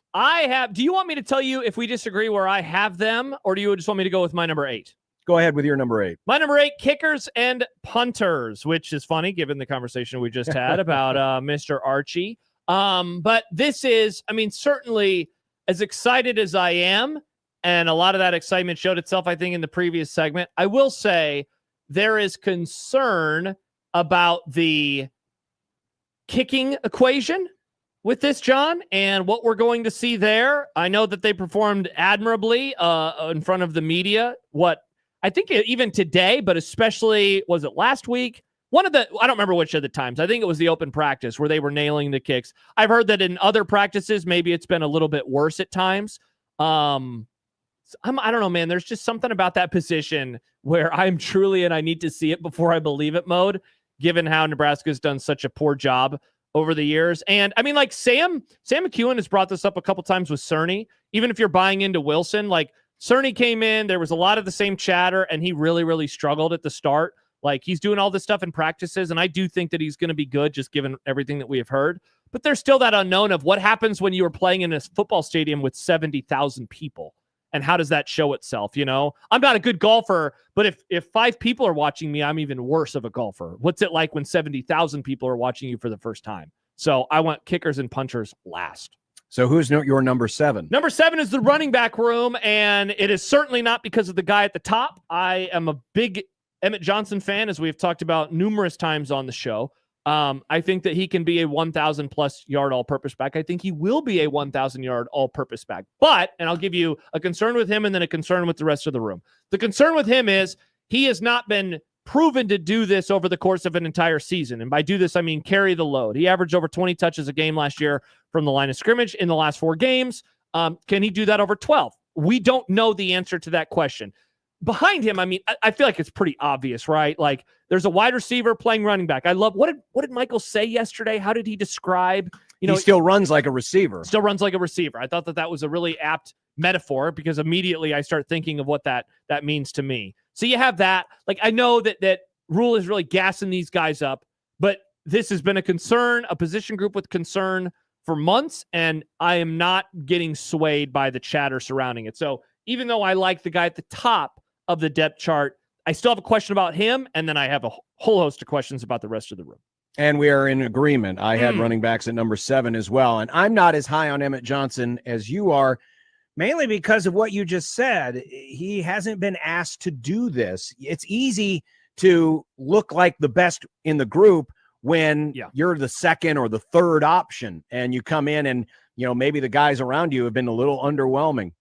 Do you want me to tell you if we disagree where I have them, or do you just want me to go with my number 8? Go ahead with your number 8. My number 8, kickers and punters, which is funny given the conversation we just had about Mr. Archie. But this is, certainly as excited as I am, and a lot of that excitement showed itself, I think, in the previous segment, I will say there is concern about the kicking equation with this, John, and what we're going to see there. I know that they performed admirably in front of the media. I think even today, but especially, was it last week? I don't remember which of the times. I think it was the open practice where they were nailing the kicks. I've heard that in other practices, maybe it's been a little bit worse at times. I don't know, man. There's just something about that position where I'm truly, and I need to see it before I believe it mode, given how Nebraska's done such a poor job over the years. And Sam McEwen has brought this up a couple times with Cerny. Even if you're buying into Wilson, Cerny came in, there was a lot of the same chatter, and he really, really struggled at the start. He's doing all this stuff in practices, and I do think that he's going to be good, just given everything that we have heard. But there's still that unknown of what happens when you are playing in a football stadium with 70,000 people, and how does that show itself? I'm not a good golfer, but if 5 people are watching me, I'm even worse of a golfer. What's it like when 70,000 people are watching you for the first time? So I want kickers and punters last. So who's your number 7? Number 7 is the running back room, and it is certainly not because of the guy at the top. I am a big Emmett Johnson fan, as we've talked about numerous times on the show. I think that he can be a 1,000-plus yard all-purpose back. I think he will be a 1,000-yard all-purpose back. But, and I'll give you a concern with him and then a concern with the rest of the room. The concern with him is he has not been proven to do this over the course of an entire season. And by do this, I mean carry the load. He averaged over 20 touches a game last year from the line of scrimmage in the last 4 games. Can he do that over 12? We don't know the answer to that question. Behind him, I feel like it's pretty obvious, right? There's a wide receiver playing running back. I love what did Michael say yesterday? How did he describe? He still runs like a receiver. Still runs like a receiver. I thought that was a really apt metaphor, because immediately I start thinking of what that means to me. So you have that. I know that Rule is really gassing these guys up, but this has been a concern, a position group with concern for months, and I am not getting swayed by the chatter surrounding it. So even though I like the guy at the top of the depth chart, I still have a question about him, and then I have a whole host of questions about the rest of the room. And we are in agreement. I had running backs at number 7 as well, and I'm not as high on Emmett Johnson as you are, mainly because of what you just said. He hasn't been asked to do this. It's easy to look like the best in the group when you're the second or the third option, and you come in and, maybe the guys around you have been a little underwhelming.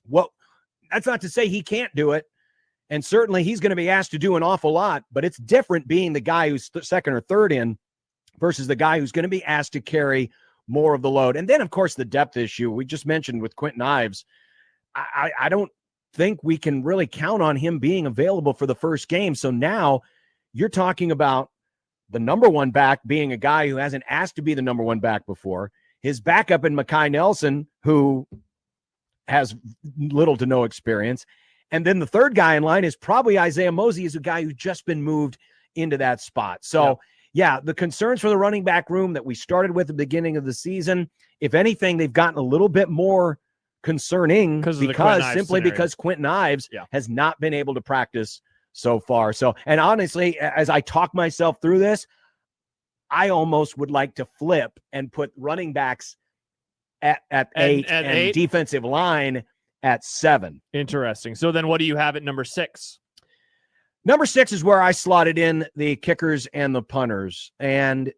Well, that's not to say he can't do it. And certainly he's going to be asked to do an awful lot, but it's different being the guy who's second or third in versus the guy who's going to be asked to carry more of the load. And then, of course, the depth issue we just mentioned with Quentin Ives. I don't think we can really count on him being available for the first game. So now you're talking about the number one back being a guy who hasn't asked to be the number one back before. His backup in Mekhi Nelson, who has little to no experience. And then the third guy in line is probably Isaiah Mosey, is a guy who's just been moved into that spot. So, yeah, the concerns for the running back room that we started with at the beginning of the season, if anything, they've gotten a little bit more concerning because Quentin Ives has not been able to practice so far. So, and honestly, as I talk myself through this, I almost would like to flip and put running backs at 8 and defensive line at 7. Interesting. So then what do you have at number 6? Number 6 is where I slotted in the kickers and the punters, and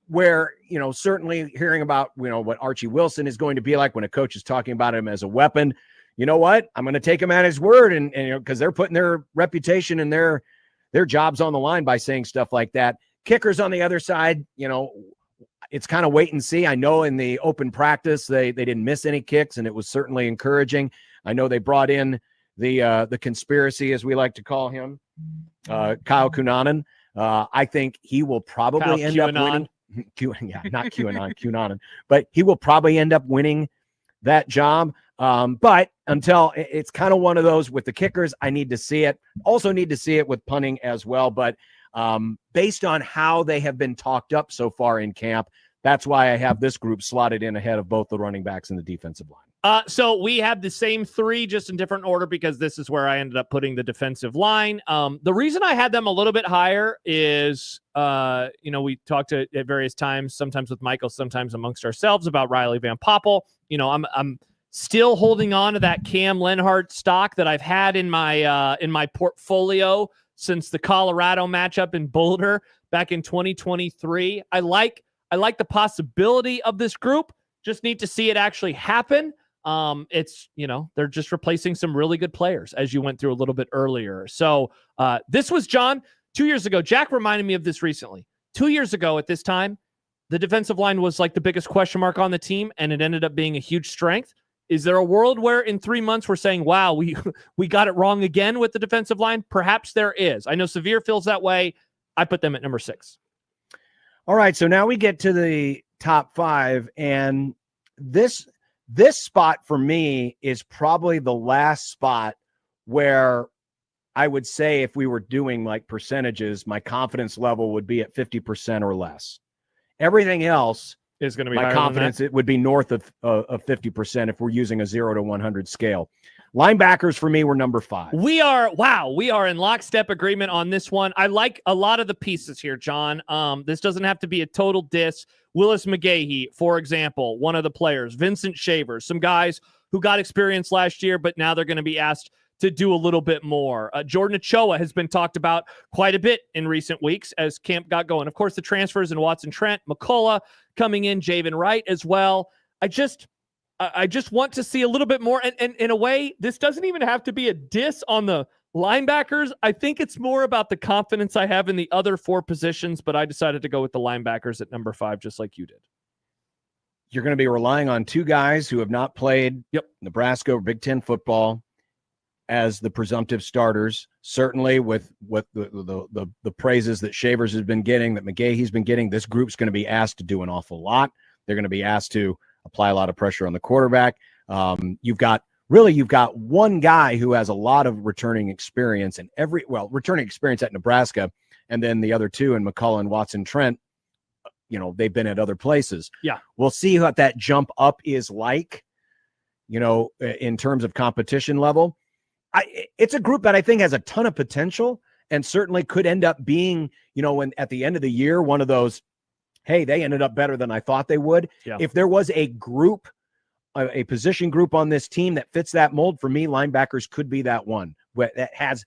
where, certainly hearing about, what Archie Wilson is going to be like when a coach is talking about him as a weapon. You know what? I'm going to take him at his word, and because they're putting their reputation and their jobs on the line by saying stuff like that. Kickers on the other side, it's kind of wait and see. I know in the open practice they didn't miss any kicks, and it was certainly encouraging. I know they brought in the conspiracy, as we like to call him, Kyle Cunanan. I think he will probably end up winning. Not QAnon, Cunanan, but he will probably end up winning that job. But until it's kind of one of those with the kickers, I need to see it. Also need to see it with punting as well. But based on how they have been talked up so far in camp, that's why I have this group slotted in ahead of both the running backs and the defensive line. So we have the same 3, just in different order, because this is where I ended up putting the defensive line. The reason I had them a little bit higher is, we talked at various times, sometimes with Michael, sometimes amongst ourselves, about Riley Van Poppel. I'm still holding on to that Cam Lenhart stock that I've had in my portfolio since the Colorado matchup in Boulder back in 2023. I like the possibility of this group. Just need to see it actually happen. It's, they're just replacing some really good players, as you went through a little bit earlier. So this was, John, 2 years ago. Jack reminded me of this recently. 2 years ago at this time, the defensive line was like the biggest question mark on the team, and it ended up being a huge strength. Is there a world where in 3 months we're saying, wow, we got it wrong again with the defensive line? Perhaps there is. I know Severe feels that way. I put them at number 6. All right, so now we get to the top 5, and this spot for me is probably the last spot where I would say, if we were doing like percentages, my confidence level would be at 50% or less. Everything else is going to be my confidence. It would be north of 50% if we're using a 0 to 100 scale. Linebackers for me were number 5. We are in lockstep agreement on this one. I like a lot of the pieces here, John. This doesn't have to be a total diss. Willis McGahee, for example, one of the players. Vincent Shavers, some guys who got experience last year, but now they're going to be asked to do a little bit more. Jordan Ochoa has been talked about quite a bit in recent weeks as camp got going. Of course, the transfers in Watson Trent, McCullough coming in, Javen Wright as well. I just want to see a little bit more. And in a way, this doesn't even have to be a diss on the linebackers. I think it's more about the confidence I have in the other 4 positions, but I decided to go with the linebackers at number 5, just like you did. You're going to be relying on 2 guys who have not played Nebraska or Big Ten football as the presumptive starters. Certainly with the praises that Shavers has been getting, that McGahee's been getting, this group's going to be asked to do an awful lot. They're going to be asked to apply a lot of pressure on the quarterback. You've got one guy who has a lot of returning experience returning experience at Nebraska, and then the other 2 in McCullough and Watson Trent, they've been at other places. Yeah. We'll see what that jump up is like, in terms of competition level. It's a group that I think has a ton of potential and certainly could end up being, when at the end of the year, one of those, hey, they ended up better than I thought they would. Yeah. If there was a group, a position group on this team that fits that mold, for me, linebackers could be that one. It has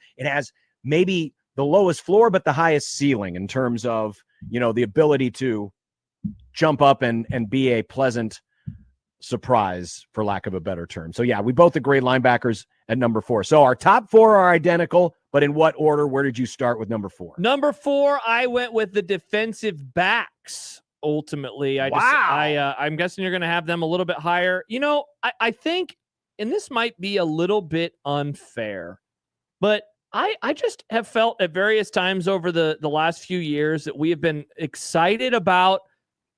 maybe the lowest floor, but the highest ceiling in terms of, the ability to jump up and be a pleasant surprise, for lack of a better term. So yeah, we both agree linebackers at number 4. So our top 4 are identical, but in what order? Where did you start with number 4? Number 4, I went with the defensive backs. Ultimately, I'm guessing you're going to have them a little bit higher. I think, and this might be a little bit unfair, but I just have felt at various times over the last few years that we have been excited about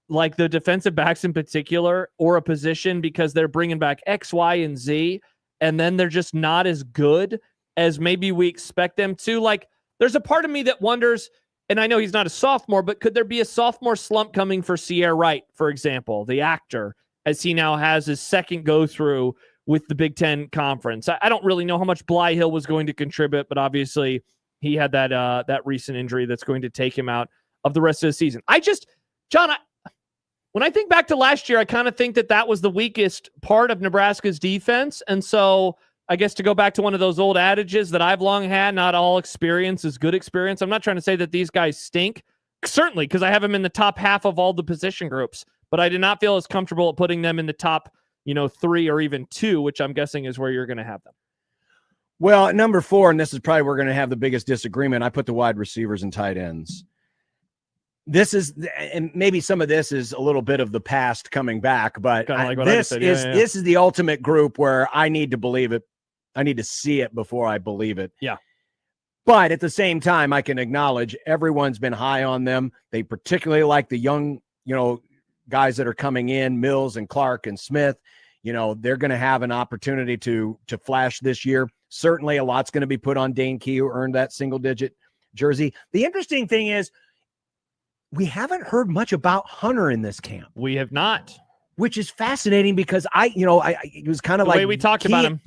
like the defensive backs in particular, or a position, because they're bringing back X, Y, and Z, and then they're just not as good as maybe we expect them to. Like, there's a part of me that wonders, and I know he's not a sophomore, but could there be a sophomore slump coming for Sierra Wright, for example, the actor, as he now has his second go-through with the Big Ten Conference? I don't really know how much Bly Hill was going to contribute, but obviously he had that recent injury that's going to take him out of the rest of the season. John, when I think back to last year, I kind of think that was the weakest part of Nebraska's defense. And so I guess to go back to one of those old adages that I've long had, not all experience is good experience. I'm not trying to say that these guys stink, certainly, because I have them in the top half of all the position groups, but I did not feel as comfortable at putting them in the top 3 or even 2, which I'm guessing is where you're going to have them. Well, at number 4, and this is probably where we're going to have the biggest disagreement, I put the wide receivers and tight ends. This is, and maybe some of this is a little bit of the past coming back, but this is the ultimate group where I need to believe it. I need to see it before I believe it. Yeah. But at the same time, I can acknowledge everyone's been high on them. They particularly like the young, guys that are coming in, Mills and Clark and Smith. They're going to have an opportunity to flash this year. Certainly a lot's going to be put on Dane Key, who earned that single-digit jersey. The interesting thing is, we haven't heard much about Hunter in this camp. We have not. Which is fascinating because it was kind of like the way we talked about him.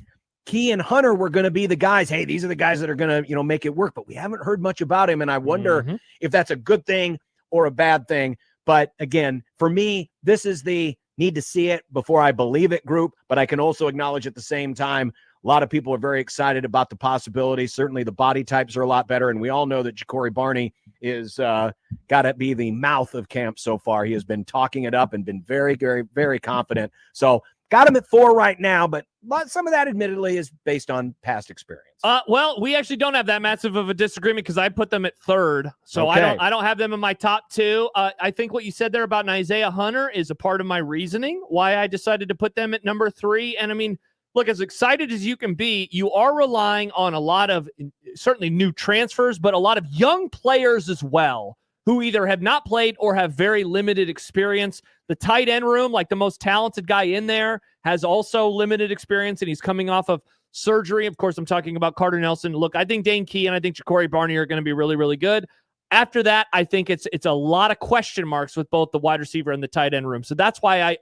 Key and Hunter were going to be the guys. Hey, these are the guys that are going to, make it work, but we haven't heard much about him. And I wonder if that's a good thing or a bad thing. But again, for me, this is the need to see it before I believe it group. But I can also acknowledge at the same time, a lot of people are very excited about the possibilities. Certainly the body types are a lot better. And we all know that Ja'Cory Barney is got to be the mouth of camp so far. He has been talking it up and been very, very, very confident. So got him at 4 right now, but some of that admittedly is based on past experience. Well, we actually don't have that massive of a disagreement because I put them at 3rd. So okay. I don't have them in my top 2. I think what you said there about an Isaiah Hunter is a part of my reasoning, why I decided to put them at number 3. And I mean, look, as excited as you can be, you are relying on a lot of certainly new transfers, but a lot of young players as well, who either have not played or have very limited experience. The tight end room, like the most talented guy in there, has also limited experience, and he's coming off of surgery. Of course, I'm talking about Carter Nelson. Look, I think Dane Key and I think Ja'Cory Barney are going to be really, really good. After that, I think it's a lot of question marks with both the wide receiver and the tight end room. So that's why I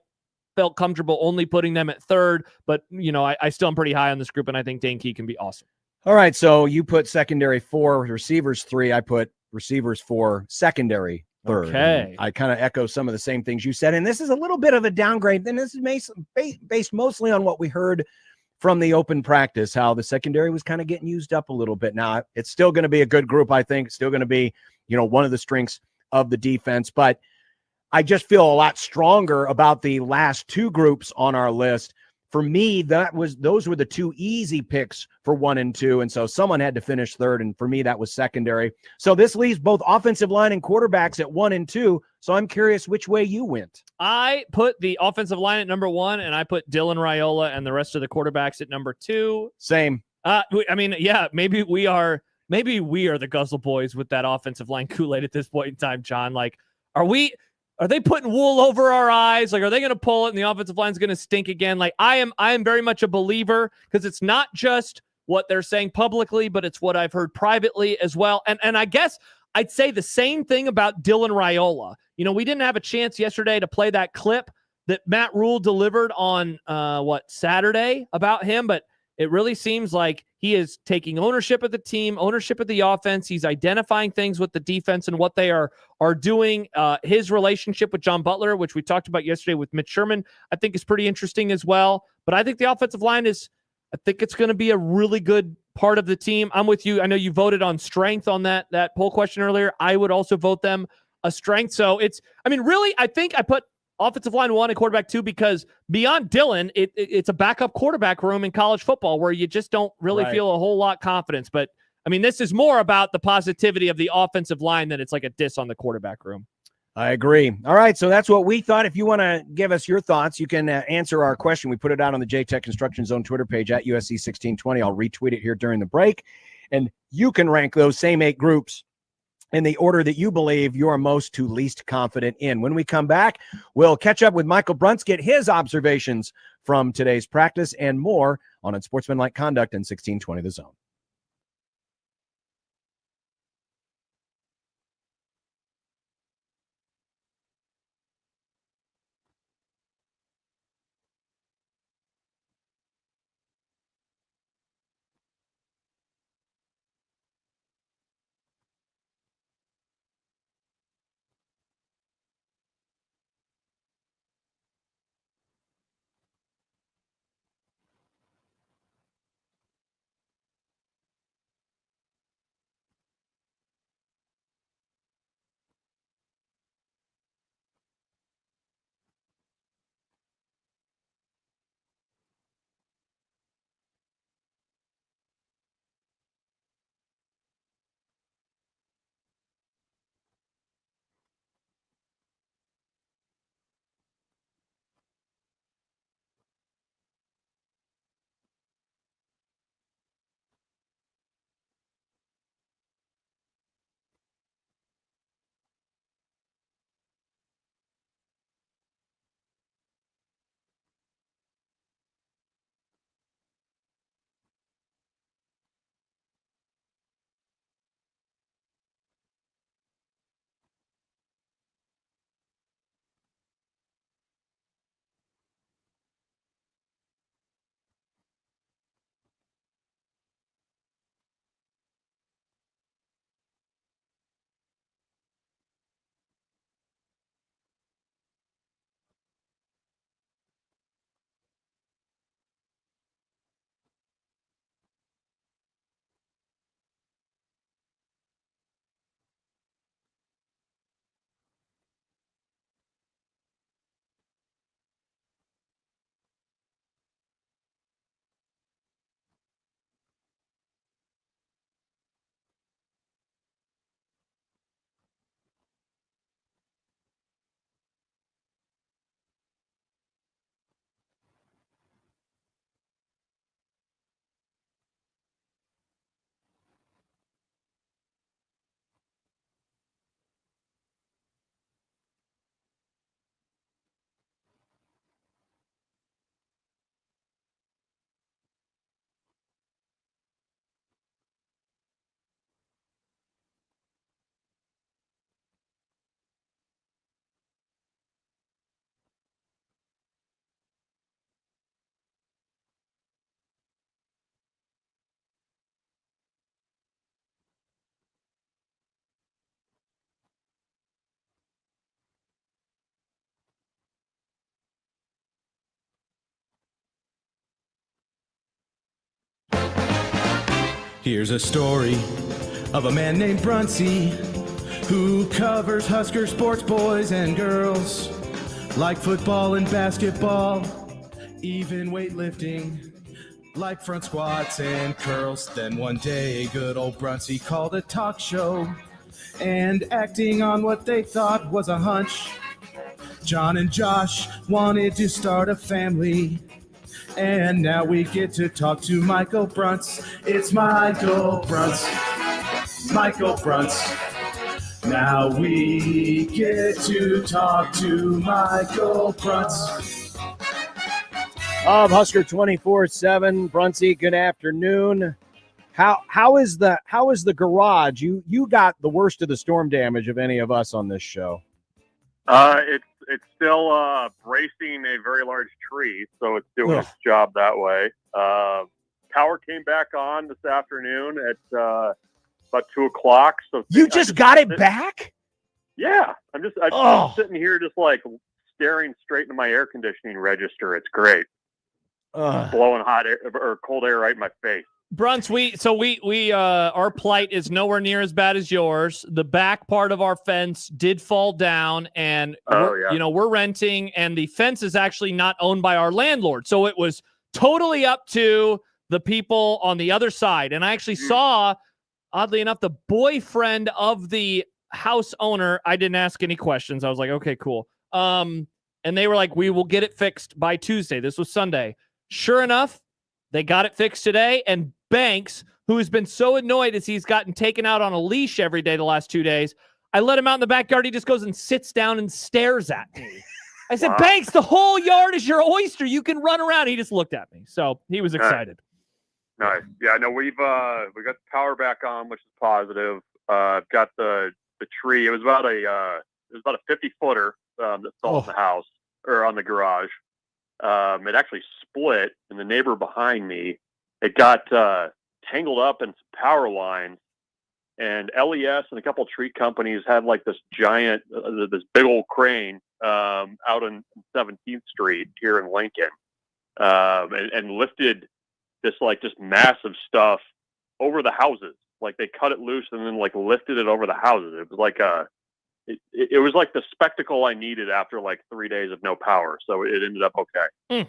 felt comfortable only putting them at 3rd. But, I still am pretty high on this group, and I think Dane Key can be awesome. All right, so you put secondary 4, receivers 3. I put receivers 4, secondary 3rd. Okay. I kind of echo some of the same things you said, and this is a little bit of a downgrade. And this is based mostly on what we heard from the open practice, how the secondary was kind of getting used up a little bit. Now, it's still going to be a good group, I think. It's still going to be, one of the strengths of the defense. But I just feel a lot stronger about the last 2 groups on our list. For me, those were the 2 easy picks for 1 and 2. And so someone had to finish 3rd. And for me, that was secondary. So this leaves both offensive line and quarterbacks at 1 and 2. So I'm curious which way you went. I put the offensive line at number 1, and I put Dylan Raiola and the rest of the quarterbacks at number 2. Same. Maybe we are the Guzzle Boys with that offensive line Kool-Aid at this point in time, John. Like, are they putting wool over our eyes? Like, are they going to pull it and the offensive line is going to stink again? Like, I am very much a believer, because it's not just what they're saying publicly, but it's what I've heard privately as well. And I guess I'd say the same thing about Dylan Raiola. We didn't have a chance yesterday to play that clip that Matt Rule delivered on Saturday about him, but it really seems like he is taking ownership of the team, ownership of the offense. He's identifying things with the defense and what they are doing. His relationship with John Butler, which we talked about yesterday with Mitch Sherman, I think is pretty interesting as well. But I think the offensive line I think it's going to be a really good part of the team. I'm with you. I know you voted on strength on that poll question earlier. I would also vote them a strength. So really, I think I put offensive line 1 and quarterback 2, because beyond Dylan, it's a backup quarterback room in college football where you just don't really feel a whole lot confidence. But, I mean, this is more about the positivity of the offensive line than it's like a diss on the quarterback room. I agree. All right, so that's what we thought. If you want to give us your thoughts, you can answer our question. We put it out on the JTech Construction Zone Twitter page at USC1620. I'll retweet it here during the break. And you can rank those same 8 groups in the order that you believe you are most to least confident in. When we come back, we'll catch up with Michael Bruntz, get his observations from today's practice, and more on Unsportsmanlike Conduct in 1620 The Zone. Here's a story of a man named Brunsey who covers Husker sports, boys and girls, like football and basketball, even weightlifting, like front squats and curls. Then one day, good old Brunsey called a talk show, and acting on what they thought was a hunch, John and Josh wanted to start a family. And now we get to talk to Michael Bruntz. It's Michael Bruntz. Michael Bruntz. Now we get to talk to Michael Bruntz. Of Husker 24/7, Brunsey, good afternoon. How is the garage? You got the worst of the storm damage of any of us on this show. It's still bracing a very large tree, so it's doing its job that way. Power came back on this afternoon at about 2:00. So you just got it back? Yeah, I'm just sitting here, just like staring straight into my air conditioning register. It's great. Blowing hot air or cold air right in my face. Bruns, we our plight is nowhere near as bad as yours. The back part of our fence did fall down, and we're renting, and the fence is actually not owned by our landlord. So it was totally up to the people on the other side. And I actually saw, oddly enough, the boyfriend of the house owner. I didn't ask any questions. I was like, okay, cool. And they were like, we will get it fixed by Tuesday. This was Sunday. Sure enough, they got it fixed today, and Banks, who has been so annoyed as he's gotten taken out on a leash every day the last 2 days, I let him out in the backyard. He just goes and sits down and stares at me. I said, Banks, the whole yard is your oyster. You can run around. He just looked at me. So he was excited. Nice. Yeah, no, we got the power back on, which is positive. Got the tree. It was about a 50-footer that fell in the house or on the garage. It actually split, and the neighbor behind me, it got tangled up in some power lines, and LES and a couple of tree companies had like this giant, this big old crane out on 17th Street here in Lincoln, and lifted this like just massive stuff over the houses. Like they cut it loose and then like lifted it over the houses. It was like it was like the spectacle I needed after like 3 days of no power. So it ended up okay.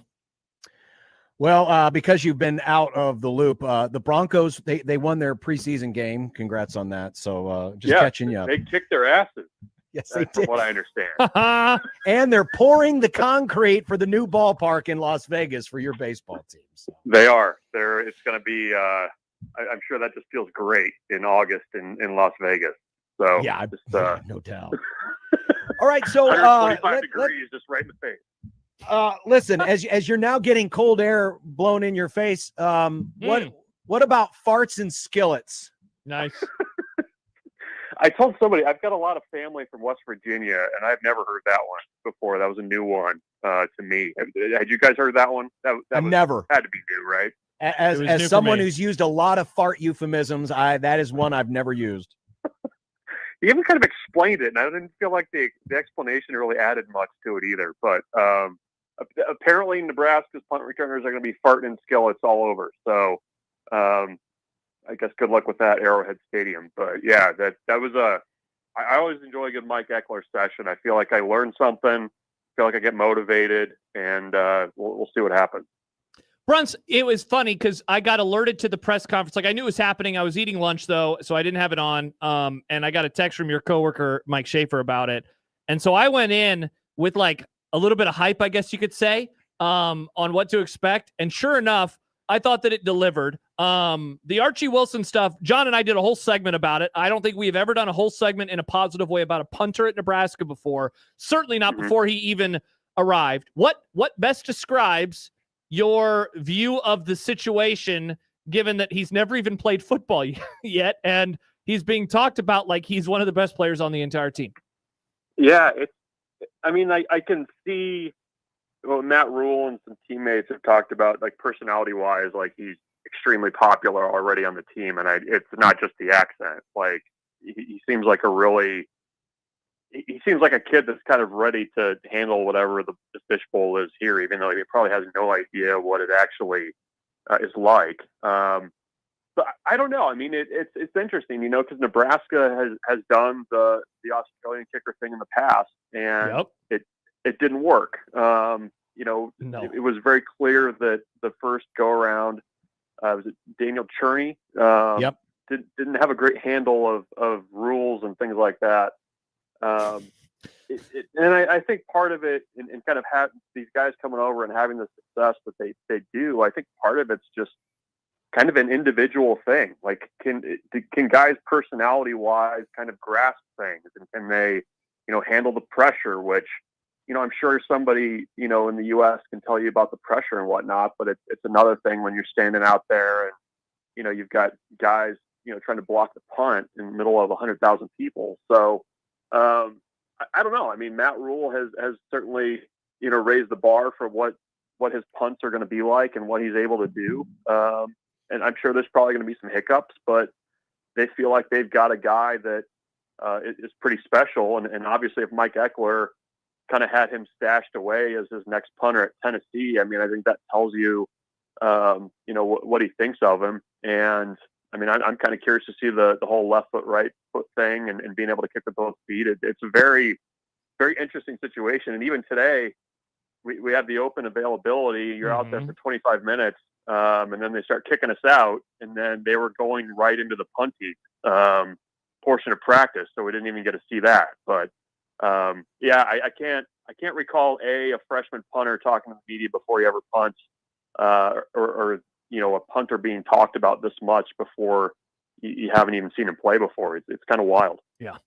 Well, because you've been out of the loop, the Broncos, they won their preseason game. Congrats on that. So just catching you up. They kicked their asses. Yes, they from did. what I understand. And they're pouring the concrete for the new ballpark in Las Vegas for your baseball team. So. They are. It's going to be, I'm sure that just feels great in August in Las Vegas. So yeah, just, no doubt. All right, so 125 degrees, just right in the face. Listen, as you're now getting cold air blown in your face, what about farts and skillets? Nice. I told somebody I've got a lot of family from West Virginia, and I've never heard that one before. That was a new one to me. Had you guys heard that one? That never had to be new, right? As someone who's used a lot of fart euphemisms, that is one I've never used. He even kind of explained it, and I didn't feel like the explanation really added much to it either. But apparently, Nebraska's punt returners are going to be farting in skillets all over. So I guess good luck with that, Arrowhead Stadium. But yeah, that was I always enjoy a good Mike Eckler session. I feel like I learned something. I feel like I get motivated, and we'll see what happens. Bruns, it was funny because I got alerted to the press conference. Like I knew it was happening. I was eating lunch though, so I didn't have it on. And I got a text from your coworker, Mike Schaefer, about it. And so I went in with like a little bit of hype, I guess you could say, on what to expect. And sure enough, I thought that it delivered. The Archie Wilson stuff, John and I did a whole segment about it. I don't think we've ever done a whole segment in a positive way about a punter at Nebraska before. Certainly not before he even arrived. What best describes your view of the situation, given that he's never even played football yet, and he's being talked about like he's one of the best players on the entire team? Yeah, I can see what Matt Rule and some teammates have talked about, like personality-wise, like he's extremely popular already on the team, and it's not just the accent. Like he seems like he seems like a kid that's kind of ready to handle whatever the fishbowl is here, even though he probably has no idea what it actually is like. But I don't know. I mean, it's interesting, because Nebraska has done the Australian kicker thing in the past, and it didn't work. It was very clear that the first go around was it Daniel Cherney? Didn't have a great handle of rules and things like that. And I think part of it, and kind of have these guys coming over and having the success that they do, I think part of it's just kind of an individual thing. Like, can guys personality wise kind of grasp things, and can they, handle the pressure, which, I'm sure somebody, in the U.S. can tell you about the pressure and whatnot, but it's another thing when you're standing out there and, you've got guys, trying to block the punt in the middle of 100,000 people. So, I don't know. I mean, Matt Rule has certainly, raised the bar for what his punts are going to be like and what he's able to do. And I'm sure there's probably going to be some hiccups, but they feel like they've got a guy that is pretty special. And obviously if Mike Eckler kind of had him stashed away as his next punter at Tennessee, I mean, I think that tells you, what he thinks of him. And I mean, I'm kind of curious to see the whole left foot, right foot thing and being able to kick with both feet. It's a very, very interesting situation. And even today, we have the open availability. You're out there for 25 minutes, and then they start kicking us out, and then they were going right into the punting portion of practice, so we didn't even get to see that. But yeah, I can't recall a freshman punter talking to the media before he ever punts, or a punter being talked about this much before you haven't even seen him play before. It's kind of wild. Yeah.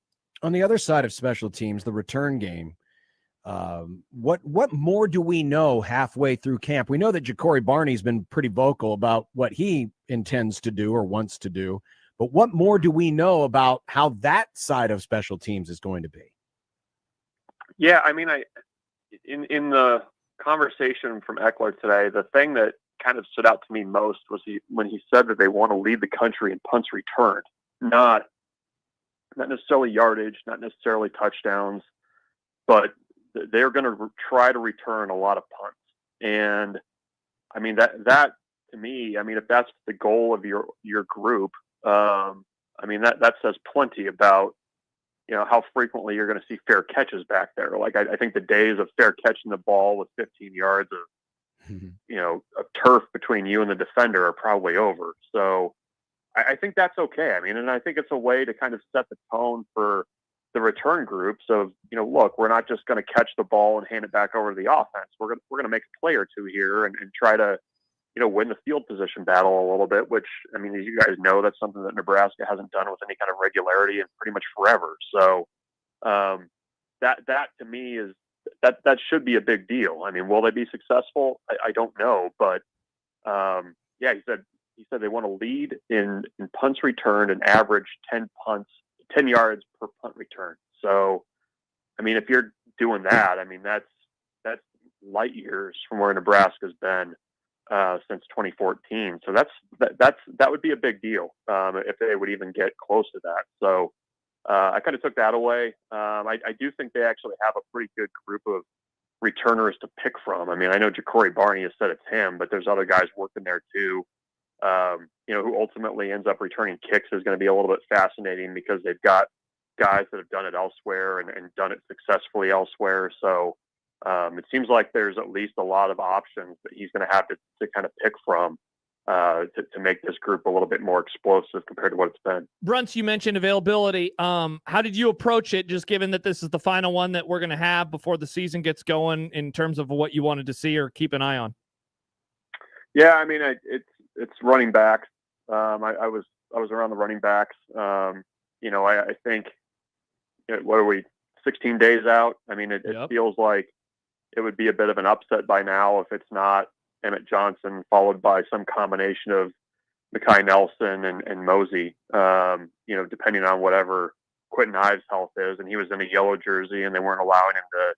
On the other side of special teams, the return game. What more do we know halfway through camp? We know that Ja'Cory Barney's been pretty vocal about what he intends to do or wants to do, but what more do we know about how that side of special teams is going to be? Yeah, I mean, in the conversation from Eckler today, the thing that kind of stood out to me most was when he said that they want to lead the country in punts returned, not necessarily yardage, not necessarily touchdowns, but they're going to try to return a lot of punts. And I mean, that to me, I mean, if that's the goal of your group, I mean, that says plenty about, how frequently you're going to see fair catches back there. Like, I think the days of fair catching the ball with 15 yards of turf between you and the defender are probably over. So I think that's okay. I mean, and I think it's a way to kind of set the tone for the return groups of, look, we're not just going to catch the ball and hand it back over to the offense. We're going to make a play or two here and try to, win the field position battle a little bit, which, I mean, as you guys know, that's something that Nebraska hasn't done with any kind of regularity in pretty much forever. So that to me is that should be a big deal. I mean, will they be successful? I don't know, but yeah, he said they want to lead in punts returned and average 10 yards per punt return. So, I mean, if you're doing that, I mean, that's light years from where Nebraska's been since 2014. So that would be a big deal if they would even get close to that. So I kind of took that away. I do think they actually have a pretty good group of returners to pick from. I mean, I know Ja'Cory Barney has said it's him, but there's other guys working there too. Who ultimately ends up returning kicks is going to be a little bit fascinating because they've got guys that have done it elsewhere and done it successfully elsewhere. So it seems like there's at least a lot of options that he's going to have to kind of pick from to make this group a little bit more explosive compared to what it's been. Brunts, you mentioned availability. How did you approach it, just given that this is the final one that we're going to have before the season gets going, in terms of what you wanted to see or keep an eye on? Yeah, I mean, it's running backs. I was around the running backs. I think, what are we, 16 days out? I mean, it feels like it would be a bit of an upset by now if it's not Emmett Johnson followed by some combination of Mekhi Nelson and Mosey, depending on whatever Quentin Ives' health is. And he was in a yellow jersey and they weren't allowing him to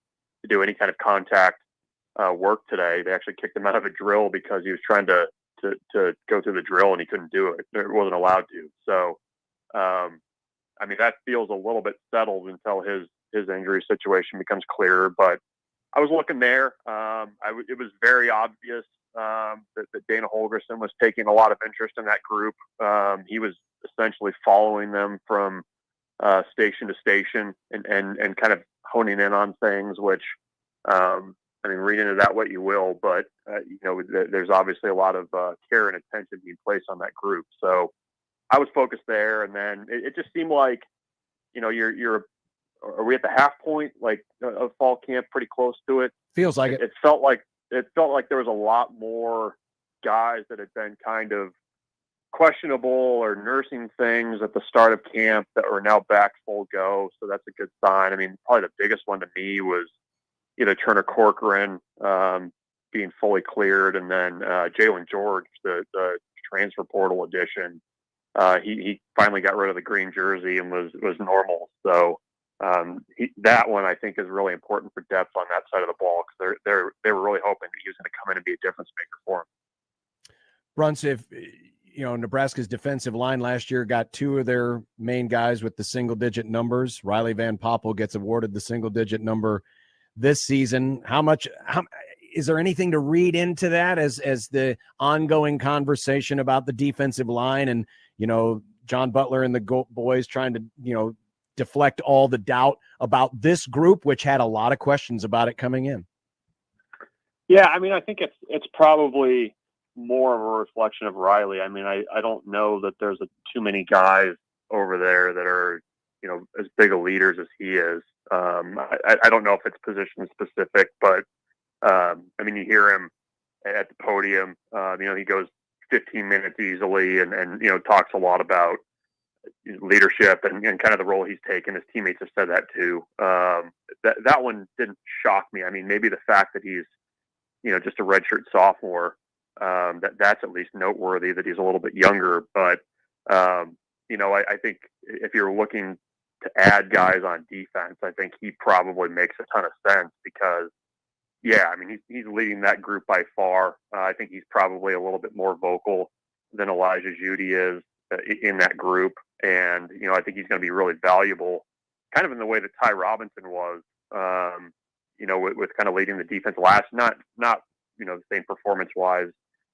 do any kind of contact work today. They actually kicked him out of a drill because he was trying to go through the drill and he couldn't do it. It wasn't allowed to. So, I mean, that feels a little bit settled until his injury situation becomes clearer. But I was looking there. It was very obvious that Dana Holgorsen was taking a lot of interest in that group. He was essentially following them from station to station and kind of honing in on things, which, I mean, read into that what you will, but, there's obviously a lot of care and attention being placed on that group. So I was focused there. And then it just seemed like, are we at the half point, like, of fall camp, pretty close to it? Feels like it. It felt like there was a lot more guys that had been kind of questionable or nursing things at the start of camp that were now back full go. So that's a good sign. I mean, probably the biggest one to me was either Turner Corcoran being fully cleared, and then Jalen George, the transfer portal addition. He finally got rid of the green jersey and was normal. So that one I think is really important for depth on that side of the ball, because they were really hoping that he was going to come in and be a difference maker for him. Brunts, if Nebraska's defensive line last year got two of their main guys with the single-digit numbers. Riley Van Poppel gets awarded the single-digit number this season. How is there anything to read into that as the ongoing conversation about the defensive line and, John Butler and the boys trying to, deflect all the doubt about this group, which had a lot of questions about it coming in? Yeah, I mean, I think it's probably more of a reflection of Riley. I mean, I don't know that there's too many guys over there that are, as big a leaders as he is. I don't know if it's position specific, but I mean, you hear him at the podium. He goes 15 minutes easily, and talks a lot about leadership and kind of the role he's taken. His teammates have said that too. That one didn't shock me. I mean, maybe the fact that he's just a redshirt sophomore, that's at least noteworthy that he's a little bit younger. But I think if you're looking to add guys on defense, I think he probably makes a ton of sense because, yeah, I mean, he's leading that group by far. I think he's probably a little bit more vocal than Elijah Judy is in that group. And, I think he's going to be really valuable, kind of in the way that Ty Robinson was, with kind of leading the defense last, not the same performance-wise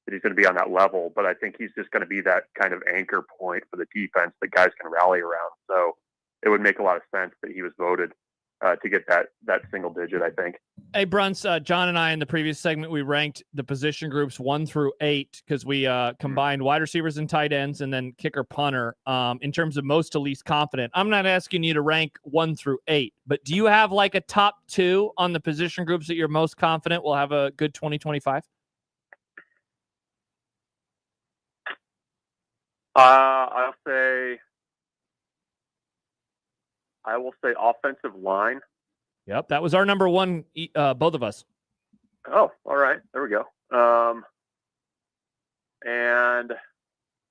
that he's going to be on that level, but I think he's just going to be that kind of anchor point for the defense that guys can rally around. So it would make a lot of sense that he was voted to get that single digit, I think. Hey, Bruns, John and I in the previous segment, we ranked the position groups 1 through 8 because we combined wide receivers and tight ends and then kicker punter in terms of most to least confident. I'm not asking you to rank 1 through 8, but do you have like a top 2 on the position groups that you're most confident will have a good 2025? I will say offensive line. Yep, that was our number 1, both of us. Oh, all right. There we go. And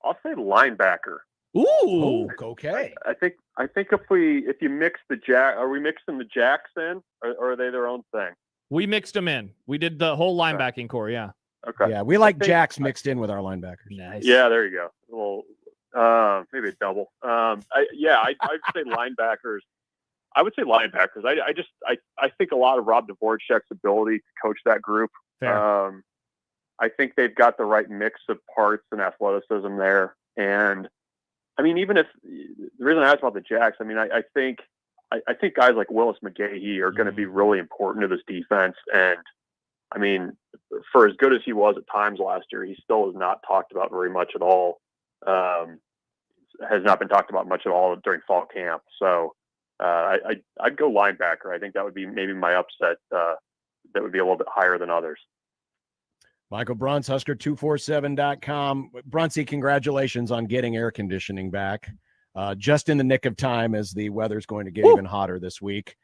I'll say linebacker. Ooh, okay. I think if you mix are we mixing the jacks in, or are they their own thing? We mixed them in. We did the whole linebacking core. Yeah. Okay. Yeah, we like jacks mixed in with our linebackers. Nice. Yeah, there you go. Well, maybe a double. I'd say linebackers. I would say linebackers. I think a lot of Rob Dvorak's ability to coach that group. Fair. I think they've got the right mix of parts and athleticism there. And I mean, even if the reason I asked about the jacks, I mean, I think guys like Willis McGahee are going to be really important to this defense. And I mean, for as good as he was at times last year, he still is not talked about very much at all. Has not been talked about much at all during fall camp. So I'd go linebacker. I think that would be maybe my upset. That would be a little bit higher than others. Michael Bruns, Husker247.com. Brunsy, congratulations on getting air conditioning back. Just in the nick of time as the weather's going to get even hotter this week.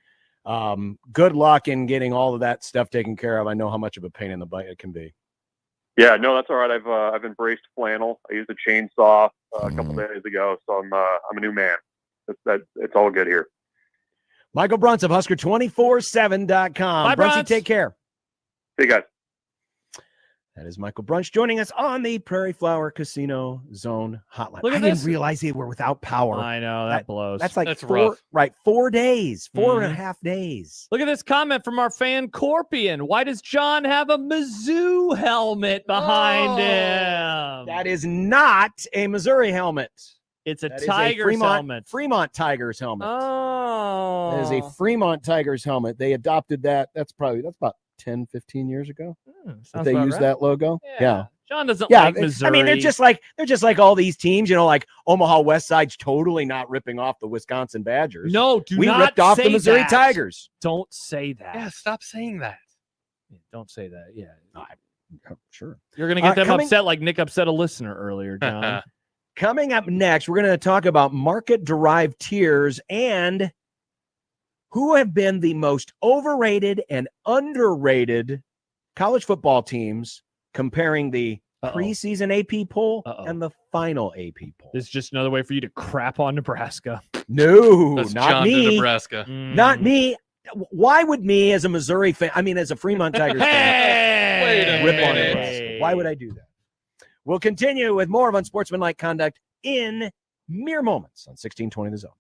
Good luck in getting all of that stuff taken care of. I know how much of a pain in the butt it can be. Yeah, no, that's all right. I've embraced flannel. I used a chainsaw a couple days ago, so I'm a new man. It's all good here. Michael Bruns of Husker247.com. Bye, Brunsy, Bruns. take care. See you guys. That is Michael Brunch joining us on the Prairie Flower Casino Zone hotline. Look at I didn't this. realize they were without power. I know that blows. That's like That's 4 rough. Right, 4 days, 4 Mhm. and a half days. Look at this comment from our fan Corpian. Why does John have a Mizzou helmet behind him? That is not a Missouri helmet. It's a That is Tigers helmet. Fremont Tigers helmet. Oh. That is a Fremont Tigers helmet. They adopted that. That's about 10, 15 years ago that sounds they about used right. that logo. Yeah. John doesn't Yeah, like Missouri. I mean, they're just like all these teams, like Omaha West Side's totally not ripping off the Wisconsin Badgers. No, we not ripped off say the Missouri that. Tigers. Don't say that. Yeah, stop saying that. Don't say that. Yeah. Sure. You're going to get them coming- upset like Nick upset a listener earlier, John. Coming up next, we're going to talk about market-derived tiers and who have been the most overrated and underrated college football teams, comparing the preseason AP poll and the final AP poll. This is just another way for you to crap on Nebraska. No, That's not John to me. Nebraska. Not me. Why would me as a Missouri fan, as a Fremont Tigers fan, Wait a rip on minute. Nebraska? Why would I do that? We'll continue with more of Unsportsmanlike Conduct in mere moments on 1620 The Zone.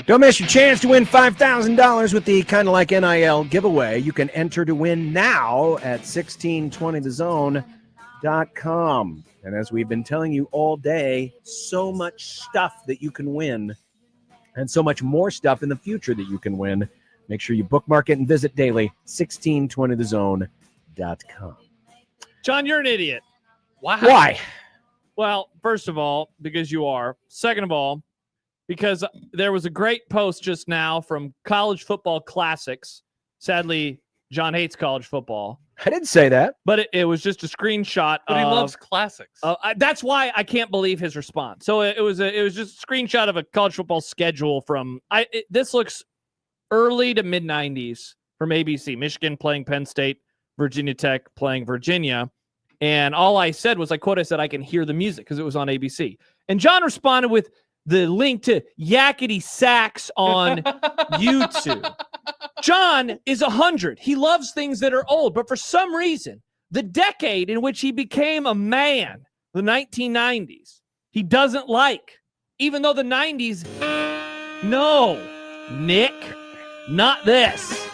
Don't miss your chance to win $5,000 with the Kinda Like NIL giveaway. You can enter to win now at 1620thezone.com. And as we've been telling you all day, so much stuff that you can win and so much more stuff in the future that you can win. Make sure you bookmark it and visit daily, 1620thezone.com. John, you're an idiot. Why? Well, first of all, because you are. Second of all, because there was a great post just now from College Football Classics. Sadly, John hates college football. I didn't say that. But it was just a screenshot. But he loves classics. That's why I can't believe hhis response. So it was just a screenshot of a college football schedule from this looks early to mid 90s from ABC. Michigan playing Penn State, Virginia Tech playing Virginia. And all I said was, I said, I can hear the music because it was on ABC. And John responded with the link to Yakety Sax on YouTube. John is 100. He loves things that are old, but for some reason, the decade in which he became a man, the 1990s, he doesn't like. Even though the 90s, no, Nick, not this.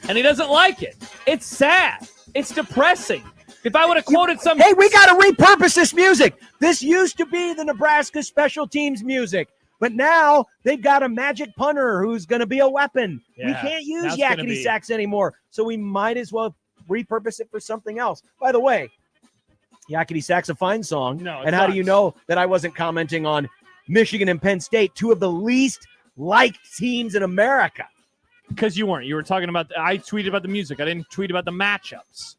And he doesn't like it. It's sad. It's depressing. If I would have quoted some... Hey, we got to repurpose this music. This used to be the Nebraska special teams music, but now they've got a magic punter who's going to be a weapon. Yeah, we can't use Yakety Sax anymore, so we might as well repurpose it for something else. By the way, Yakety Sax a fine song. No, and how do you know that I wasn't commenting on Michigan and Penn State, two of the least liked teams in America? Because you weren't. You were talking about... I tweeted about the music. I didn't tweet about the matchups.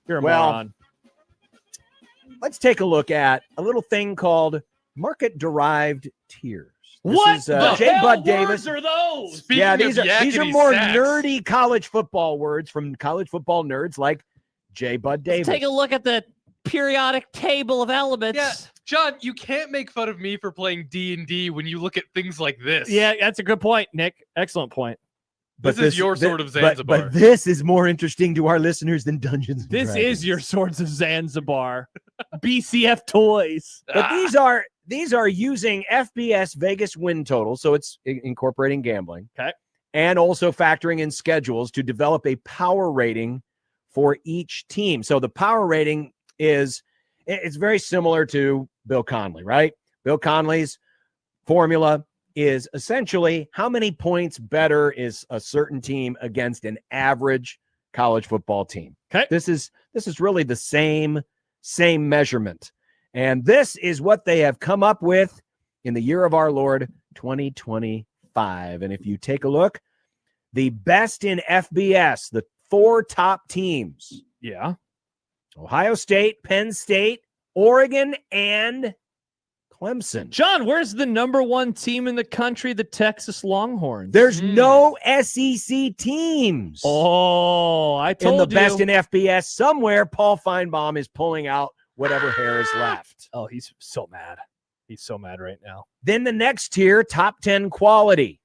You're a moron. Let's take a look at a little thing called market-derived tiers. What is, the J. hell Bud Davis. words are those? Yeah, these are more Sax. nerdy college football words from college football nerds like J. Bud Davis. Take a look at the periodic table of elements. Yeah, John, you can't make fun of me for playing D&D when you look at things like this. Yeah, that's a good point, Nick. Excellent point. This is your sword of Zanzibar. But this is more interesting to our listeners than Dungeons and This Dragons. is your Swords of Zanzibar. BCF toys. But these are using FBS Vegas win total, so it's incorporating gambling. Okay. And also factoring in schedules to develop a power rating for each team. So the power rating it's very similar to Bill Connelly, right? Bill Connelly's formula is essentially how many points better is a certain team against an average college football team. Okay. This is really the same measurement. And this is what they have come up with in the year of our Lord 2025. And if you take a look, the best in FBS, the 4 top teams. Yeah. Ohio State, Penn State, Oregon, and Clemson. John, where's the number 1 team in the country, the Texas Longhorns? There's no SEC teams. Oh, I told you. In the best in FBS, somewhere Paul Feinbaum is pulling out whatever hair is left. Oh, he's so mad. He's so mad right now. Then the next tier, top 10 quality.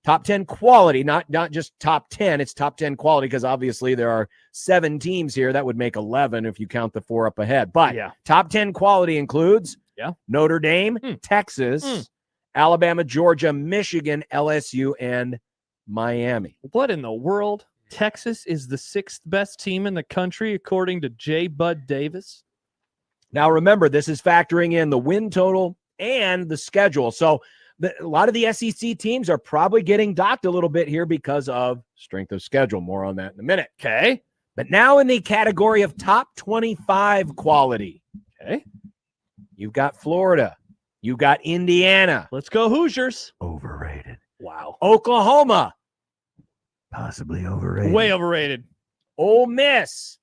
Top 10 quality, not just top 10. It's top 10 quality because obviously there are 7 teams here. That would make 11 if you count the 4 up ahead. But yeah. Top 10 quality includes Notre Dame, Hmm. Texas, Alabama, Georgia, Michigan, LSU, and Miami. What in the world? Texas is the 6th best team in the country, according to J. Bud Davis. Now, remember, this is factoring in the win total and the schedule. So a lot of the SEC teams are probably getting docked a little bit here because of strength of schedule. More on that in a minute. Okay. But now in the category of top 25 quality. Okay. You've got Florida. You've got Indiana. Let's go Hoosiers. Overrated. Wow. Oklahoma. Possibly overrated. Way overrated. Ole Miss.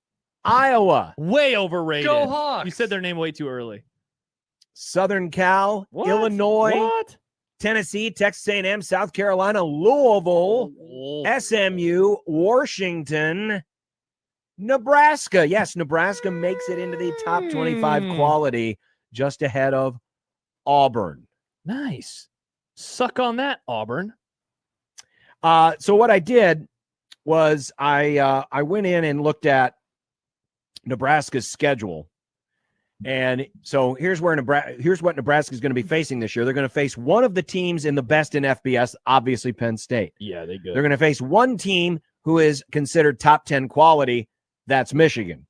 Iowa. Way overrated. Go Hawks. You said their name way too early. Southern Cal. What? Illinois. What? Tennessee, Texas A&M, South Carolina, Louisville, SMU, Washington, Nebraska. Yes, Nebraska makes it into the top 25 quality, just ahead of Auburn. Nice. Suck on that, Auburn. So what I did was I went in and looked at Nebraska's schedule, And so here's what Nebraska is going to be facing this year. They're going to face one of the teams in the best in FBS, obviously Penn State. Yeah, they good. They're going to face one team who is considered top 10 quality. That's Michigan.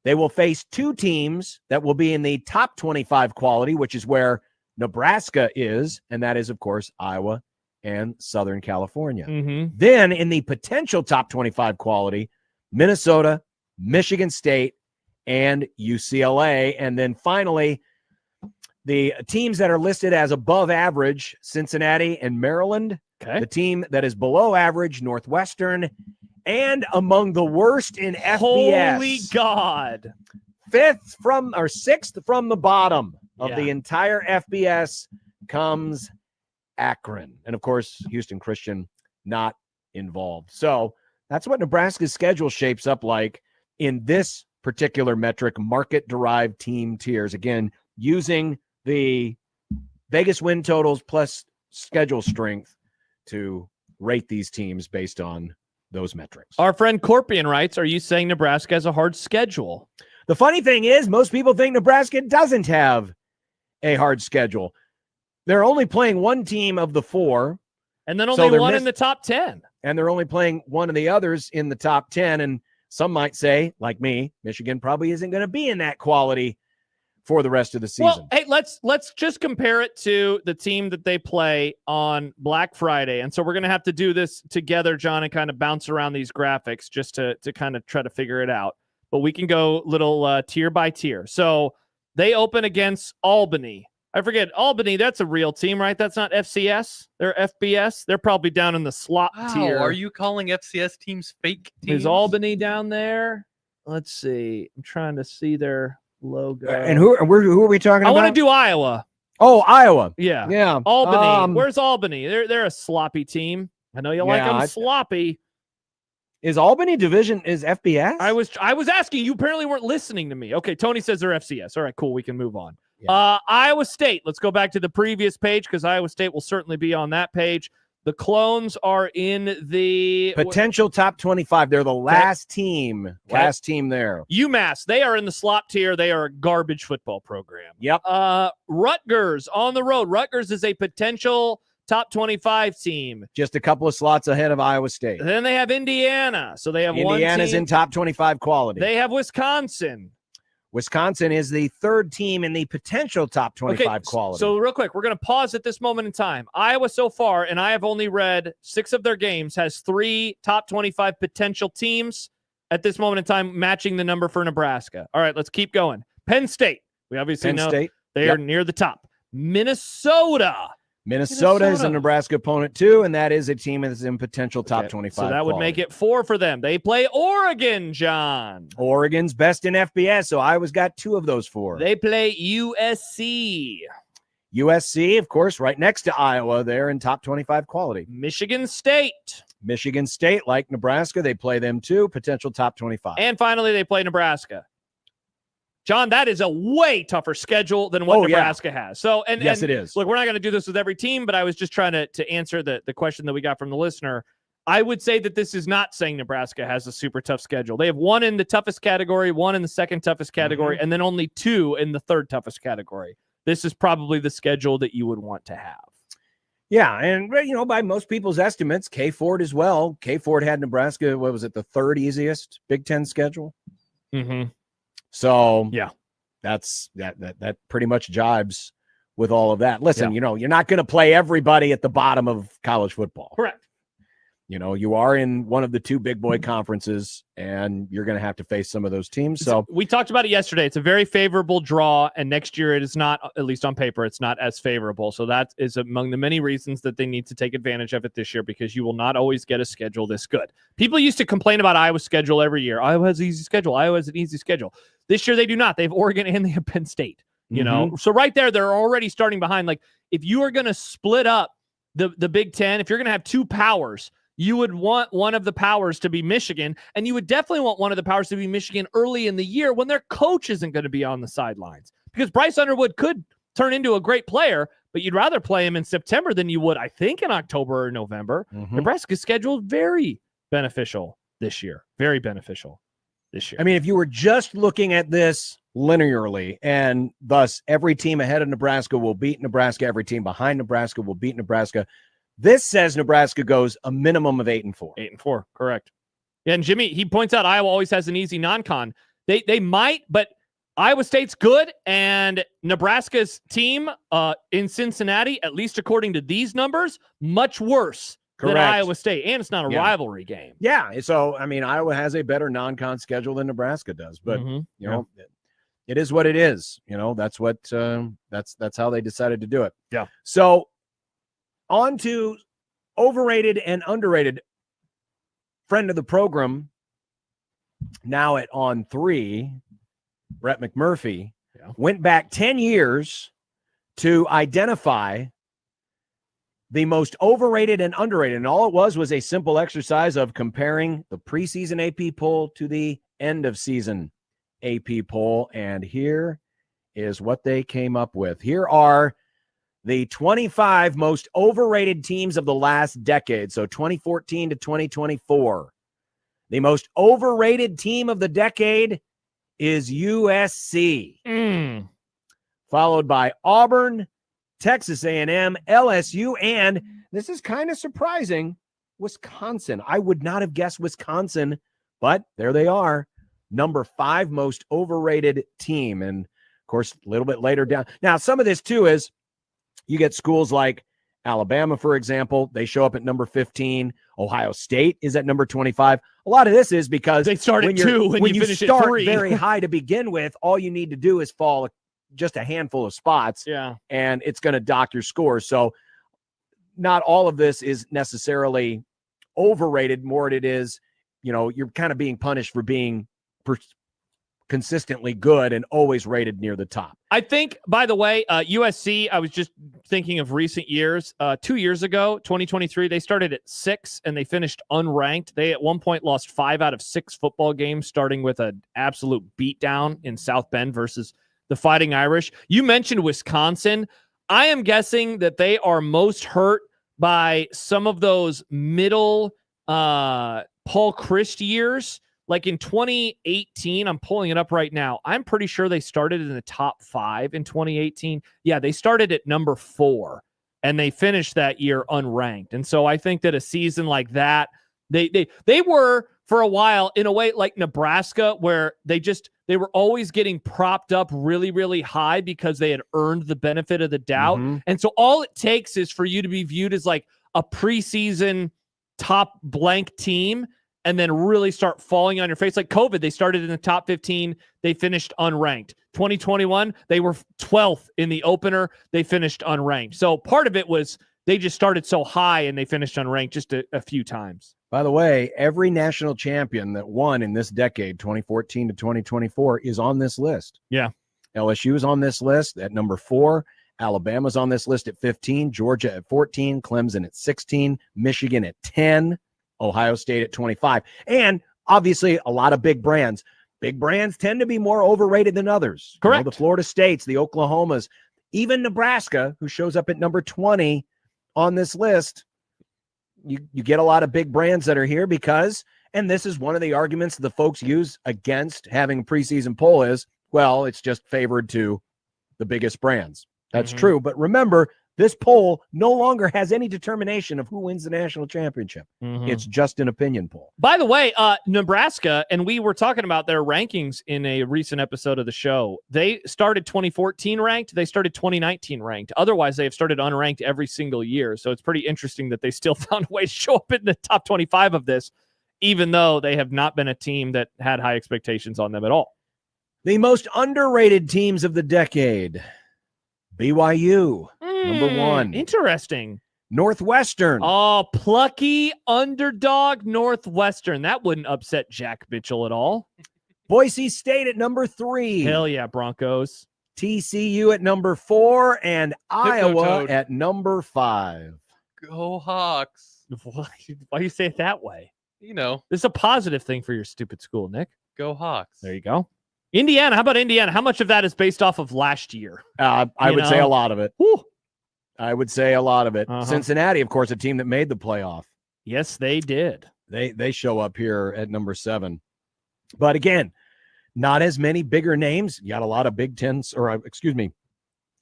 They will face two teams that will be in the top 25 quality, which is where Nebraska is, and that is, of course, Iowa and Southern California. Mm-hmm. Then in the potential top 25 quality, Minnesota, Michigan State, and UCLA. And then finally, the teams that are listed as above average, Cincinnati and Maryland. Okay. The team that is below average, Northwestern. And among the worst in FBS. Holy God. Sixth from the bottom of the entire FBS comes Akron. And of course, Houston Christian not involved. So that's what Nebraska's schedule shapes up like in this particular metric, market-derived team tiers. Again, using the Vegas win totals plus schedule strength to rate these teams based on those metrics. Our friend Corpian writes, are you saying Nebraska has a hard schedule? The funny thing is, most people think Nebraska doesn't have a hard schedule. They're only playing one team of the four. And then only one in the top 10. And they're only playing one of the others in the top 10. And some might say, like me, Michigan probably isn't going to be in that quality for the rest of the season. Well, hey, let's just compare it to the team that they play on Black Friday. And so we're going to have to do this together, John, and kind of bounce around these graphics just to kind of try to figure it out. But we can go little tier by tier. So they open against Albany. I forget, Albany, that's a real team, right? That's not FCS. They're FBS. They're probably down in the slot tier. Are you calling FCS teams fake teams? Is Albany down there? Let's see. I'm trying to see their logo. And who are we talking about? I want to do Iowa. Oh, Iowa. Yeah. Yeah. Albany. Where's Albany? They're a sloppy team. I know you like them sloppy. Is Albany division is FBS? I was asking. You apparently weren't listening to me. Okay, Tony says they're FCS. All right, cool. We can move on. Yeah. Iowa State. Let's go back to the previous page because Iowa State will certainly be on that page. The Clones are in the potential top 25. They're the last team. Last team there. UMass. They are in the slop tier. They are a garbage football program. Yep. Rutgers on the road. Rutgers is a potential top 25 team. Just a couple of slots ahead of Iowa State. Then they have Indiana. So they have Indiana's one team in top 25 quality. They have Wisconsin. Wisconsin is the third team in the potential top 25 quality. So real quick, we're going to pause at this moment in time. Iowa so far, and I have only read 6 of their games, has 3 top 25 potential teams at this moment in time, matching the number for Nebraska. All right, let's keep going. Penn State. We obviously know they are near the top. Minnesota is a Nebraska opponent too, and that is a team that is in potential top 25. So that would make it 4 for them. They play Oregon, John. Oregon's best in FBS, so Iowa's got 2 of those 4. They play USC. USC, of course, right next to Iowa. They're in top 25 quality. Michigan State, like Nebraska, they play them too, potential top 25. And finally, they play Nebraska. John, that is a way tougher schedule than what Nebraska has. So, yes, it is. Look, we're not going to do this with every team, but I was just trying to answer the question that we got from the listener. I would say that this is not saying Nebraska has a super tough schedule. They have 1 in the toughest category, 1 in the second toughest category, and then only 2 in the third toughest category. This is probably the schedule that you would want to have. Yeah, and by most people's estimates, K Ford as well. K Ford had Nebraska, what was it, the 3rd easiest Big Ten schedule? Mm-hmm. So yeah, that's that pretty much jibes with all of that. Listen, you're not going to play everybody at the bottom of college football. Correct. You are in one of the 2 big boy conferences, and you're going to have to face some of those teams. So we talked about it yesterday. It's a very favorable draw, and next year it is not, at least on paper, it's not as favorable. So that is among the many reasons that they need to take advantage of it this year, because you will not always get a schedule this good. People used to complain about Iowa's schedule every year. Iowa has an easy schedule. Iowa has an easy schedule. This year they do not. They have Oregon and they have Penn State. So right there, they're already starting behind. Like, if you are going to split up the Big Ten, if you're going to have 2 powers, you would want one of the powers to be Michigan, and you would definitely want one of the powers to be Michigan early in the year when their coach isn't going to be on the sidelines. Because Bryce Underwood could turn into a great player, but you'd rather play him in September than you would, I think, in October or November. Nebraska's schedule very beneficial this year. Very beneficial this year. I mean, if you were just looking at this linearly, and thus every team ahead of Nebraska will beat Nebraska, every team behind Nebraska will beat Nebraska, this says Nebraska goes a minimum of 8-4. 8-4, correct. Yeah, and Jimmy, he points out Iowa always has an easy non-con. They might, but Iowa State's good, and Nebraska's team in Cincinnati, at least according to these numbers, much worse than Iowa State, and it's not a rivalry game. Yeah, so, I mean, Iowa has a better non-con schedule than Nebraska does, but, you know, it is what it is. You know, that's what that's how they decided to do it. Yeah. So on to overrated and underrated. Friend of the program, now at On 3, Brett McMurphy, went back 10 years to identify the most overrated and underrated. And all it was a simple exercise of comparing the preseason AP poll to the end of season AP poll. And here is what they came up with. Here are the 25 most overrated teams of the last decade. So 2014 to 2024. The most overrated team of the decade is USC. Followed by Auburn, Texas A&M, LSU, and this is kind of surprising, Wisconsin. I would not have guessed Wisconsin, but there they are. Number 5 most overrated team. And, of course, a little bit later down. Now, some of this, too, is you get schools like Alabama, for example. They show up at number 15. Ohio State is at number 25. A lot of this is because they start at 2 and when you you finish start at 3. very high to begin with, all you need to do is fall just a handful of spots. Yeah. And it's going to dock your score. So not all of this is necessarily overrated. More it is, you know, you're kind of being punished for being consistently good and always rated near the top. I think, by the way, USC, I was just thinking of recent years. 2 years ago, 2023, they started at 6 and they finished unranked. They at one point lost 5 out of 6 football games, starting with an absolute beatdown in South Bend versus the Fighting Irish. You mentioned Wisconsin. I am guessing that they are most hurt by some of those middle Paul Chryst years. Like in 2018, I'm pulling it up right now. I'm pretty sure they started in the top 5 in 2018. Yeah, they started at number 4 and they finished that year unranked. And so I think that a season like that, they were for a while in a way like Nebraska, where they were always getting propped up really, really high because they had earned the benefit of the doubt. And so all it takes is for you to be viewed as like a preseason top blank team and then really start falling on your face. Like COVID, they started in the top 15. They finished unranked. 2021, they were 12th in the opener. They finished unranked. So part of it was they just started so high and they finished unranked just a few times. By the way, every national champion that won in this decade, 2014 to 2024, is on this list. Yeah. LSU is on this list at number 4. Alabama's on this list at 15. Georgia at 14. Clemson at 16. Michigan at 10. Ohio State at 25. And obviously a lot of big brands. Big brands tend to be more overrated than others. Correct. You know, the Florida States, the Oklahomas, even Nebraska, who shows up at number 20 on this list. You get a lot of big brands that are here because, and this is one of the arguments the folks use against having a preseason poll is, well, it's just favored to the biggest brands. That's true. But remember, this poll no longer has any determination of who wins the national championship. It's just an opinion poll. By the way, Nebraska, and we were talking about their rankings in a recent episode of the show. They started 2014 ranked. They started 2019 ranked. Otherwise, they have started unranked every single year. So it's pretty interesting that they still found a way to show up in the top 25 of this, even though they have not been a team that had high expectations on them at all. The most underrated teams of the decade. BYU, number 1. Interesting. Northwestern. Oh, plucky underdog Northwestern. That wouldn't upset Jack Mitchell at all. Boise State at number 3. Hell yeah, Broncos. TCU at number 4 and Iowa Hypnotoad. at number 5. Go Hawks. Why do you say it that way? You know, This is a positive thing for your stupid school, Nick. go Hawks. There you go. Indiana. How about Indiana? How much of that is based off of last year? I would say a lot of it. Whew. I would say a lot of it. Cincinnati, of course, a team that made the playoff. Yes, they did. They show up here at number 7. But again, not as many bigger names. You got a lot of Big Tens, or excuse me,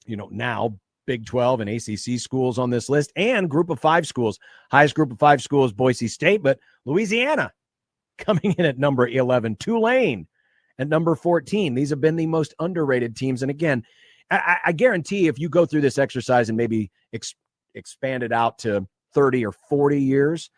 now Big 12 and ACC schools on this list, and Group of 5 schools. Highest Group of 5 schools, Boise State, but Louisiana coming in at number 11. Tulane at number 14. These have been the most underrated teams. And again, I guarantee if you go through this exercise and maybe expand it out to 30 or 40 years,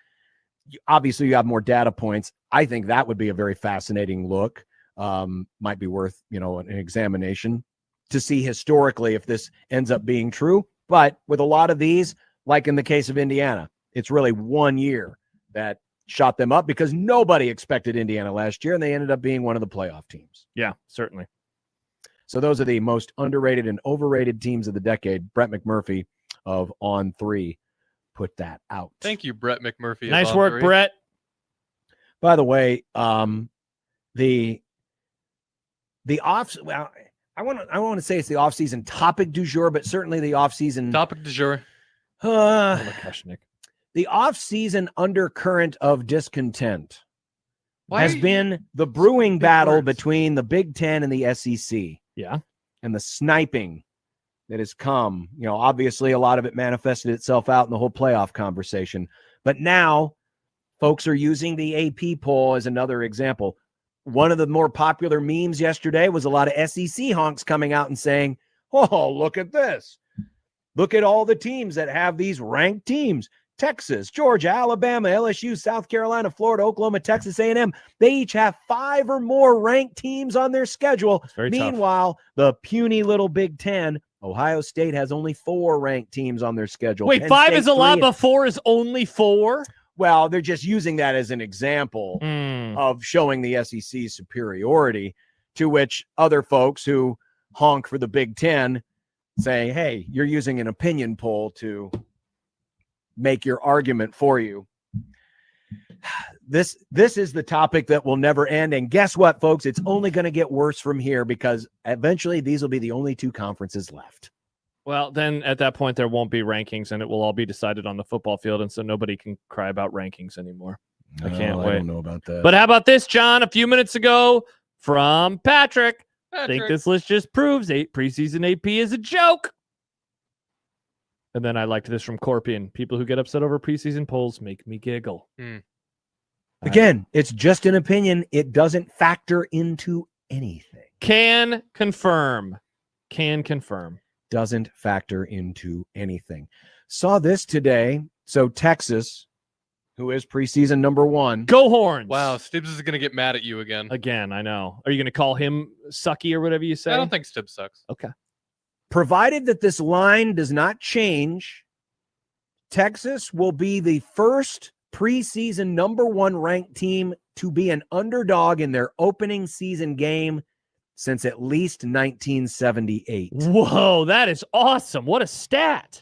obviously you have more data points. I think that would be a very fascinating look. Might be worth, an examination to see historically if this ends up being true. But with a lot of these, like in the case of Indiana, it's really 1 year that shot them up because nobody expected Indiana last year, and they ended up being one of the playoff teams. Yeah, certainly. So those are the most underrated and overrated teams of the decade. Brett McMurphy of On 3 put that out. Thank you, Brett McMurphy. Nice work, Brett. By the way, the off. Well, I want to say it's the off-season topic du jour, but certainly the off-season topic du jour. The off-season undercurrent of discontent has been the brewing battle between the Big Ten and the SEC. Yeah. And the sniping that has come. Obviously a lot of it manifested itself out in the whole playoff conversation. But now folks are using the AP poll as another example. One of the more popular memes yesterday was a lot of SEC honks coming out and saying, oh, look at this. Look at all the teams that have these ranked teams. Texas, Georgia, Alabama, LSU, South Carolina, Florida, Oklahoma, Texas A&M. They each have 5 or more ranked teams on their schedule. Meanwhile, the puny little Big Ten, Ohio State has only 4 ranked teams on their schedule. Wait, Penn 5 State, is a lot, 3. but 4 is only 4? Well, they're just using that as an example of showing the SEC's superiority, to which other folks who honk for the Big Ten say, hey, you're using an opinion poll to make your argument for you. This is the topic that will never end. And guess what, folks? It's only going to get worse from here because eventually these will be the only 2 conferences left. Well, then at that point, there won't be rankings and it will all be decided on the football field. And so nobody can cry about rankings anymore. I can't wait. I don't know about that. But how about this, John? A few minutes ago from Patrick. I think this list just proves preseason AP is a joke. And then I liked this from Corpian. People who get upset over preseason polls make me giggle. Again, it's just an opinion. It doesn't factor into anything. Can confirm. Doesn't factor into anything. Saw this today. So Texas, who is preseason number 1. Go Horns. Wow, Stibbs is going to get mad at you again. Again, I know. Are you going to call him sucky or whatever you say? I don't think Stibbs sucks. Okay. Provided that this line does not change, Texas will be the first preseason number 1 ranked team to be an underdog in their opening season game since at least 1978. Whoa, that is awesome. What a stat.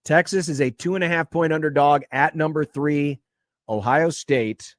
Texas is a 2.5-point underdog at number 3, Ohio State.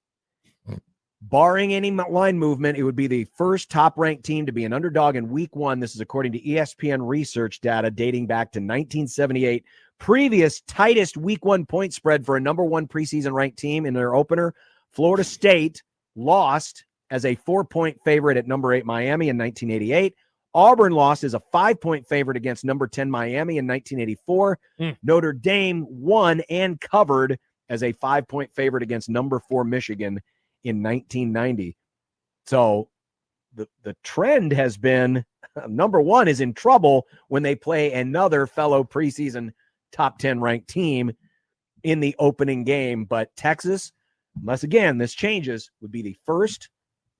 Barring any line movement, it would be the first top-ranked team to be an underdog in week 1. This is according to ESPN research data dating back to 1978. Previous tightest week 1 point spread for a number 1 preseason ranked team in their opener. Florida State lost as a 4-point favorite at number 8 Miami in 1988. Auburn lost as a 5-point favorite against number 10 Miami in 1984. Notre Dame won and covered as a 5-point favorite against number 4 Michigan in 1990. So the trend has been number 1 is in trouble when they play another fellow preseason top 10 ranked team in the opening game. But Texas, unless again this changes, would be the first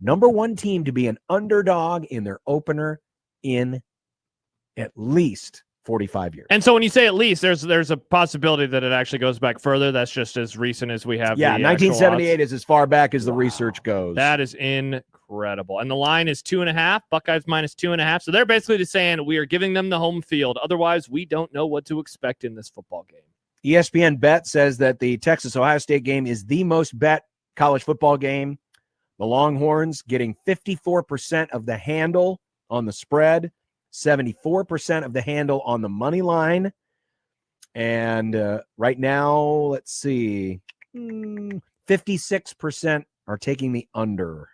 number 1 team to be an underdog in their opener in at least 45 years. And so when you say at least, there's a possibility that it actually goes back further. That's just as recent as we have. Yeah, the 1978 is as far back as the research goes. That is incredible. And the line is 2.5. Buckeyes minus 2.5. So they're basically just saying we are giving them the home field. Otherwise, we don't know what to expect in this football game. ESPN Bet says that the Texas-Ohio State game is the most bet college football game. The Longhorns getting 54% of the handle on the spread, 74% of the handle on the money line. And right now, let's see, 56% are taking the under.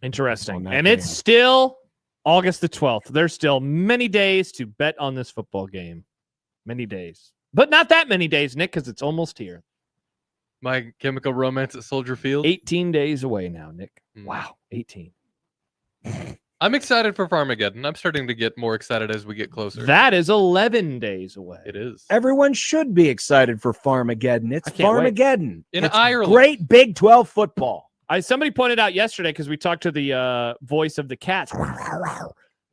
Interesting. On that And it's game. still August the 12th. There's still many days to bet on this football game. Many days. But not that many days, Nick, because it's almost here. My Chemical Romance at Soldier Field. 18 days away now, Nick. Mm. Wow, 18. I'm excited for Farmageddon. I'm starting to get more excited as we get closer. That is 11 days away. It is. Everyone should be excited for Farmageddon. It's I can't wait. Farmageddon. In It's Ireland. Great Big 12 football. Somebody pointed out yesterday, because we talked to the voice of the Cats,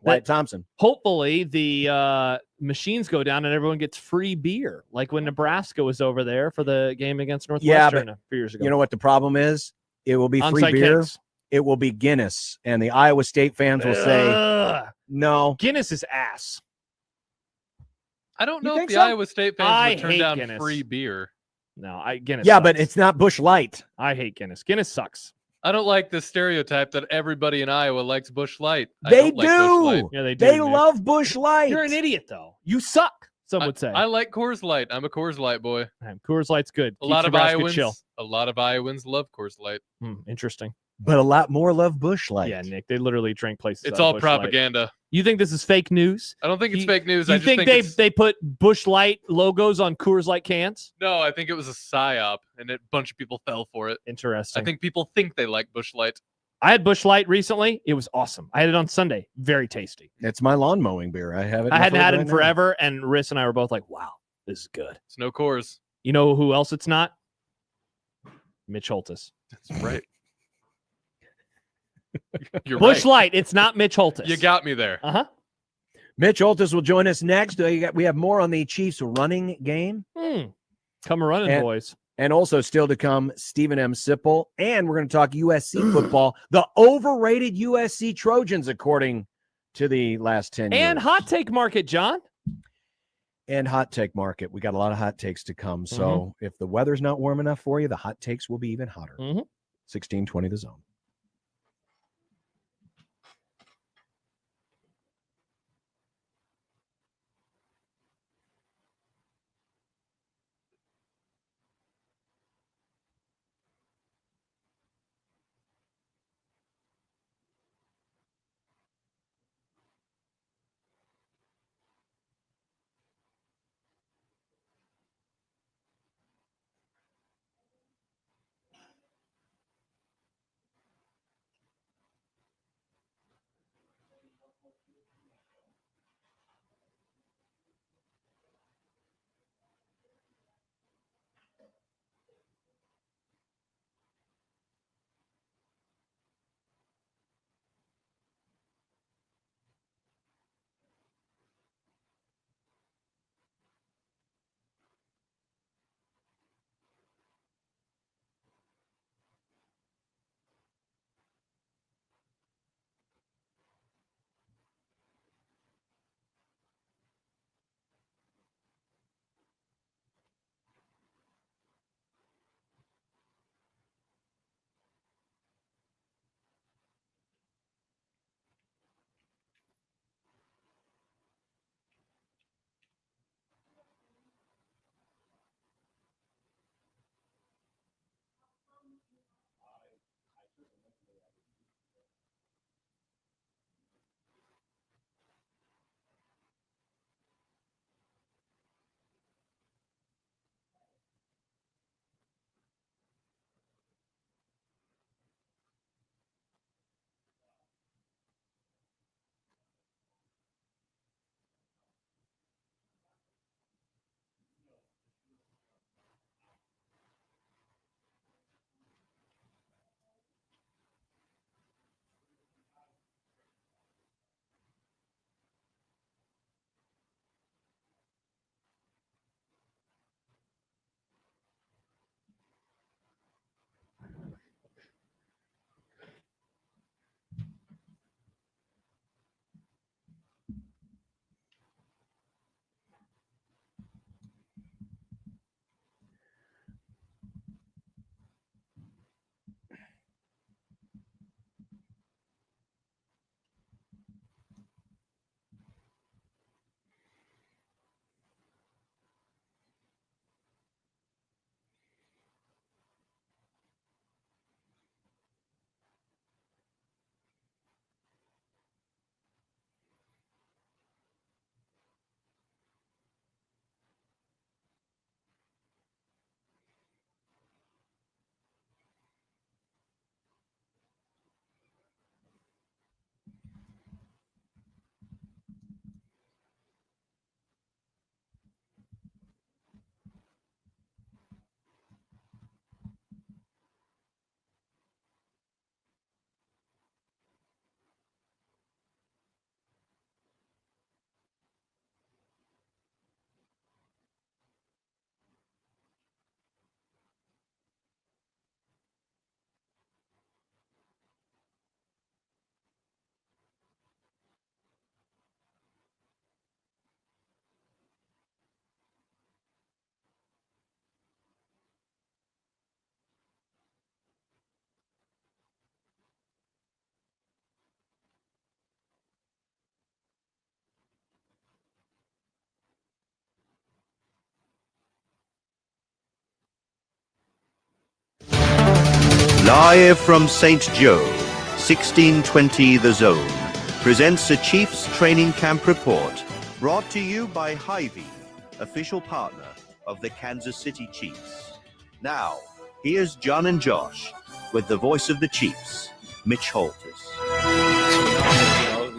Wyatt Thompson. hopefully the machines go down and everyone gets free beer, like when Nebraska was over there for the game against Northwestern a few years ago. You know what the problem is? It will be free Onside beer. kicks. It will be Guinness. And the Iowa State fans will say, Ugh. no. Guinness is ass. I don't You know if think the so? Iowa State fans I would turn hate down Guinness. free beer. No, Guinness Yeah, sucks. but it's not Busch Light. I hate Guinness. Guinness sucks. I don't like the stereotype that everybody in Iowa likes Busch Light. I They don't like Busch Light. do. Yeah, they do. They Nick. love Busch Light. You're an idiot, though. You suck, some would say. I like Coors Light. I'm a Coors Light boy. Coors Light's good. A lot of Nebraska chill. Iowans. A lot of Iowans love Coors Light. Interesting. But a lot more love Busch Light. Yeah, Nick. They literally drink places. It's out of all Busch Light. propaganda. You think this is fake news? I don't think it's fake news. You I just think it's- they put Busch Light logos on Coors Light cans? No, I think it was a psyop, and a bunch of people fell for it. Interesting. I think people think they like Busch Light. I had Busch Light recently. It was awesome. I had it on Sunday. Very tasty. It's my lawn mowing beer. I have it. I hadn't had it right in now. forever, and Riss and I were both like, wow, this is good. It's no Coors. You know who else it's not? Mitch Holtis. That's right. You're Busch right. Light. It's not Mitch Holtis. You got me there. Uh-huh. Mitch Holtis will join us next. We have more on the Chiefs running game. Come running, boys. And also still to come, Stephen M. Sipple. And we're going to talk USC football, the overrated USC Trojans, according to the last 10 years. And hot take market, John. And hot take market. We got a lot of hot takes to come. So if the weather's not warm enough for you, the hot takes will be even hotter. 1620 the zone. Live from St. Joe, 1620 The Zone presents a Chiefs training camp report brought to you by Hy-Vee, official partner of the Kansas City Chiefs. Now, here's John and Josh with the voice of the Chiefs, Mitch Holtis.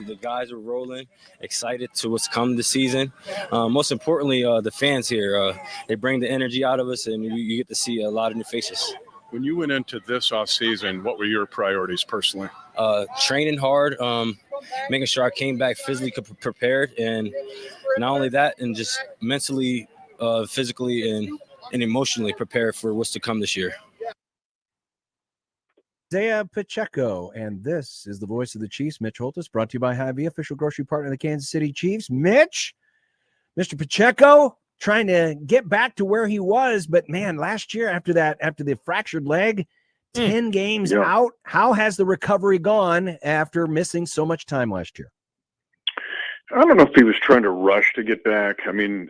The guys are rolling, excited to what's come this season. Most importantly, the fans here, they bring the energy out of us, and you get to see a lot of new faces. When you went into this offseason, what were your priorities personally? Training hard, making sure I came back physically prepared, and not only that, and just mentally, physically, and emotionally prepared for what's to come this year. Isaiah Pacheco, and this is the voice of the Chiefs, Mitch Holtis, brought to you by Hy-Vee, official grocery partner of the Kansas City Chiefs. Mitch, Mr. Pacheco, trying to get back to where he was, but man, last year after the fractured leg, 10 games out. How has the recovery gone after missing so much time last year? I don't know if he was trying to rush to get back. I mean,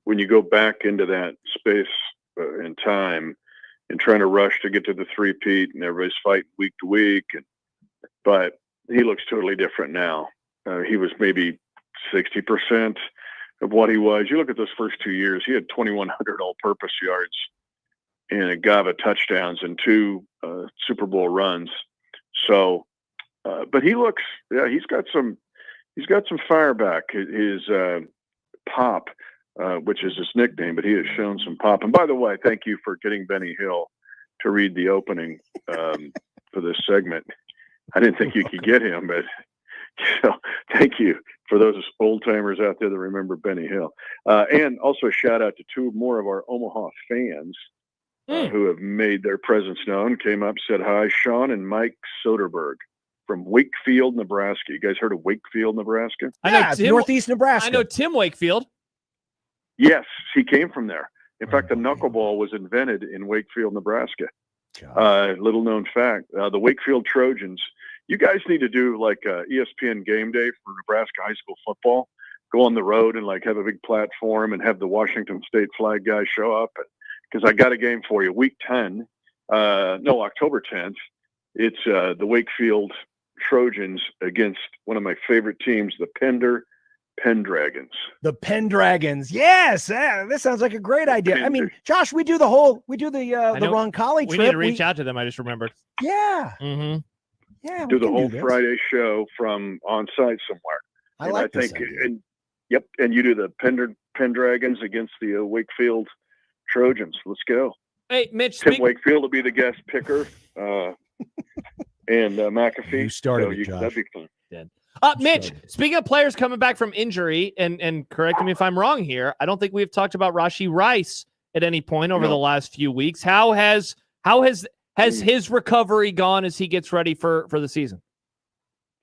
when you go back into that space in time and trying to rush to get to the three-peat and everybody's fighting week to week, but he looks totally different now. He was maybe 60% of what he was. You look at those first 2 years, he had 2,100 all-purpose yards and a gava touchdowns and 2 Super Bowl runs. So, but he looks, he's got some fire back. His pop, which is his nickname, but he has shown some pop. And by the way, thank you for getting Benny Hill to read the opening for this segment. I didn't think you could get him, but so thank you for those old timers out there that remember Benny Hill. And also a shout out to 2 more of our Omaha fans who have made their presence known, came up, said hi, Sean and Mike Soderberg from Wakefield, Nebraska. You guys heard of Wakefield, Nebraska? I know Tim, Northeast Nebraska. I know Tim Wakefield. Yes, he came from there. In fact, the knuckleball was invented in Wakefield, Nebraska. Little known fact. The Wakefield Trojans. You guys need to do like ESPN Game Day for Nebraska high school football. Go on the road and like have a big platform and have the Washington State flag guys show up. Because I got a game for you. Week 10, October 10th. It's the Wakefield Trojans against one of my favorite teams, the Pendragons. The Pendragons. Yes. This sounds like a great idea. I mean, Josh, we do the Roncalli trip. We need to reach out to them. I just remembered. Yeah. Mm-hmm. Yeah. Do the whole Friday show from on site somewhere. I think, and you do the Pendragons against the Wakefield Trojans. Let's go. Hey, Mitch. Tim Wakefield will be the guest picker. And McAfee. You started Josh. That'd be fun. Mitch, speaking of players coming back from injury, and correct me if I'm wrong here, I don't think we've talked about Rashee Rice at any point over the last few weeks. How has his recovery gone as he gets ready for the season?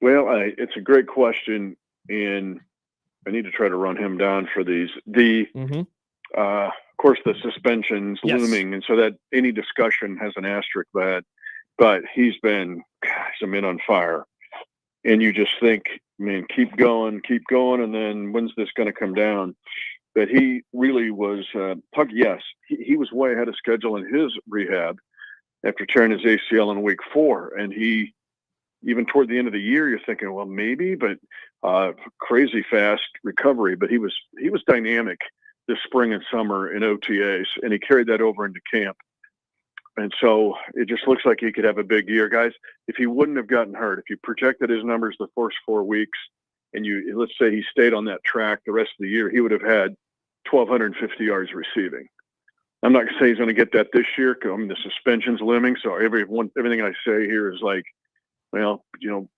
Well, it's a great question, and I need to try to run him down for these. Of course, the suspension's looming, and so that any discussion has an asterisk but he's been, on fire. And you just think, man, keep going, and then when's this going to come down? But he really was, he was way ahead of schedule in his rehab after tearing his ACL in week 4. And he, even toward the end of the year, you're thinking, well, maybe, but crazy fast recovery. But he was dynamic this spring and summer in OTAs, and he carried that over into camp. And so it just looks like he could have a big year. Guys, if he wouldn't have gotten hurt, if you projected his numbers the first 4 weeks, and let's say he stayed on that track the rest of the year, he would have had 1,250 yards receiving. I'm not going to say he's going to get that this year, because the suspension's looming, so everything I say here is like, well, it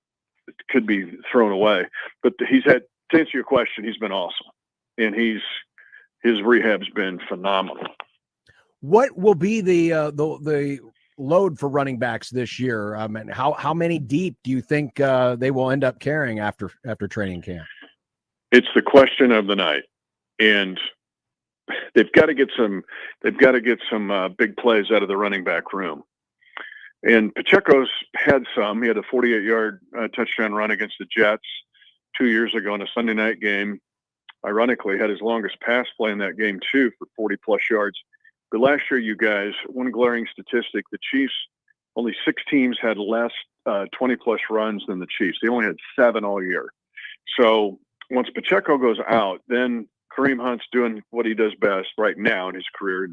could be thrown away. But he's had, to answer your question, he's been awesome. And his rehab's been phenomenal. What will be the load for running backs this year? And how many deep do you think they will end up carrying after training camp? It's the question of the night, and they've got to get some big plays out of the running back room. And Pacheco's had some. He had a 48-yard touchdown run against the Jets 2 years ago in a Sunday night game. Ironically, had his longest pass play in that game too for 40-plus yards. But last year, you guys, one glaring statistic, the Chiefs only 6 teams had less 20-plus runs than the Chiefs. They only had 7 all year. So once Pacheco goes out, then Kareem Hunt's doing what he does best right now in his career.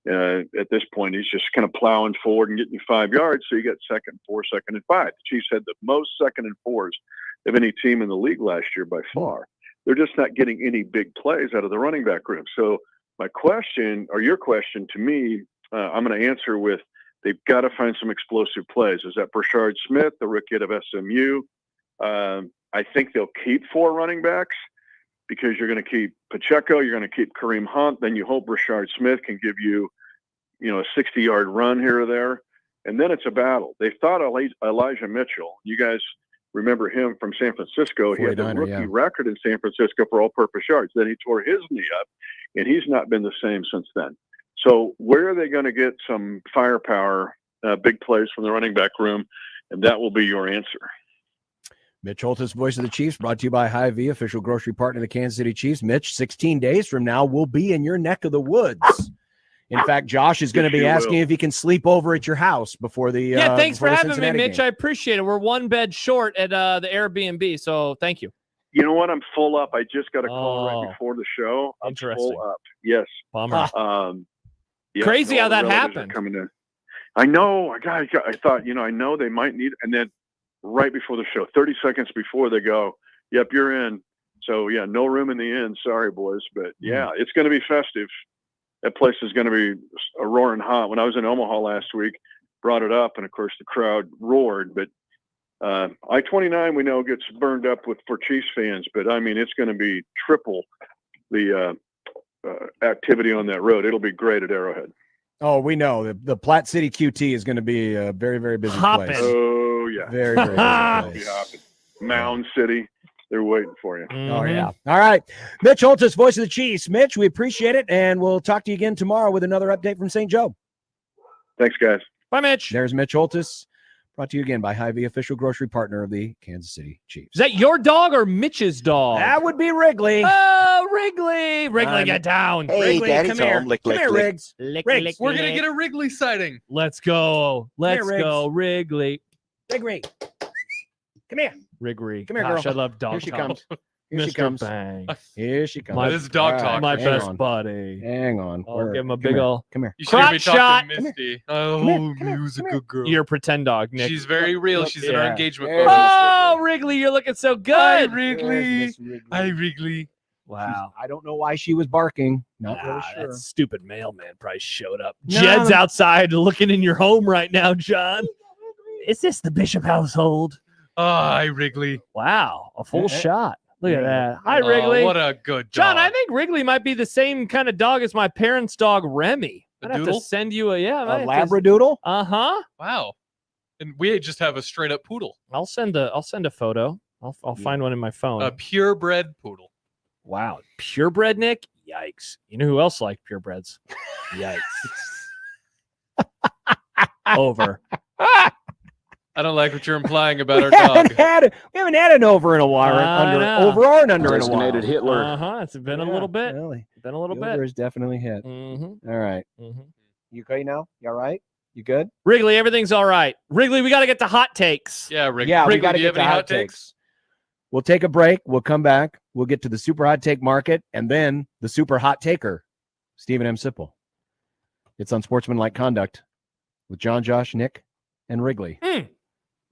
At this point, he's just kind of plowing forward and getting you 5 yards. So you get 2nd, 4, 2nd, and 5. The Chiefs had the most 2nd and 4s of any team in the league last year by far. They're just not getting any big plays out of the running back room. So my question, or your question to me, I'm going to answer with, they've got to find some explosive plays. Is that Brashard Smith, the rookie of SMU? I think they'll keep 4 running backs because you're going to keep Pacheco, you're going to keep Kareem Hunt, then you hope Brashard Smith can give you, a 60-yard run here or there, and then it's a battle. They thought Elijah Mitchell. You guys remember him from San Francisco. He had the rookie record in San Francisco for all-purpose yards. Then he tore his knee up, and he's not been the same since then. So where are they going to get some firepower, big plays from the running back room? And that will be your answer. Mitch Holthus, voice of the Chiefs, brought to you by Hy-Vee, official grocery partner of the Kansas City Chiefs. Mitch, 16 days from now, we'll be in your neck of the woods. In fact, Josh is going to be asking if he can sleep over at your house before the thanks for having me, Cincinnati Mitch. game. I appreciate it. We're 1 bed short at the Airbnb, so thank you. You know what? I'm full up. I just got a call right before the show. I'm full up. Yes. Bummer. Yeah, Crazy how that relatives are happened. coming in. I know. I thought, I know they might need, and then right before the show, 30 seconds before they go, yep, you're in. So, yeah, no room in the inn. Sorry, boys. But, yeah, it's going to be festive. That place is going to be a roaring hot. When I was in Omaha last week, brought it up, and, of course, the crowd roared. But I-29, we know, gets burned up for Chiefs fans. But, I mean, it's going to be triple the activity on that road. It'll be great at Arrowhead. Oh, we know. The Platte City QT is going to be a very, very busy place. Oh, yeah. Very, very busy place. Mound City. They're waiting for you. Oh, yeah. All right. Mitch Holthus, voice of the Chiefs. Mitch, we appreciate it, and we'll talk to you again tomorrow with another update from St. Joe. Thanks, guys. Bye, Mitch. There's Mitch Holthus, brought to you again by Hy-Vee, official grocery partner of the Kansas City Chiefs. Is that your dog or Mitch's dog? That would be Wrigley. Oh, Wrigley. Wrigley, get down. Hey, Wrigley, Daddy's come here. home. Lick, come lick, here, lick. Riggs. Riggs, We're going to get a Wrigley sighting. Let's go. Let's Riggs. go, Wrigley. Wrigley. Come here. Wrigley. Come here, Gosh, girl. I love dog Here she talk. comes. Here she Mr. comes. Banks. Here she comes. That is dog All talk. My hang best on. buddy. Hang on. I'll give him a Come big here. ol' Come here. You should be crotch shot. talking Misty. Oh, musical girl. Your pretend dog, Nick. She's very real. She's in our Yeah. engagement There photos. Oh, Wrigley, you're looking so good. Hi, Wrigley. There's Miss Wrigley. Hi, Wrigley. Wow. I don't know why she was barking. Not really sure. That stupid mailman probably showed up. No. Jed's outside looking in your home right now, John. Is this the Bishop household? Hi, Wrigley. Wow, a full Eh, eh. shot. Look at that. Hi, Oh, Wrigley. what a good dog. John, I think Wrigley might be the same kind of dog as my parents' dog, Remy. The I'd have doodle? to send you a A Labradoodle? Uh-huh. Wow. And we just have a straight up poodle. I'll send a photo. I'll find one in my phone. A purebred poodle. Wow. Purebred, Nick? Yikes. You know who else likes purebreds? Yikes. Over. I don't like what you're implying about our We haven't dog. had an over in a while. I know. Over or an under in a while. Designated Hitler. Uh-huh. It's been a little bit. Really. Been a little The over bit. is definitely hit. Mm-hmm. All right. Mm-hmm. You okay now? You all right? You good? Wrigley, everything's all right. Wrigley, we got to get to hot takes. Yeah, Wrigley. Yeah, we Wrigley, got to do you get have to any hot takes. We'll take a break. We'll come back. We'll get to the super hot take market and then the super hot taker, Stephen M. Sipple. It's Unsportsmanlike Conduct with John, Josh, Nick, and Wrigley on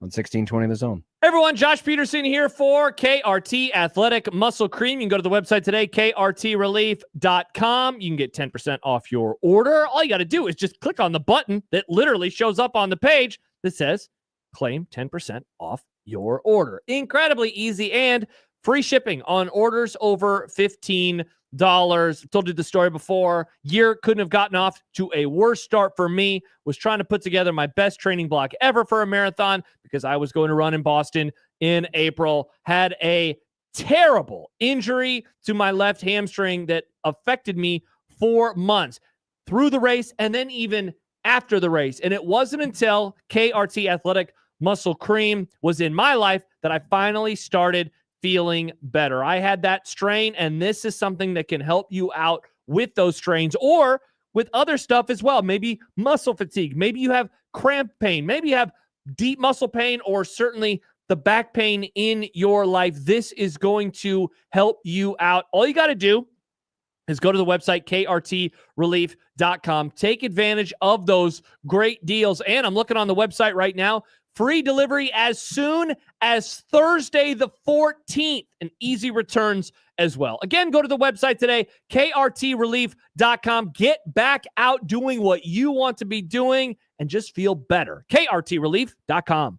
1620 The Zone. Hey everyone, Josh Peterson here for KRT Athletic Muscle Cream. You can go to the website today, krtrelief.com. You can get 10% off your order. All you got to do is just click on the button that literally shows up on the page that says claim 10% off your order. Incredibly easy and free shipping on orders over $15. Told you the story before. Year couldn't have gotten off to a worse start for me. Was trying to put together my best training block ever for a marathon because I was going to run in Boston in April. Had a terrible injury to my left hamstring that affected me for months through the race and then even after the race. And it wasn't until KRT Athletic Muscle Cream was in my life that I finally started feeling better. I had that strain, and this is something that can help you out with those strains or with other stuff as well. Maybe muscle fatigue. Maybe you have cramp pain. Maybe you have deep muscle pain, or certainly the back pain in your life. This is going to help you out. All you got to do is go to the website, krtrelief.com. Take advantage of those great deals. And I'm looking on the website right now. Free delivery as soon as Thursday the 14th, and easy returns as well. Again, go to the website today, krtrelief.com. Get back out doing what you want to be doing and just feel better. krtrelief.com.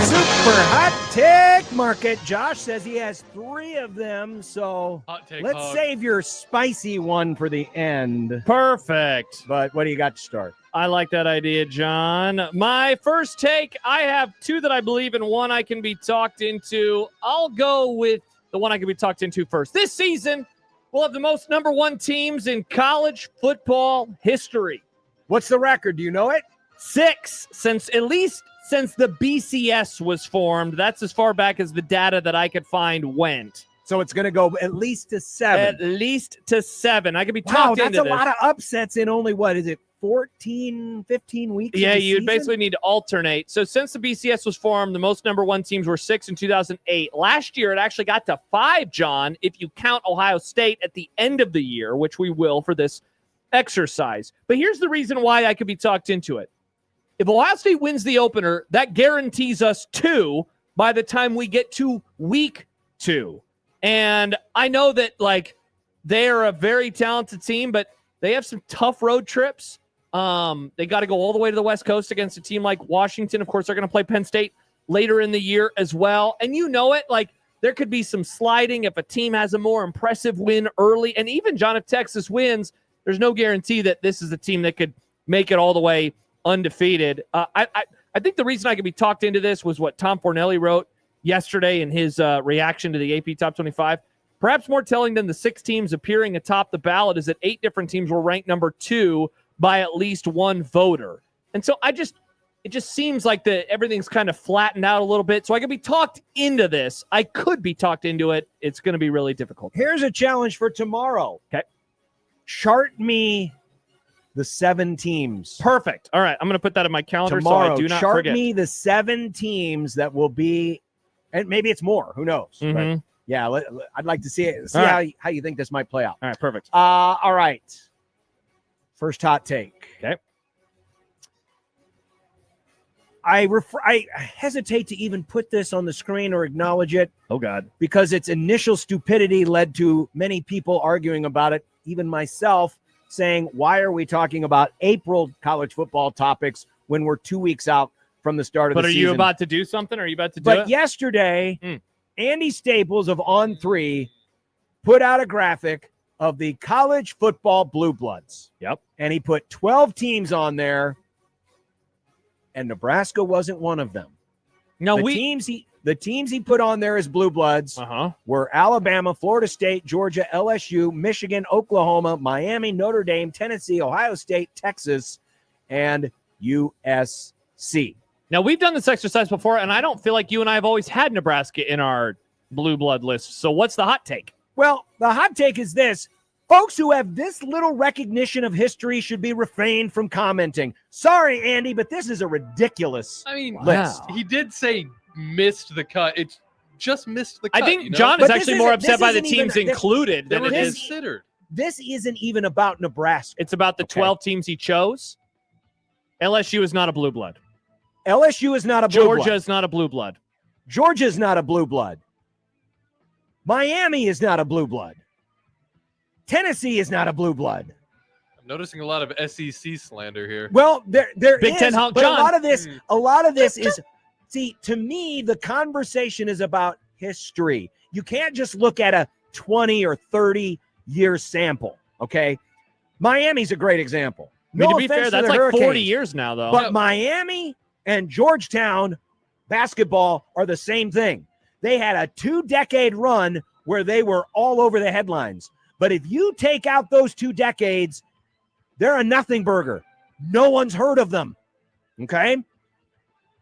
Super hot take market. Josh says he has 3 of them, so let's save your spicy one for the end. Perfect. But what do you got to start? I like that idea, John. My first take, I have 2 that I believe in, 1 I can be talked into. I'll go with the one I can be talked into first. This season, we'll have the most number 1 teams in college football history. What's the record? Do you know it? 6 since the BCS was formed. That's as far back as the data that I could find went. So it's going to go at least to 7. At least to 7. I could be Wow, talked that's into a this. lot of upsets in only, what is it, 14, 15 weeks? Yeah, of the you'd season? basically need to alternate. So since the BCS was formed, the most number 1 teams were 6 in 2008. Last year, it actually got to 5, John, if you count Ohio State at the end of the year, which we will for this exercise. But here's the reason why I could be talked into it. If Ohio State wins the opener, that guarantees us 2 by the time we get to week 2. And I know that, like, they are a very talented team, but they have some tough road trips. They got to go all the way to the West Coast against a team like Washington. Of course, they're going to play Penn State later in the year as well. And you know it, like, there could be some sliding if a team has a more impressive win early. And even, John, if Texas wins, there's no guarantee that this is a team that could make it all the way undefeated. I think the reason I could be talked into this was what Tom Fornelli wrote yesterday in his reaction to the AP Top 25. Perhaps more telling than the 6 teams appearing atop the ballot is that 8 different teams were ranked number 2 by at least 1 voter. And so it just seems like everything's kind of flattened out a little bit. So I could be talked into this. I could be talked into it. It's going to be really difficult. Here's a challenge for tomorrow. Okay. Chart me the 7 teams. Perfect. All right. I'm going to put that in my calendar Tomorrow, so I do not chart forget. me the 7 teams that will be, and maybe it's more. Who knows? But Mhm. yeah, I'd like to see it. See All right. how you think this might play out. All right. Perfect. All right. First hot take. Okay. I hesitate to even put this on the screen or acknowledge it. Oh, God. Because its initial stupidity led to many people arguing about it, even myself, saying, why are we talking about April college football topics when we're 2 weeks out from the start of the But are season? you about to do something? Are you about to do But it? yesterday, Andy Staples of On3 put out a graphic of the college football blue bloods. Yep. And he put 12 teams on there, and Nebraska wasn't one of them. No, the teams he put on there as blue bloods were Alabama, Florida State, Georgia, LSU, Michigan, Oklahoma, Miami, Notre Dame, Tennessee, Ohio State, Texas, and USC. Now, we've done this exercise before, and I don't feel like you and I have always had Nebraska in our blue blood list. So what's the hot take? Well, the hot take is this. Folks who have this little recognition of history should be refrained from commenting. Sorry, Andy, but this is a ridiculous list. He did say missed the cut. It's just missed the cut. I think you know? John is But actually this more isn't- upset this by the isn't even- teams this- included than it this- is. Considered. This isn't even about Nebraska. It's about the 12 teams he chose. LSU is not a blue blood. LSU is not a blue Georgia blood. is not a blue blood. Georgia is not a blue blood. Miami is not a blue blood. Tennessee is not a blue blood. I'm noticing a lot of SEC slander here. Well, there Big is, Ten honk but John. a lot of this is, see, to me, the conversation is about history. You can't just look at a 20 or 30 year sample. Okay, Miami's a great example. I mean, No to be offense fair, to that's the like 40 Hurricanes, years now, though. But Miami and Georgetown basketball are the same thing. They had a 2-decade run where they were all over the headlines. But if you take out those 2 decades, they're a nothing burger. No one's heard of them. Okay?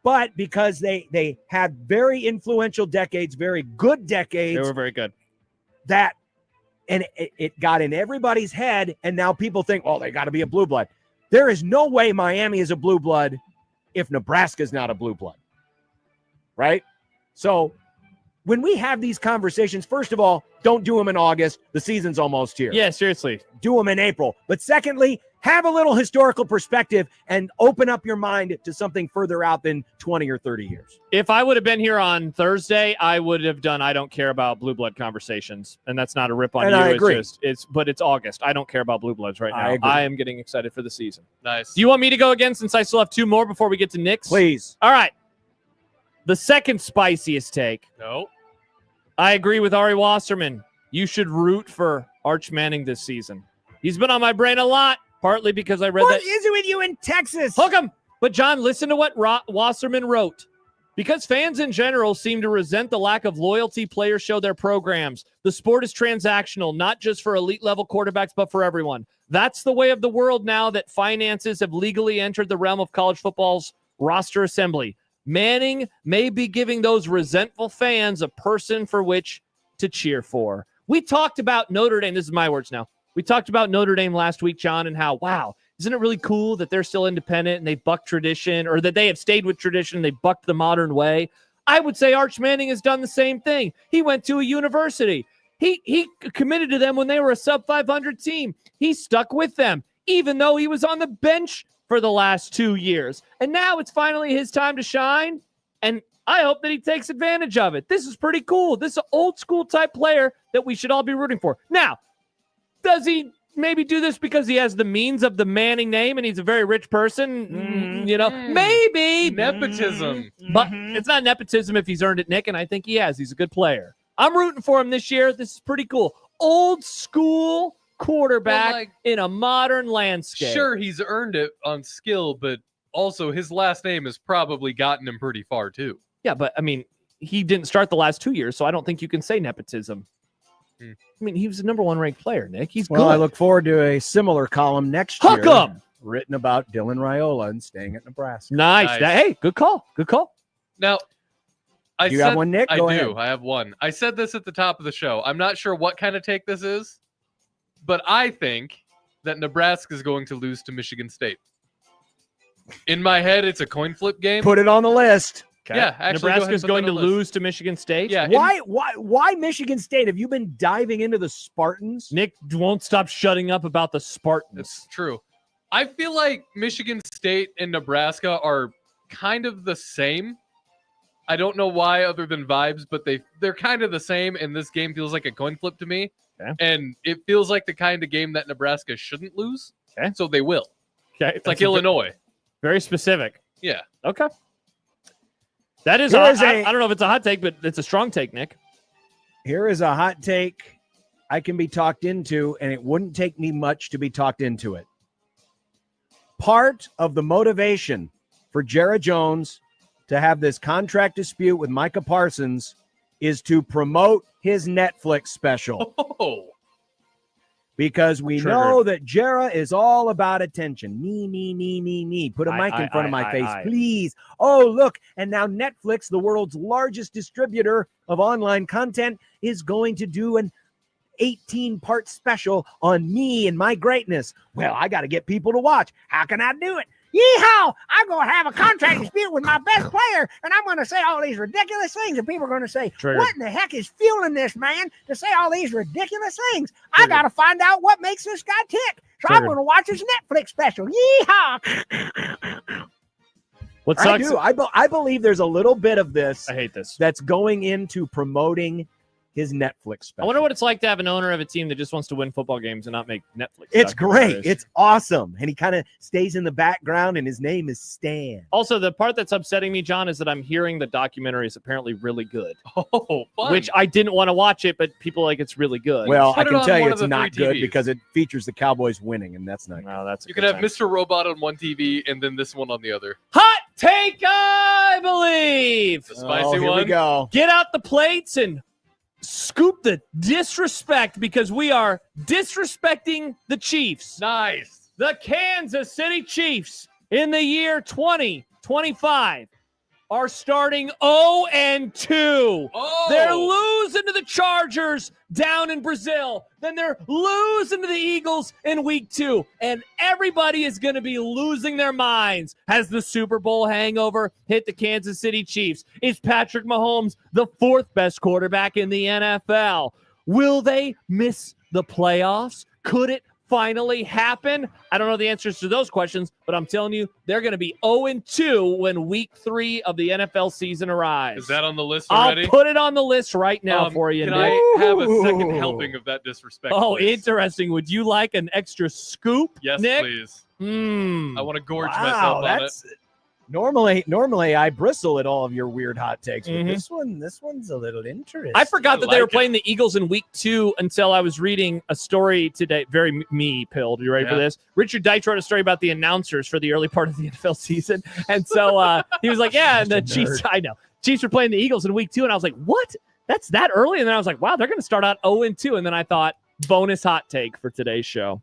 But because they had very influential decades, very good decades. They were very good. And it got in everybody's head, and now people think, oh, they got to be a blue blood. There is no way Miami is a blue blood if Nebraska is not a blue blood. Right? So when we have these conversations, first of all, don't do them in August. The season's almost here. Yeah, seriously. Do them in April. But secondly, have a little historical perspective and open up your mind to something further out than 20 or 30 years. If I would have been here on Thursday, I would have done I don't care about blue blood conversations. And that's not a rip on And you. I agree. But it's August. I don't care about blue bloods right now. I agree. I am getting excited for the season. Nice. Do you want me to go again since I still have 2 more before we get to Knicks? Please. All right. The second spiciest take. No. I agree with Ari Wasserman. You should root for Arch Manning this season. He's been on my brain a lot, partly because I read What that. is it with you in Texas? Hook 'em. But, John, listen to what Wasserman wrote. Because fans in general seem to resent the lack of loyalty players show their programs. The sport is transactional, not just for elite level quarterbacks, but for everyone. That's the way of the world now that finances have legally entered the realm of college football's roster assembly. Manning may be giving those resentful fans a person for which to cheer for. We talked about Notre Dame. This is my words now. We talked about Notre Dame last week, John, and how, wow, isn't it really cool that they're still independent and they buck tradition, or that they have stayed with tradition and they bucked the modern way? I would say Arch Manning has done the same thing. He went to a university. He committed to them when they were a sub 500 team. He stuck with them, even though he was on the bench for the last 2 years. And now it's finally his time to shine, and I hope that he takes advantage of it. This is pretty cool. This is an old school type player that we should all be rooting for. Now, does he maybe do this because he has the means of the Manning name and he's a very rich person? Maybe. Nepotism. But it's not nepotism if he's earned it, Nick, and I think he has. He's a good player. I'm rooting for him this year. This is pretty cool. Old school quarterback in a modern landscape. Sure, he's earned it on skill, but also his last name has probably gotten him pretty far, too. Yeah, but, I mean, he didn't start the last 2 years, so I don't think you can say nepotism. I mean, he was the number 1 ranked player, Nick. He's good. I look forward to a similar column next year. Written about Dylan Raiola and staying at Nebraska. Nice. Hey, good call. Good call. Now, You have one, Nick? I Go do. ahead. I have one. I said this at the top of the show. I'm not sure what kind of take this is, but I think that Nebraska is going to lose to Michigan State. In my head, it's a coin flip game. Put it on the list. Okay. Yeah, actually, Nebraska's going to lose to Michigan State. Yeah. Why Michigan State? Have you been diving into the Spartans? Nick won't stop shutting up about the Spartans. It's true. I feel like Michigan State and Nebraska are kind of the same. I don't know why other than vibes, but they're kind of the same, and this game feels like a coin flip to me. Okay. And it feels like the kind of game that Nebraska shouldn't lose. Okay. So they will. Okay. It's like Illinois. Very specific. Yeah. Okay. That is, I don't know if it's a hot take, but it's a strong take, Nick. Here is a hot take I can be talked into, and it wouldn't take me much to be talked into it. Part of the motivation for Jerry Jones to have this contract dispute with Micah Parsons is to promote his Netflix special. Oh. Because we know that Jera is all about attention. Me. Put a mic in front of my face, please. Oh, look. And now Netflix, the world's largest distributor of online content, is going to do an 18-part special on me and my greatness. Well, I got to get people to watch. How can I do it? Yeehaw! I'm going to have a contract dispute with my best player, and I'm going to say all these ridiculous things, and people are going to say, what in the heck is fueling this man to say all these ridiculous things? I got to find out what makes this guy tick, so I'm going to watch his Netflix special. Yeehaw! What sucks? I believe there's a little bit of this. I hate this. That's going into promoting his Netflix special. I wonder what it's like to have an owner of a team that just wants to win football games and not make Netflix. It's great. documentaries. It's awesome. And he kind of stays in the background, and his name is Stan. Also, the part that's upsetting me, John, is that I'm hearing the documentary is apparently really good. Oh, fun. Which I didn't want to watch it, but people like it's really good. Well, Put I it can on tell you one it's of the not 3 good TVs. because it features the Cowboys winning, and that's not good. No, that's You can have Mr. Robot on one TV and then this one on the other. Hot take, I believe. The spicy here one. we go. Get out the plates and scoop the disrespect, because we are disrespecting the Chiefs. Nice. The Kansas City Chiefs in the year 2025 are starting 0-2. Oh. They're losing to the Chargers down in Brazil. Then they're losing to the Eagles in week 2. And everybody is going to be losing their minds. Has the Super Bowl hangover hit the Kansas City Chiefs? Is Patrick Mahomes the 4th best quarterback in the NFL? Will they miss the playoffs? Could it finally happen? I don't know the answers to those questions, but I'm telling you, they're going to be 0-2 when week 3 of the NFL season arrives. Is that on the list already? I'll put it on the list right now for you, Can Nick. I have a second helping of that disrespect? Oh, please? interesting. Would you like an extra scoop, Yes, Nick? please. Mm. I want to gorge Wow, myself on it. Normally I bristle at all of your weird hot takes, but Mhm. this one's a little interesting. I forgot that they were playing the Eagles in week 2 until I was reading a story today. Very me-pilled. You ready for this? Richard Deitch wrote a story about the announcers for the early part of the NFL season. And so he was like, yeah, and the Chiefs, I know. Chiefs were playing the Eagles in week 2. And I was like, what? That's that early? And then I was like, wow, they're going to start out 0-2. And then I thought, bonus hot take for today's show.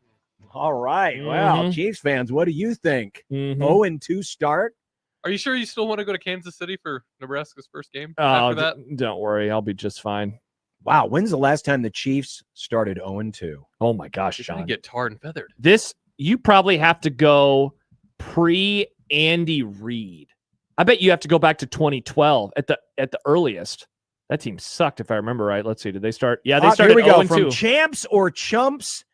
All right. Well, Chiefs fans, what do you think? 0-2 start? Are you sure you still want to go to Kansas City for Nebraska's first game Oh, after that? Don't worry. I'll be just fine. Wow. When's the last time the Chiefs started 0-2? Oh, my gosh, You're going John. to get tarred and feathered. You probably have to go pre-Andy Reid. I bet you have to go back to 2012 at the earliest. That team sucked, if I remember right. Let's see. Did they start? Yeah, they started. Here we go. 0-2. From champs or chumps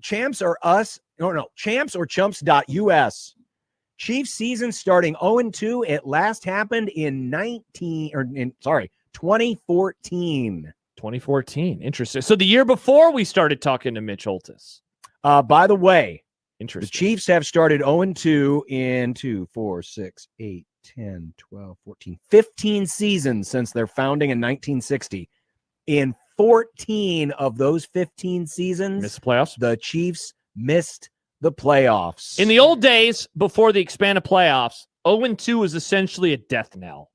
champs or us. No, champs or chumps.us. Chiefs season starting 0-2. It last happened in 2014. 2014. Interesting. So the year before we started talking to Mitch Holtis. By the way, interesting. The Chiefs have started 0-2 in 2, 4, 6, 8, 10, 12, 14, 15 seasons since their founding in 1960. In 14 of those 15 seasons, missed the playoffs. The Chiefs missed the playoffs. In the old days, before the expanded playoffs, 0-2 is essentially a death knell.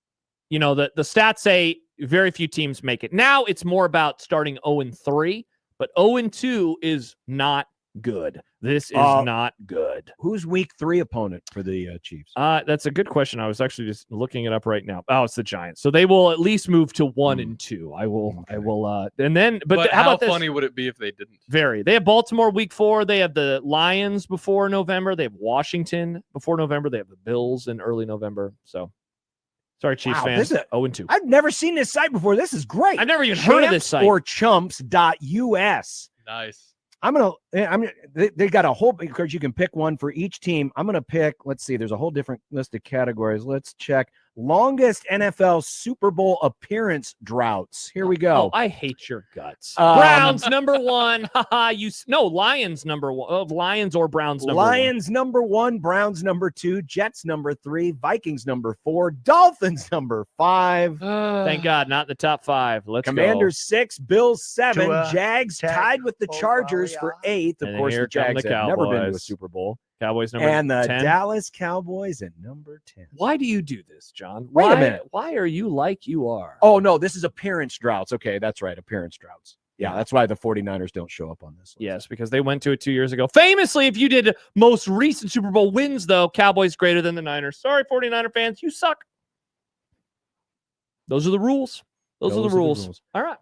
You know, the stats say very few teams make it. Now it's more about starting 0-3, but 0-2 is not good. This is not good. Who's week 3 opponent for the Chiefs? That's a good question. I was actually just looking it up right now. Oh, it's the Giants. So they will at least move to 1-2. I will, and then, but how about this? How funny would it be if they didn't? Very. They have Baltimore week 4. They have the Lions before November. They have Washington before November. They have the Bills in early November. So, sorry, Chiefs fans. 0-2. I've never seen this site before. This is great. I've never even heard of this site. Or chumps.us. Nice. They got a whole, because you can pick one for each team. I'm going to pick, let's see, there's a whole different list of categories. Let's check longest NFL Super Bowl appearance droughts. Here we go. Oh, I hate your guts. Browns number 1. Lions number 1. Lions or Browns number 1. Lions number 1, Browns number 2, Jets number 3, Vikings number 4, Dolphins number 5. Thank God, not in the top 5. Let's Commanders go. 6, Bills 7, Jags tied with the Chargers for 8th. Of course, the Jags have never been to a Super Bowl. Cowboys number 10. And the Dallas Cowboys at number 10. Why do you do this, John? Wait a minute. Why are you like you are? Oh, no, this is appearance droughts. Okay, that's right, appearance droughts. Yeah, that's why the 49ers don't show up on this list. Yes, because they went to it 2 years ago. Famously, if you did most recent Super Bowl wins, though, Cowboys greater than the Niners. Sorry, 49er fans, you suck. Those are the rules. Those are the rules. All right.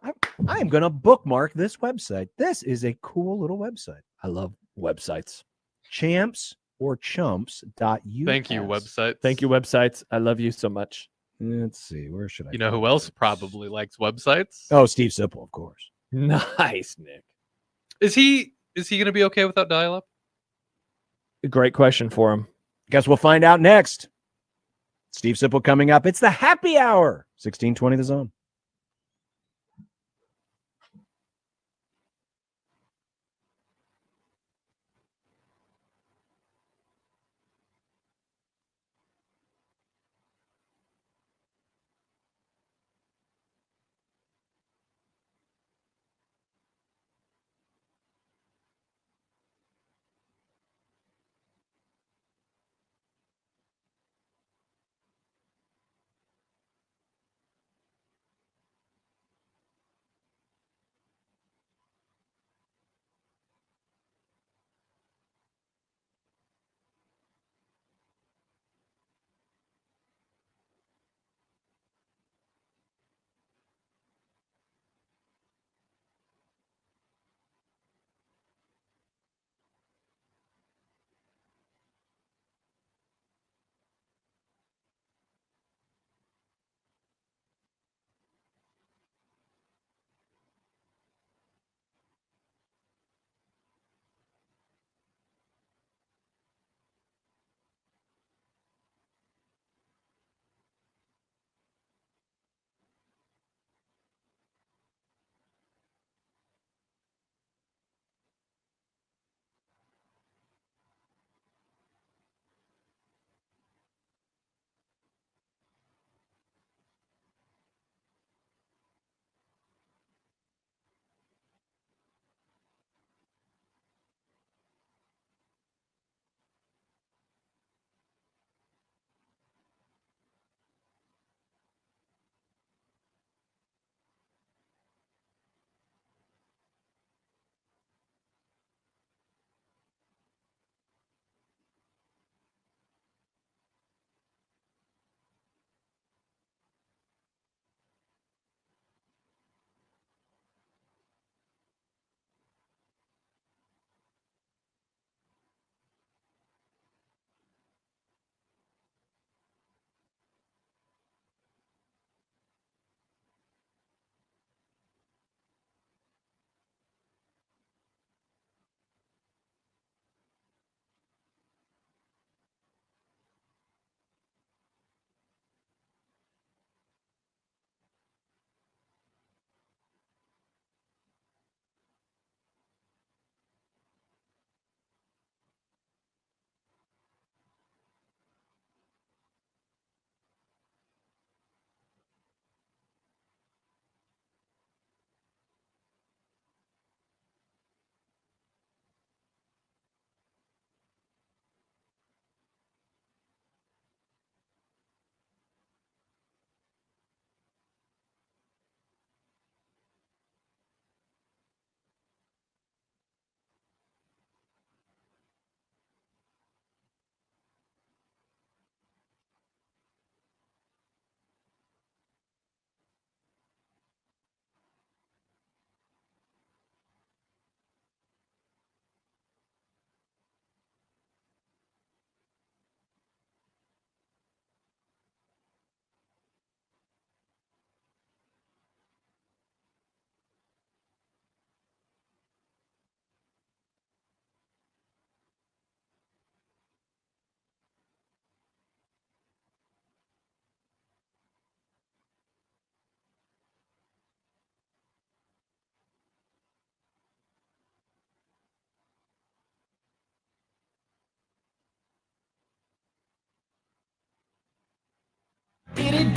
I am going to bookmark this website. This is a cool little website. I love websites. Champs or chumps.us. Thank you, websites. Thank you, websites. I love you so much. Let's see. Where should I? You know who else probably likes websites? Oh, Steve Sipple, of course. Nice, Nick. Is he going to be okay without dial-up? Great question for him. Guess we'll find out next. Steve Sipple coming up. It's the happy hour. 1620 The Zone.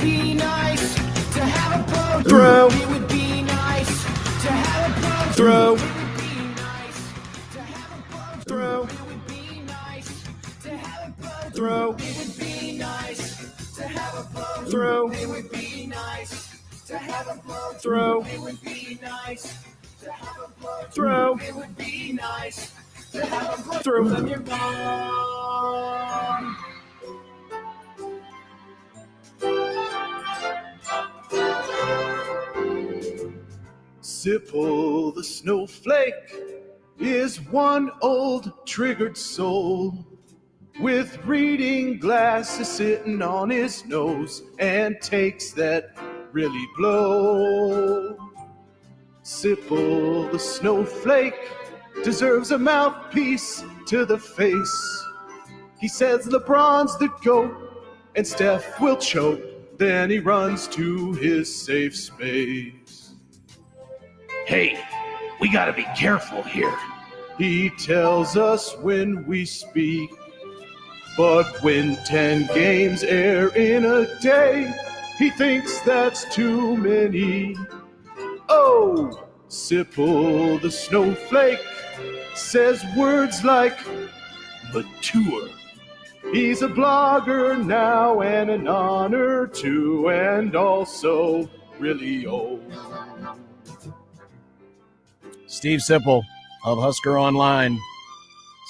be nice to have a pro throw. It would be nice to have a pro throw. It would be nice to have a pro throw. It would be nice to have a pro throw. It would be nice to have a pro throw. It would be nice to have a pro throw. It would be nice to have a pro throw. It would be nice to have a pro throw. Then you're gone. Sipple the snowflake is one old triggered soul with reading glasses sitting on his nose and takes that really blow. Sipple the snowflake deserves a mouthpiece to the face. He says LeBron's the GOAT and Steph will choke. Then he runs to his safe space. Hey, we gotta be careful here, he tells us when we speak. But when 10 games air in a day, he thinks that's too many. Oh, Sipple the snowflake says words like mature. He's a blogger now and an honor too, and also really old. Steve Sipple of Husker Online.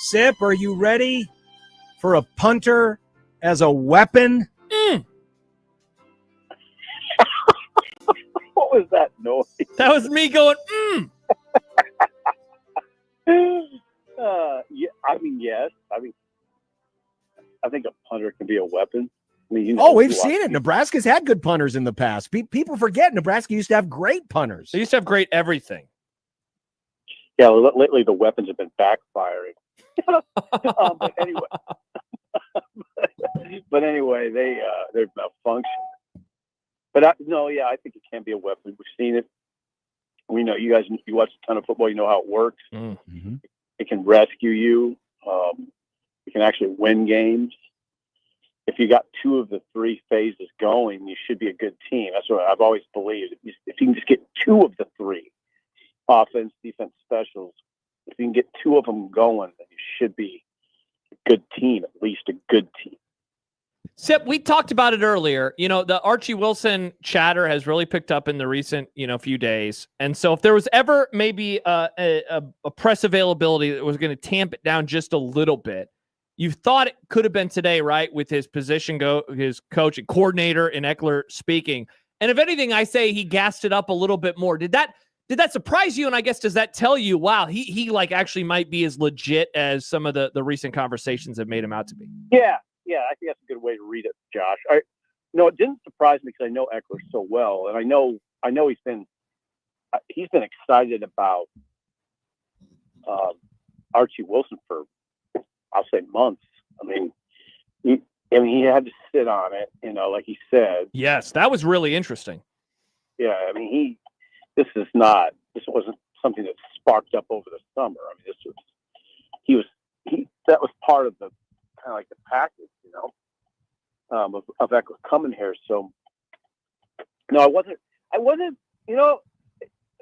Sip, are you ready for a punter as a weapon? What was that noise? That was me going, Yeah, I mean, yes. I think a punter can be a weapon. I mean, We've seen it. Nebraska's had good punters in the past. People forget Nebraska used to have great punters. They used to have great everything. Yeah, lately the weapons have been backfiring. But anyway, they're malfunctioning. But I think it can be a weapon. We've seen it. We know you watch a ton of football. You know how it works. Mm-hmm. It can rescue you. You can actually win games. If you got two of the three phases going, you should be a good team. That's what I've always believed. If you can just get two of the three, offense, defense, specials, if you can get two of them going, then you should be a good team, at least a good team. Sip, we talked about it earlier. The Archie Wilson chatter has really picked up in the recent, few days. And so if there was ever maybe a press availability that was going to tamp it down just a little bit, you thought it could have been today, right? With his his coach and coordinator and Eckler speaking. And if anything, I say he gassed it up a little bit more. Did that surprise you? And I guess, does that tell you, wow, he like actually might be as legit as some of the recent conversations have made him out to be? Yeah, I think that's a good way to read it, Josh. It didn't surprise me because I know Eckler so well, and I know he's been excited about Archie Wilson for, I'll say, months. I mean, he had to sit on it, like he said. Yes, that was really interesting. Yeah, I mean, this wasn't something that sparked up over the summer. I mean, that was part of the kind of like the package, of Eckler coming here. So, no, I wasn't.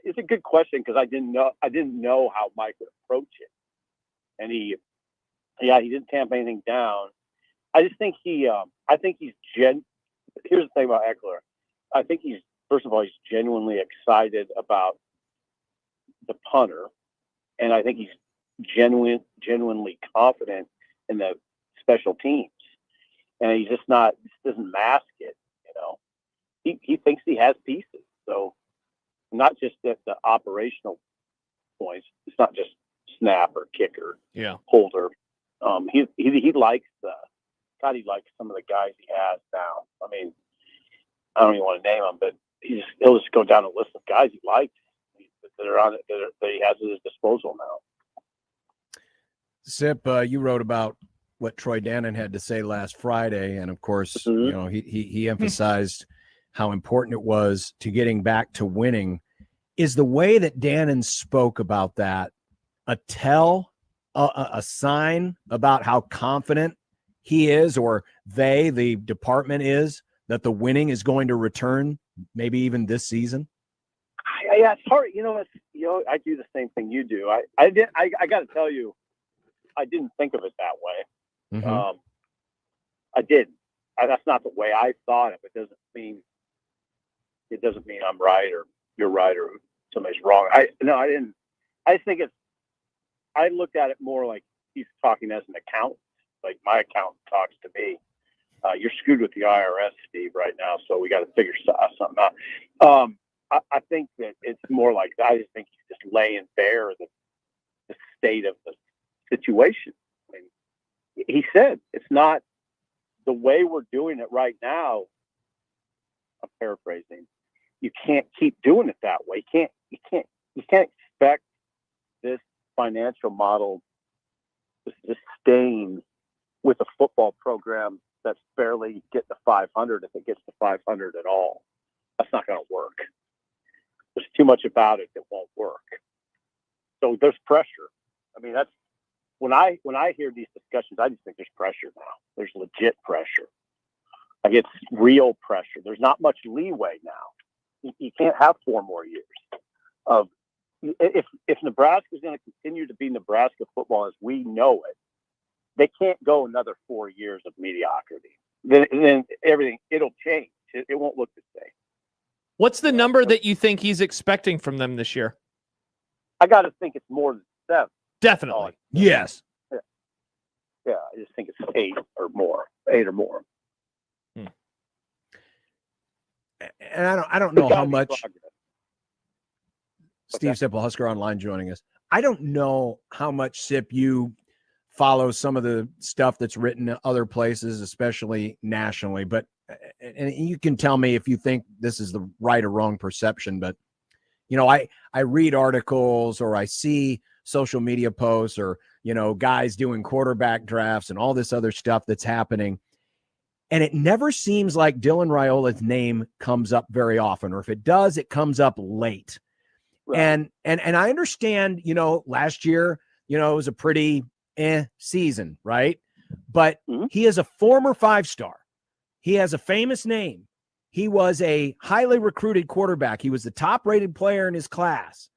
It's a good question because I didn't know how Mike would approach it, and he didn't tamp anything down. I just think he's here's the thing about Eckler. I think first of all, he's genuinely excited about the punter, and I think he's genuinely confident in the special teams, and he's just doesn't mask it. He thinks he has pieces, so not just at the operational points. It's not just snap or kicker, holder. He likes he likes some of the guys he has now. I mean, I don't even want to name them, but he'll just go down a list of guys he likes that are on it that he has at his disposal now. Sip, you wrote about what Troy Dannon had to say last Friday, and of course, he emphasized how important it was to getting back to winning. Is the way that Dannon spoke about that a sign about how confident he is, or the department is, that the winning is going to return, maybe even this season? Yeah, it's hard. I do the same thing you do. I got to tell you, I didn't think of it that way. Mhm. I didn't. That's not the way I thought of it. It doesn't mean I'm right or you're right or somebody's wrong. I didn't. I just think I looked at it more like he's talking as an accountant. Like my accountant talks to me. You're screwed with the IRS, Steve, right now, so we got to figure something out. I think that it's more like I just think he's just laying bare the state of the situation. I mean, he said it's not the way we're doing it right now. I'm paraphrasing. You can't keep doing it that way. You can't expect this financial model to sustain with a football program that's barely getting to 500 if it gets to 500 at all. That's not going to work. There's too much about it that won't work. So there's pressure. I mean, that's when I hear these discussions, I just think there's pressure now. There's legit pressure. Like it's real pressure. There's not much leeway now. You can't have 4 more years of if Nebraska is going to continue to be Nebraska football as we know it. They can't go another 4 years of mediocrity. Then everything it'll change. It won't look the same. What's the number that you think he's expecting from them this year? I got to think it's more than 7. Definitely. Yes. Yeah, I just think it's 8 or more. 8 or more. And I don't know how much. Steve Sipple, Husker Online, joining us. I don't know how much, Sip, you follow some of the stuff that's written in other places, especially nationally. But and you can tell me if you think this is the right or wrong perception. But I read articles or I see social media posts or guys doing quarterback drafts and all this other stuff that's happening. And it never seems like Dylan Raiola's name comes up very often, or if it does, it comes up late. Right. And I understand, last year, it was a pretty season, right? But he is a former 5-star. He has a famous name. He was a highly recruited quarterback. He was the top-rated player in his class.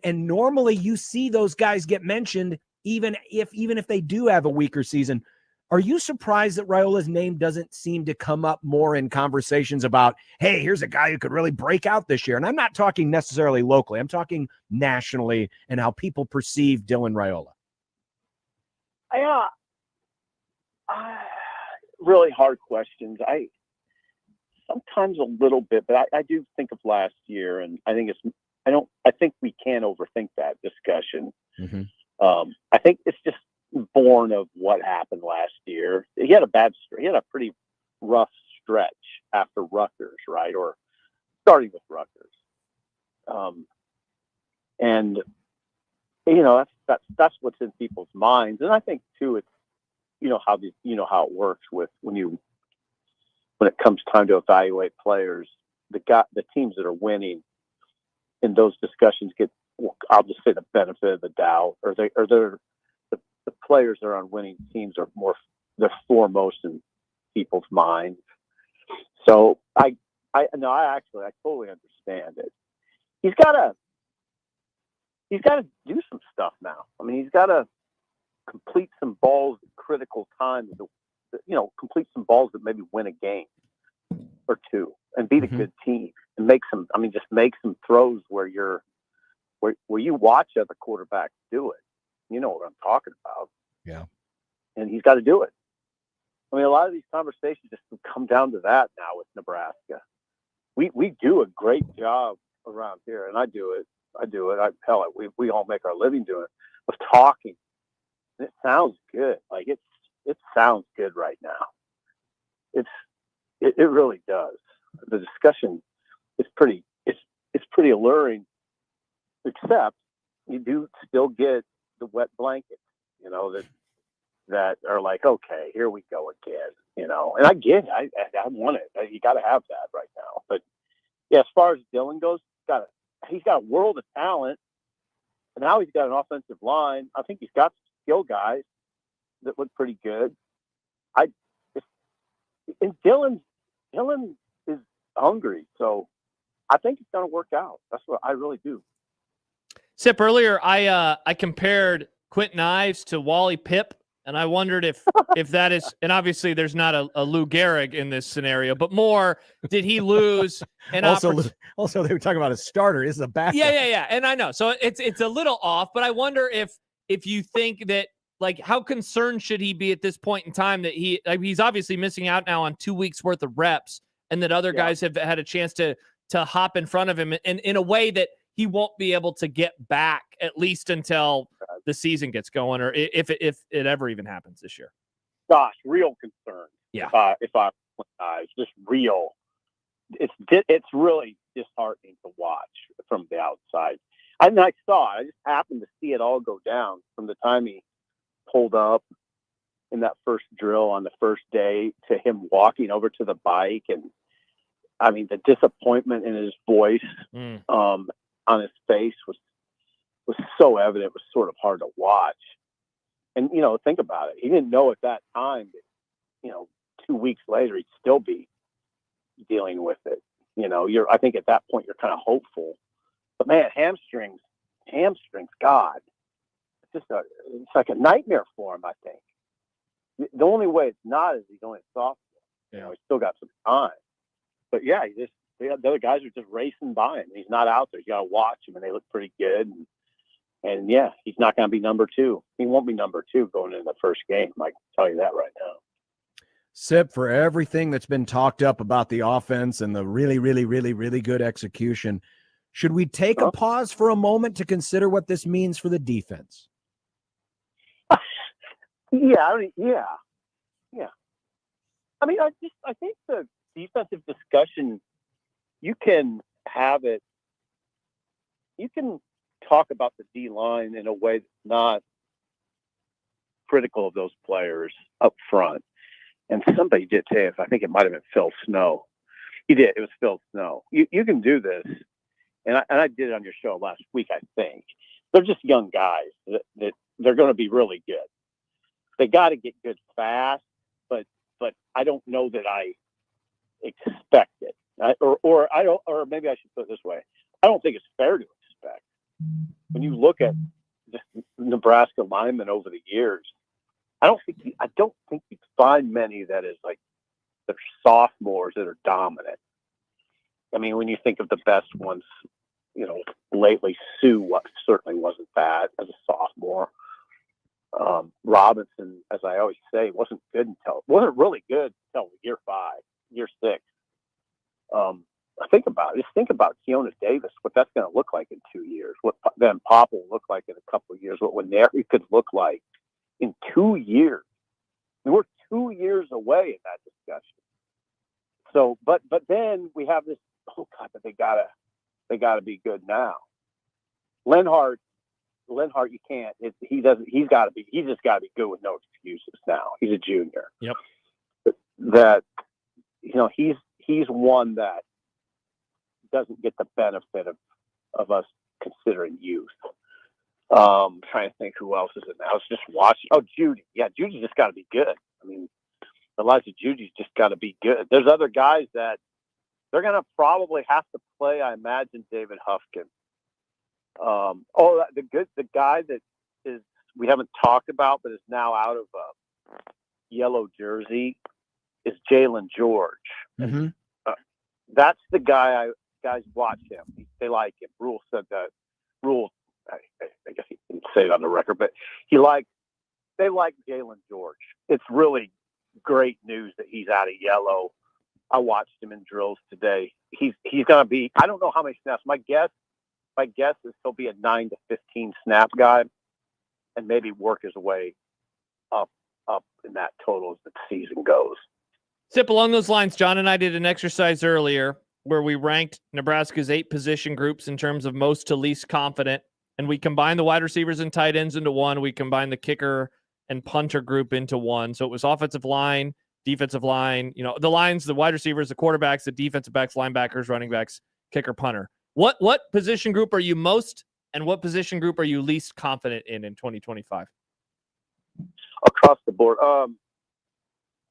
And normally you see those guys get mentioned, even if they do have a weaker season. Are you surprised that Raiola's name doesn't seem to come up more in conversations about, hey, here's a guy who could really break out this year? And I'm not talking necessarily locally. I'm talking nationally and how people perceive Dylan Raiola. Yeah. Really hard questions. Sometimes a little bit, but I do think of last year, and I think I think we can't overthink that discussion. Mm-hmm. I think it's just born of what happened last year. He had a pretty rough stretch after Rutgers, right? Or starting with Rutgers. And that's what's in people's minds. And I think too, it's how it works with when it comes time to evaluate players, the teams that are winning in those discussions get, I'll just say, the benefit of the doubt, or the players that are on winning teams are they're foremost in people's minds. So I totally understand it. He's got to do some stuff now. I mean, he's got to complete some balls at critical times. Complete some balls that maybe win a game or two, and beat a good team, and make some throws where you watch other quarterbacks do it. You know what I'm talking about. Yeah. And he's got to do it. I mean, a lot of these conversations just come down to that now with Nebraska. We do a great job around here, and I do it. We all make our living doing it, of talking. And it sounds good. Like it sounds good right now. It really does. The discussion is pretty alluring, except you do still get the wet blankets, that are like, okay, here we go again, and I get it. I want it. You got to have that right now. But yeah, as far as Dylan goes, he's got a world of talent, and now he's got an offensive line. I think he's got some skill guys that look pretty good. And Dylan's Dylan is hungry, so I think it's going to work out. That's what I really do. Sip, earlier I compared Quentin Ives to Wally Pipp, and I wondered if that is, and obviously there's not a Lou Gehrig in this scenario, but more, did he lose an opportunity? Also, they were talking about a starter. This is a backup. Yeah. And I know. So it's a little off, but I wonder if you think that, like, how concerned should he be at this point in time that he's obviously missing out now on 2 weeks worth of reps, and that other guys have had a chance to hop in front of him in a way that he won't be able to get back, at least until the season gets going, or if it ever even happens this year. Gosh, real concern. Yeah. If I just real, it's really disheartening to watch from the outside. I saw it. I just happened to see it all go down from the time he pulled up in that first drill on the first day to him walking over to the bike. And I mean, the disappointment in his voice, on his face was so evident. It was sort of hard to watch. And, think about it. He didn't know at that time that, 2 weeks later, he'd still be dealing with it. I think at that point you're kind of hopeful, but man, hamstrings, God, it's like a nightmare for him. I think the only way it's not is he's only a sophomore. He's still got some time, but yeah, the other guys are just racing by him. He's not out there. You got to watch him, and they look pretty good. And yeah, he's not going to be number 2. He won't be number 2 going into the first game. I can tell you that right now. Sip, for everything that's been talked up about the offense and the really, really, really, really good execution, should we take a pause for a moment to consider what this means for the defense? Yeah. I mean, I think the defensive discussion, you can have it. You can talk about the D-line in a way that's not critical of those players up front. And somebody did say, I think it might have been Phil Snow. He did. It was Phil Snow. You can do this. And I did it on your show last week, I think. They're just young guys that they're going to be really good. They got to get good fast, but I don't know that I expect it. Or maybe I should put it this way. I don't think it's fair to expect. When you look at the Nebraska linemen over the years, I don't think you find many that is like the sophomores that are dominant. I mean, when you think of the best ones, lately, Sue certainly wasn't bad as a sophomore. Robinson, as I always say, wasn't really good until year 5, year 6. Think about it. Just think about Keona Davis, what that's going to look like in 2 years, what Van Pop will look like in a couple of years, what Winery could look like in 2 years. I mean, we're 2 years away in that discussion. So, but then we have this. Oh God, but they gotta be good now. Lenhart, you can't. He's just got to be good with no excuses now. He's a junior. Yep. That he's one that doesn't get the benefit of us considering youth. Trying to think who else is in there. I was just watching. Oh, Judy. Yeah, Judy's just got to be good. I mean, Elijah Judy's just got to be good. There's other guys that they're going to probably have to play, I imagine, David Huffkin. The guy that is we haven't talked about but is now out of yellow jersey is Jalen George. Mm-hmm. That's the guy guys watch him. They like him. Rule said that. Rule, I guess he didn't say it on the record, but they like Jalen George. It's really great news that he's out of yellow. I watched him in drills today. He's going to be, I don't know how many snaps. My guess is he'll be a 9 to 15 snap guy and maybe work his way up in that total as the season goes. Sip, along those lines, John and I did an exercise earlier where we ranked Nebraska's 8 position groups in terms of most to least confident, and we combined the wide receivers and tight ends into one. We combined the kicker and punter group into one. So it was offensive line, defensive line, the lines, the wide receivers, the quarterbacks, the defensive backs, linebackers, running backs, kicker, punter. What position group are you most and what position group are you least confident in 2025? Across the board.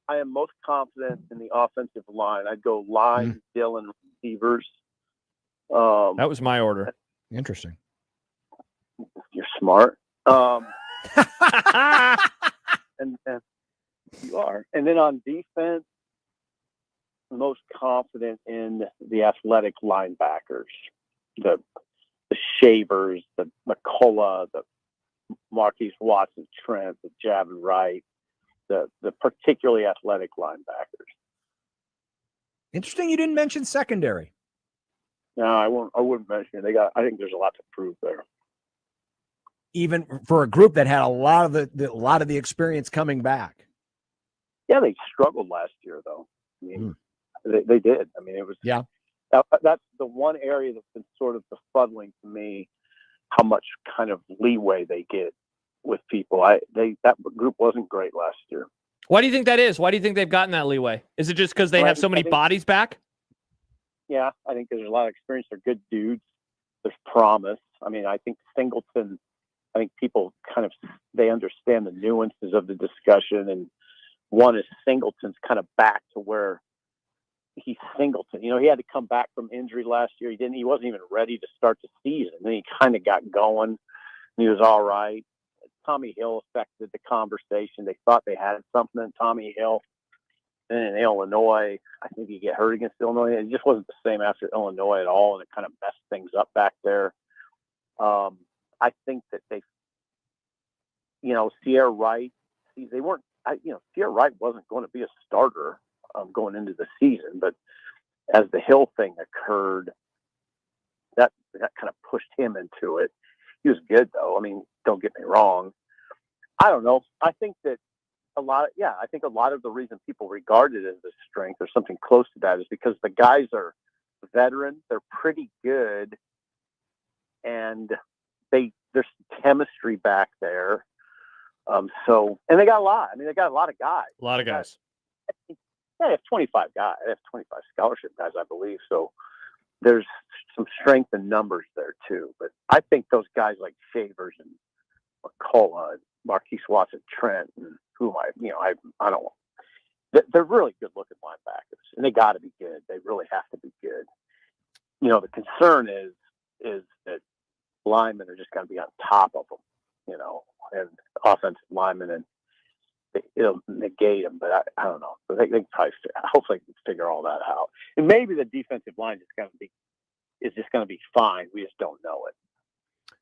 I am most confident in the offensive line. I'd go line, Dillon, receivers. That was my order. Interesting. You're smart. And you are. And then on defense, most confident in the athletic linebackers, the Shavers, the McCullough, the Marquise Watson, Trent, the Javin Wright, the particularly athletic linebackers. Interesting. You didn't mention secondary. No, I wouldn't mention it. I think there's a lot to prove there. Even for a group that had a lot of the experience coming back. Yeah, they struggled last year, though. I mean, they did. I mean, it was that's the one area that's been sort of befuddling to me, how much kind of leeway they get with people. That group wasn't great last year. Why do you think that is? Why do you think they've gotten that leeway? Is it just because they have so many bodies back? Yeah, I think there's a lot of experience. They're good dudes. There's promise. I mean, I think Singleton. I think people they understand the nuances of the discussion, and one is Singleton's kind of back to where he's Singleton. You know, he had to come back from injury last year. He wasn't even ready to start the season. Then he kind of got going, and he was all right. Tommy Hill affected the conversation. They thought they had something in Tommy Hill. Then in Illinois, I think he get hurt against Illinois. It just wasn't the same after Illinois at all, and it kind of messed things up back there. I think that Sierra Wright, Sierra Wright wasn't going to be a starter going into the season, but as the Hill thing occurred, that kind of pushed him into it. He was good, though. I mean, don't get me wrong. I don't know. I think that a lot of the reason people regard it as a strength or something close to that is because the guys are veteran. They're pretty good, and there's chemistry back there. And they got a lot. I mean, they got a lot of guys. A lot of guys. They have 25 guys. They have 25 scholarship guys, I believe. So there's some strength in numbers there too. But I think those guys like Shavers and McCullough and Marquise Watson, Trent, and I don't know. They're really good looking linebackers, and they got to be good. They really have to be good. You know, the concern is that linemen are just going to be on top of them, and offensive linemen, and it'll negate them. But I don't know. But they can probably hopefully figure all that out. And maybe the defensive line is just going to be fine. We just don't know it.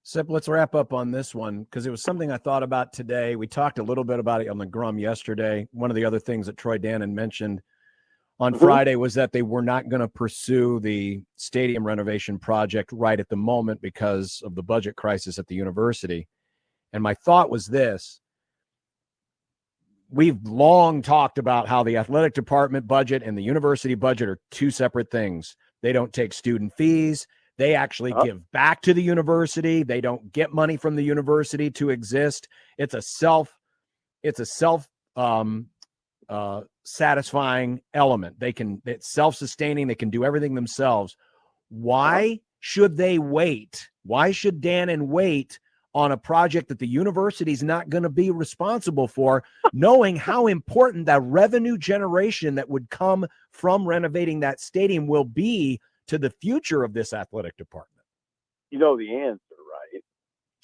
Sip, let's wrap up on this one because it was something I thought about today. We talked a little bit about it on the Grum yesterday. One of the other things that Troy Dannon mentioned on Friday was that they were not going to pursue the stadium renovation project right at the moment because of the budget crisis at the university. And my thought was this. We've long talked about how the athletic department budget and the university budget are two separate things. They don't take student fees. They actually give back to the university. They don't get money from the university to exist. It's a satisfying element. It's self-sustaining. They can do everything themselves. Why should they wait? Why should Dannon wait on a project that the university is not going to be responsible for, knowing how important that revenue generation that would come from renovating that stadium will be to the future of this athletic department? You know the answer, right?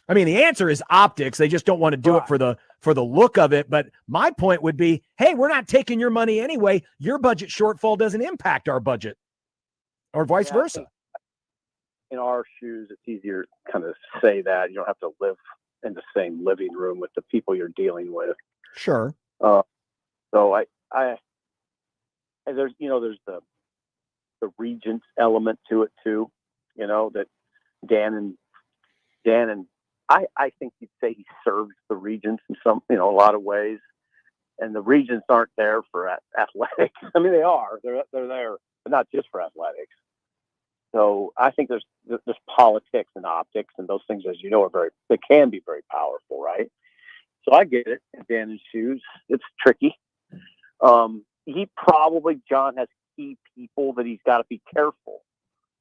I mean, the answer is optics. They just don't want to do it for the look of it. But my point would be, hey, we're not taking your money anyway. Your budget shortfall doesn't impact our budget, or vice versa. In our shoes, it's easier to kind of say that. You don't have to live in the same living room with the people you're dealing with. Sure. So there's the Regents element to it too. That Dan and I think you'd say he serves the Regents in some, a lot of ways. And the Regents aren't there for athletics. I mean, they are. They're there, but not just for athletics. So I think there's politics and optics, and those things, as you know, they can be very powerful, right? So I get it. In Dan's shoes, it's tricky. John has key people that he's got to be careful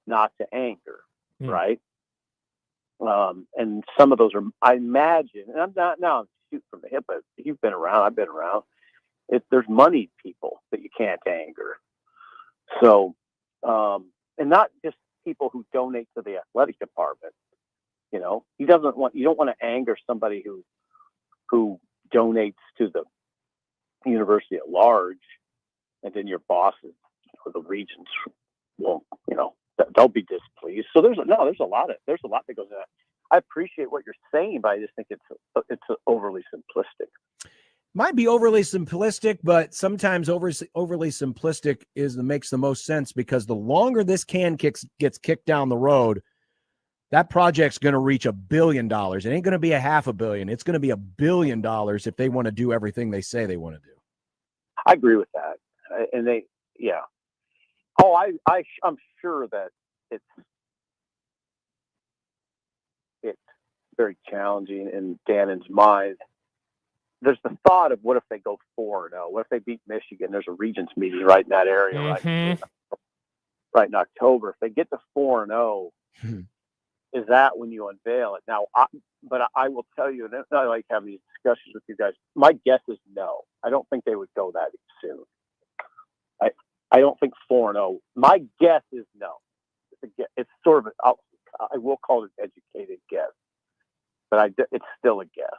not to anger, right? And some of those are, I imagine, and I'm shooting from the hip, but you've been around, I've been around. There's moneyed people that you can't anger. So, and not just people who donate to the athletic department. You know, you don't want to anger somebody who donates to the university at large, and then your bosses or the regents won't, they'll be displeased. So there's a lot that goes into that. I appreciate what you're saying, but I just think it's overly simplistic. Might be overly simplistic, but sometimes overly simplistic makes the most sense, because the longer this can gets kicked down the road, that project's going to reach $1 billion. It ain't going to be $500 million. It's going to be $1 billion if they want to do everything they say they want to do. I agree with that, and yeah. Oh, I'm sure that it's very challenging in Gannon's mind. There's the thought of, what if they go 4-0? What if they beat Michigan? There's a regents meeting right in that area, right in October. If they get to 4-0, is that when you unveil it? Now, I will tell you, and I like having these discussions with you guys. My guess is no. I don't think they would go that soon. I don't think 4-0. My guess is no. It's sort of I will call it an educated guess, but it's still a guess.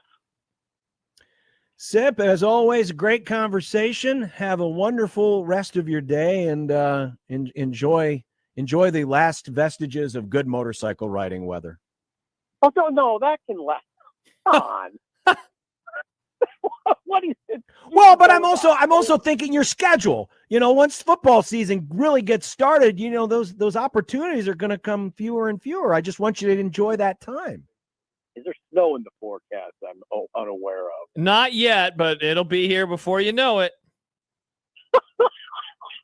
Sip, as always, great conversation. Have a wonderful rest of your day, and enjoy the last vestiges of good motorcycle riding weather. Oh no, that can last. Come on. What is it? Well, but I'm also thinking your schedule. Once football season really gets started, those opportunities are going to come fewer and fewer. I just want you to enjoy that time. Is there snow in the forecast I'm unaware of? Not yet, but it'll be here before you know it.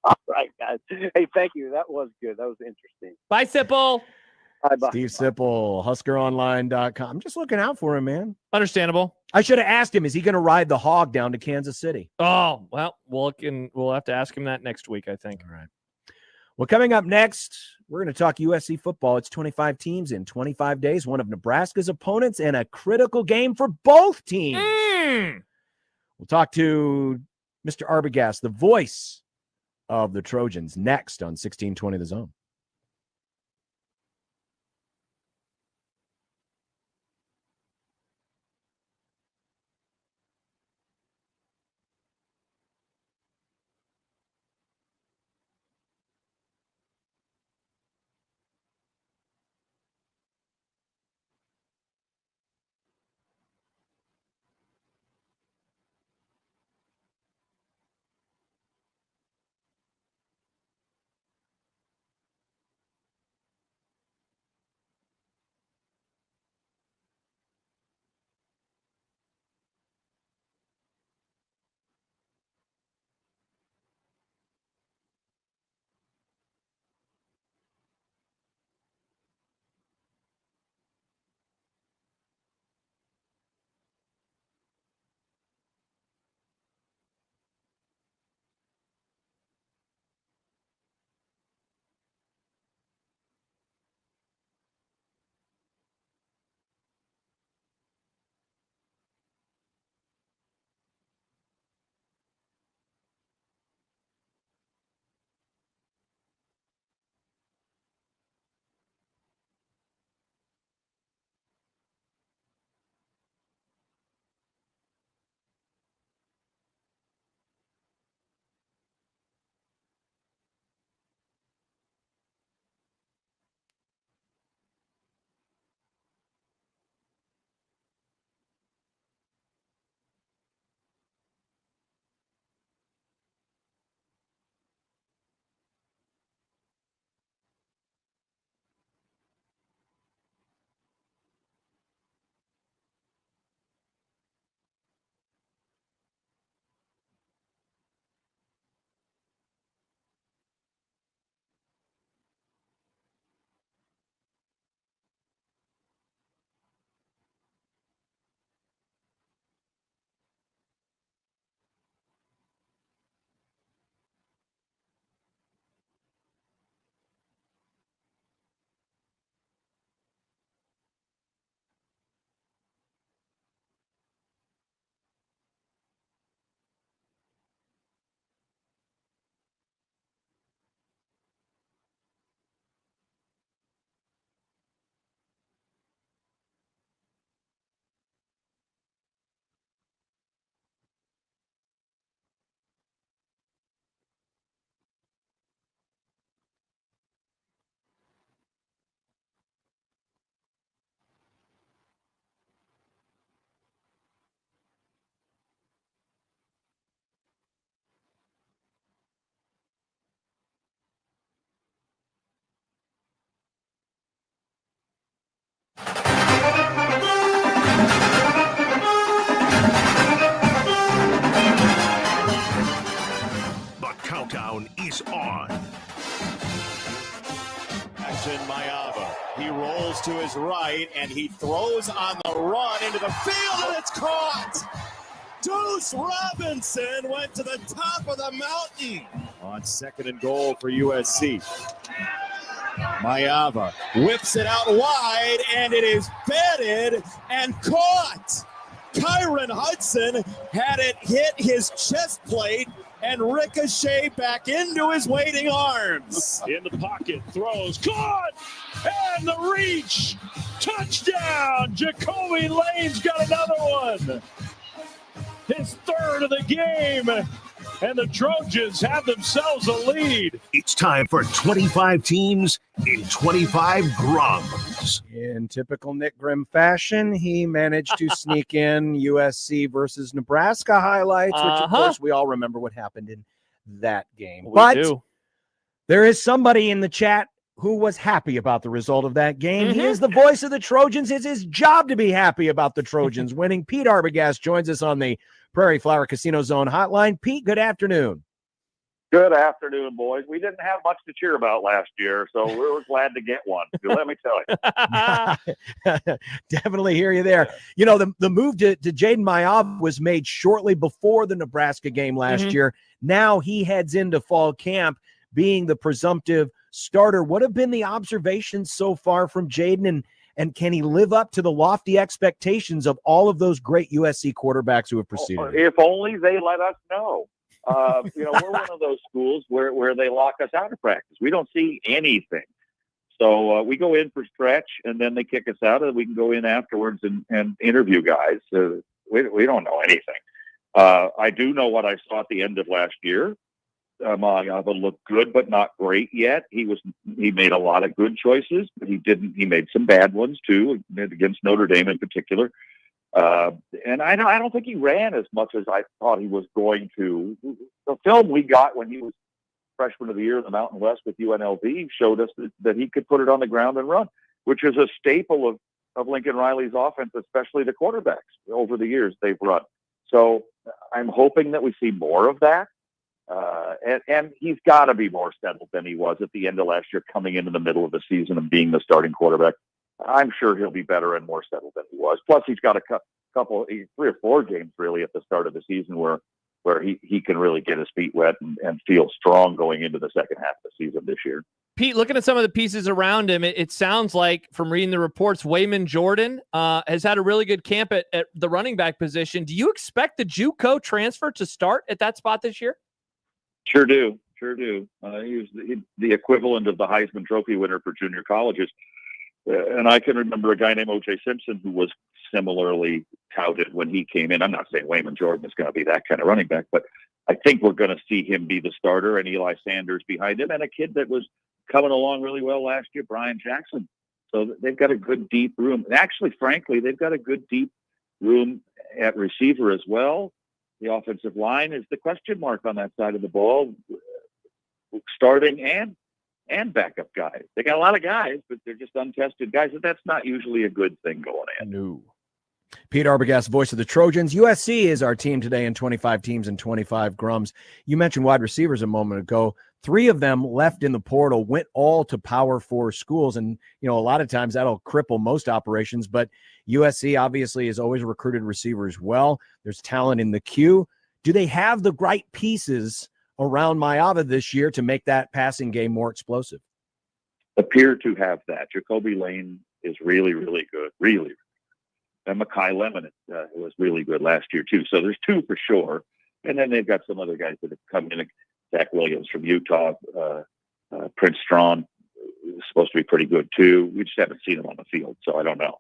All right, guys. Hey, thank you. That was good. That was interesting. Bye, Sipple. Bye. Steve Sipple, HuskerOnline.com. I'm just looking out for him, man. Understandable. I should have asked him, is he going to ride the hog down to Kansas City? Oh, well, we'll have to ask him that next week, I think. All right. Well, coming up next, we're going to talk USC football. It's 25 teams in 25 days, one of Nebraska's opponents, and a critical game for both teams. We'll talk to Mr. Arbogast, the voice of the Trojans, next on 1620 The Zone. is on. Action Mayava. He rolls to his right and he throws on the run into the field and it's caught. Deuce Robinson went to the top of the mountain on 2nd and goal for USC. Mayava whips it out wide and it is batted and caught. Kyron Hudson had it hit his chest plate and ricochet back into his waiting arms. In the pocket, throws, caught, and the reach, touchdown. Jacoby Lane's got another one. His third of the game, and the Trojans have themselves a lead. It's time for 25 teams in 25 grums. In typical Nick Grimm fashion, he managed to sneak in USC versus Nebraska highlights, which of course we all remember what happened in that game. But there is somebody in the chat who was happy about the result of that game. He is the voice of the Trojans. It's his job to be happy about the Trojans winning. Pete Arbogast joins us on the Prairie Flower Casino Zone hotline. Pete, good afternoon. Good afternoon, boys. We didn't have much to cheer about last year, so we were glad to get one. Let me tell you. Definitely hear you there. You know, the move to Jaden Mayab was made shortly before the Nebraska game last year. Now he heads into fall camp being the presumptive starter. What have been the observations so far from Jaden, and can he live up to the lofty expectations of all of those great USC quarterbacks who have preceded him? If only they let us know. We're one of those schools where they lock us out of practice. We don't see anything. So we go in for stretch, and then they kick us out, and we can go in afterwards and interview guys. We don't know anything. I do know what I saw at the end of last year. Mayava looked good, but not great yet. He made a lot of good choices, but he made some bad ones too, against Notre Dame in particular. And I don't think he ran as much as I thought he was going to. The film we got when he was freshman of the year in the Mountain West with UNLV showed us that he could put it on the ground and run, which is a staple of Lincoln Riley's offense, especially the quarterbacks over the years they've run. So I'm hoping that we see more of that. And he's got to be more settled than he was at the end of last year, coming into the middle of the season and being the starting quarterback. I'm sure he'll be better and more settled than he was. Plus, he's got a couple, 3 or 4 games really at the start of the season where he can really get his feet wet and feel strong going into the second half of the season this year. Pete, looking at some of the pieces around him, it sounds like from reading the reports, Wayman Jordan has had a really good camp at the running back position. Do you expect the JUCO transfer to start at that spot this year? Sure do. He was the equivalent of the Heisman Trophy winner for junior colleges. And I can remember a guy named O.J. Simpson who was similarly touted when he came in. I'm not saying Wayman Jordan is going to be that kind of running back, but I think we're going to see him be the starter and Eli Sanders behind him, and a kid that was coming along really well last year, Brian Jackson. So they've got a good deep room. And actually, frankly, they've got a good deep room at receiver as well. The offensive line is the question mark on that side of the ball, starting and backup guys. They got a lot of guys, but they're just untested guys. And that's not usually a good thing going in. No. Pete Arbogast, voice of the Trojans. USC is our team today in 25 teams and 25 grums. You mentioned wide receivers a moment ago. 3 of them left in the portal, went all to Power 4 schools. And, a lot of times that'll cripple most operations, but USC obviously has always recruited receivers well. There's talent in the queue. Do they have the right pieces around Mayava this year to make that passing game more explosive? Appear to have that. Jacoby Lane is really, really good. Really. And Mekhi Lemon was really good last year, too. So there's 2 for sure. And then they've got some other guys that have come in. Zach Williams from Utah, Prince Strawn is supposed to be pretty good, too. We just haven't seen him on the field, so I don't know.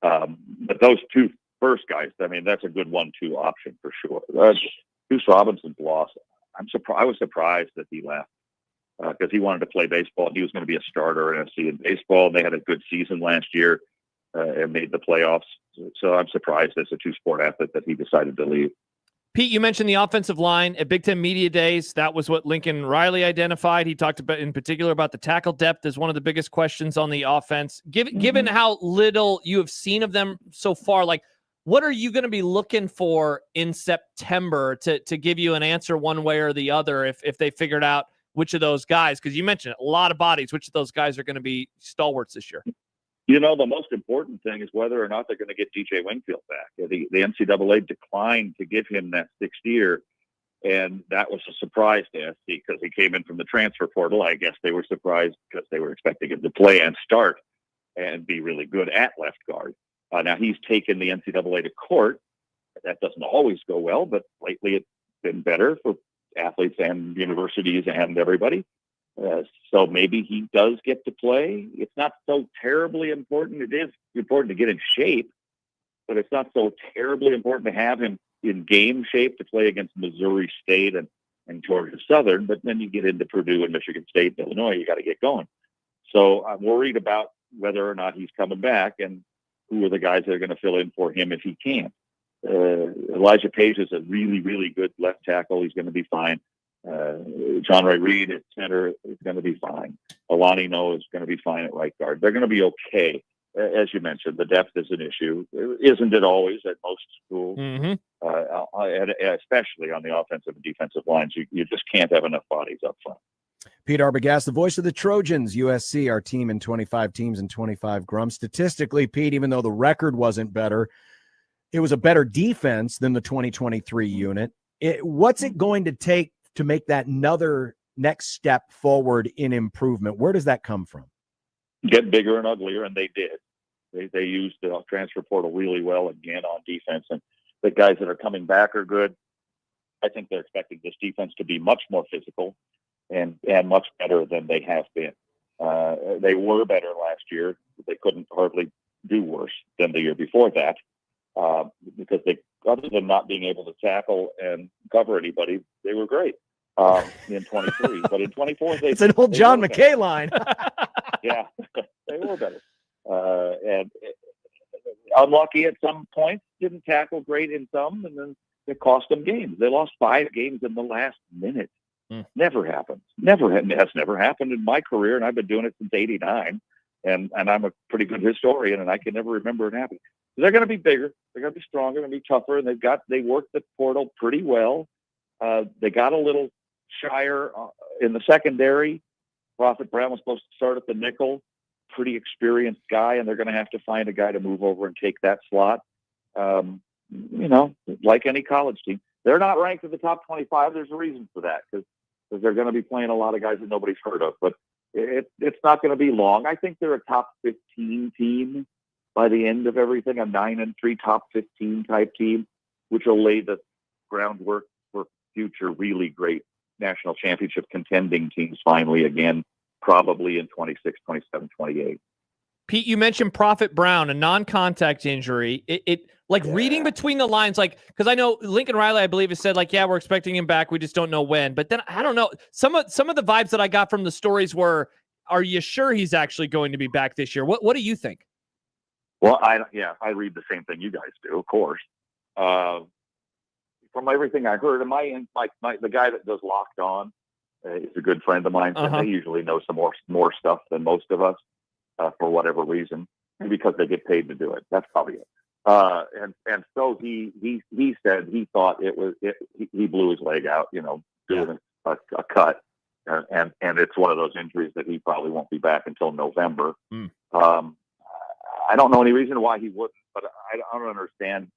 But those 2 first guys, that's a good 1-2 option for sure. Deuce Robinson's loss. I was surprised that he left because he wanted to play baseball. He was going to be a starter in FC in baseball. They had a good season last year and made the playoffs. So I'm surprised as a 2-sport athlete that he decided to leave. Pete, you mentioned the offensive line at Big Ten Media Days. That was what Lincoln Riley identified. He talked about, in particular, about the tackle depth as one of the biggest questions on the offense. Given how little you have seen of them so far, what are you going to be looking for in September to give you an answer one way or the other if they figured out which of those guys, because you mentioned a lot of bodies, which of those guys are going to be stalwarts this year? You know, the most important thing is whether or not they're going to get DJ Wingfield back. The NCAA declined to give him that 6th year, and that was a surprise to SC because he came in from the transfer portal. I guess they were surprised because they were expecting him to play and start and be really good at left guard. Now he's taken the NCAA to court. That doesn't always go well, but lately it's been better for athletes and universities and everybody. So maybe he does get to play. It's not so terribly important. It is important to get in shape, but it's not so terribly important to have him in game shape to play against Missouri State and Georgia Southern. But then you get into Purdue and Michigan State and Illinois, you got to get going. So I'm worried about whether or not he's coming back and who are the guys that are going to fill in for him if he can't. Elijah Page is a really, really good left tackle. He's going to be fine. John Ray Reed at center is going to be fine. Alani No is going to be fine at right guard. They're going to be okay. As you mentioned, the depth is an issue. Isn't it always at most schools? And especially on the offensive and defensive lines, you just can't have enough bodies up front. Pete Arbogast, the voice of the Trojans, USC, our team in 25 teams and 25 grums. Statistically, Pete, even though the record wasn't better, it was a better defense than the 2023 unit. What's it going to take to make that another next step forward in improvement? Where does that come from? Get bigger and uglier, and they did. They used the transfer portal really well again on defense, and the guys that are coming back are good. I think they're expecting this defense to be much more physical and much better than they have been. They were better last year. They couldn't hardly do worse than the year before that because they, other than not being able to tackle and cover anybody, they were great in 23. But in 24, it's an old John McKay line. Yeah, they were better. And unlucky at some points, didn't tackle great in some, and then it cost them games. They lost 5 games in the last minute. Never happens. Has never happened in my career, and I've been doing it since '89. And I'm a pretty good historian, and I can never remember it happening. They're going to be bigger. They're going to be stronger. They're going to be tougher, and they worked the portal pretty well. They got a little shyer in the secondary. Prophet Brown was supposed to start at the nickel. Pretty experienced guy, and they're going to have to find a guy to move over and take that slot. Like any college team. They're not ranked in the top 25. There's a reason for that because they're going to be playing a lot of guys that nobody's heard of. But it's not going to be long. I think they're a top 15 team by the end of everything, a 9-3 top 15 type team, which will lay the groundwork for future really great national championship contending teams finally again, probably in 26, 27, 28. Pete, you mentioned Prophet Brown, a non-contact injury. Reading between the lines, because I know Lincoln Riley, I believe, has said, we're expecting him back. We just don't know when. But then I don't know. Some of the vibes that I got from the stories were, are you sure he's actually going to be back this year? What do you think? Well, I read the same thing you guys do, of course. From everything I heard, and the guy that does Locked On is a good friend of mine. And they usually know some more stuff than most of us. For whatever reason, because they get paid to do it. That's probably it. And so he said he thought he blew his leg out, doing a cut, and it's one of those injuries that he probably won't be back until November. I don't know any reason why he wouldn't, but I don't understand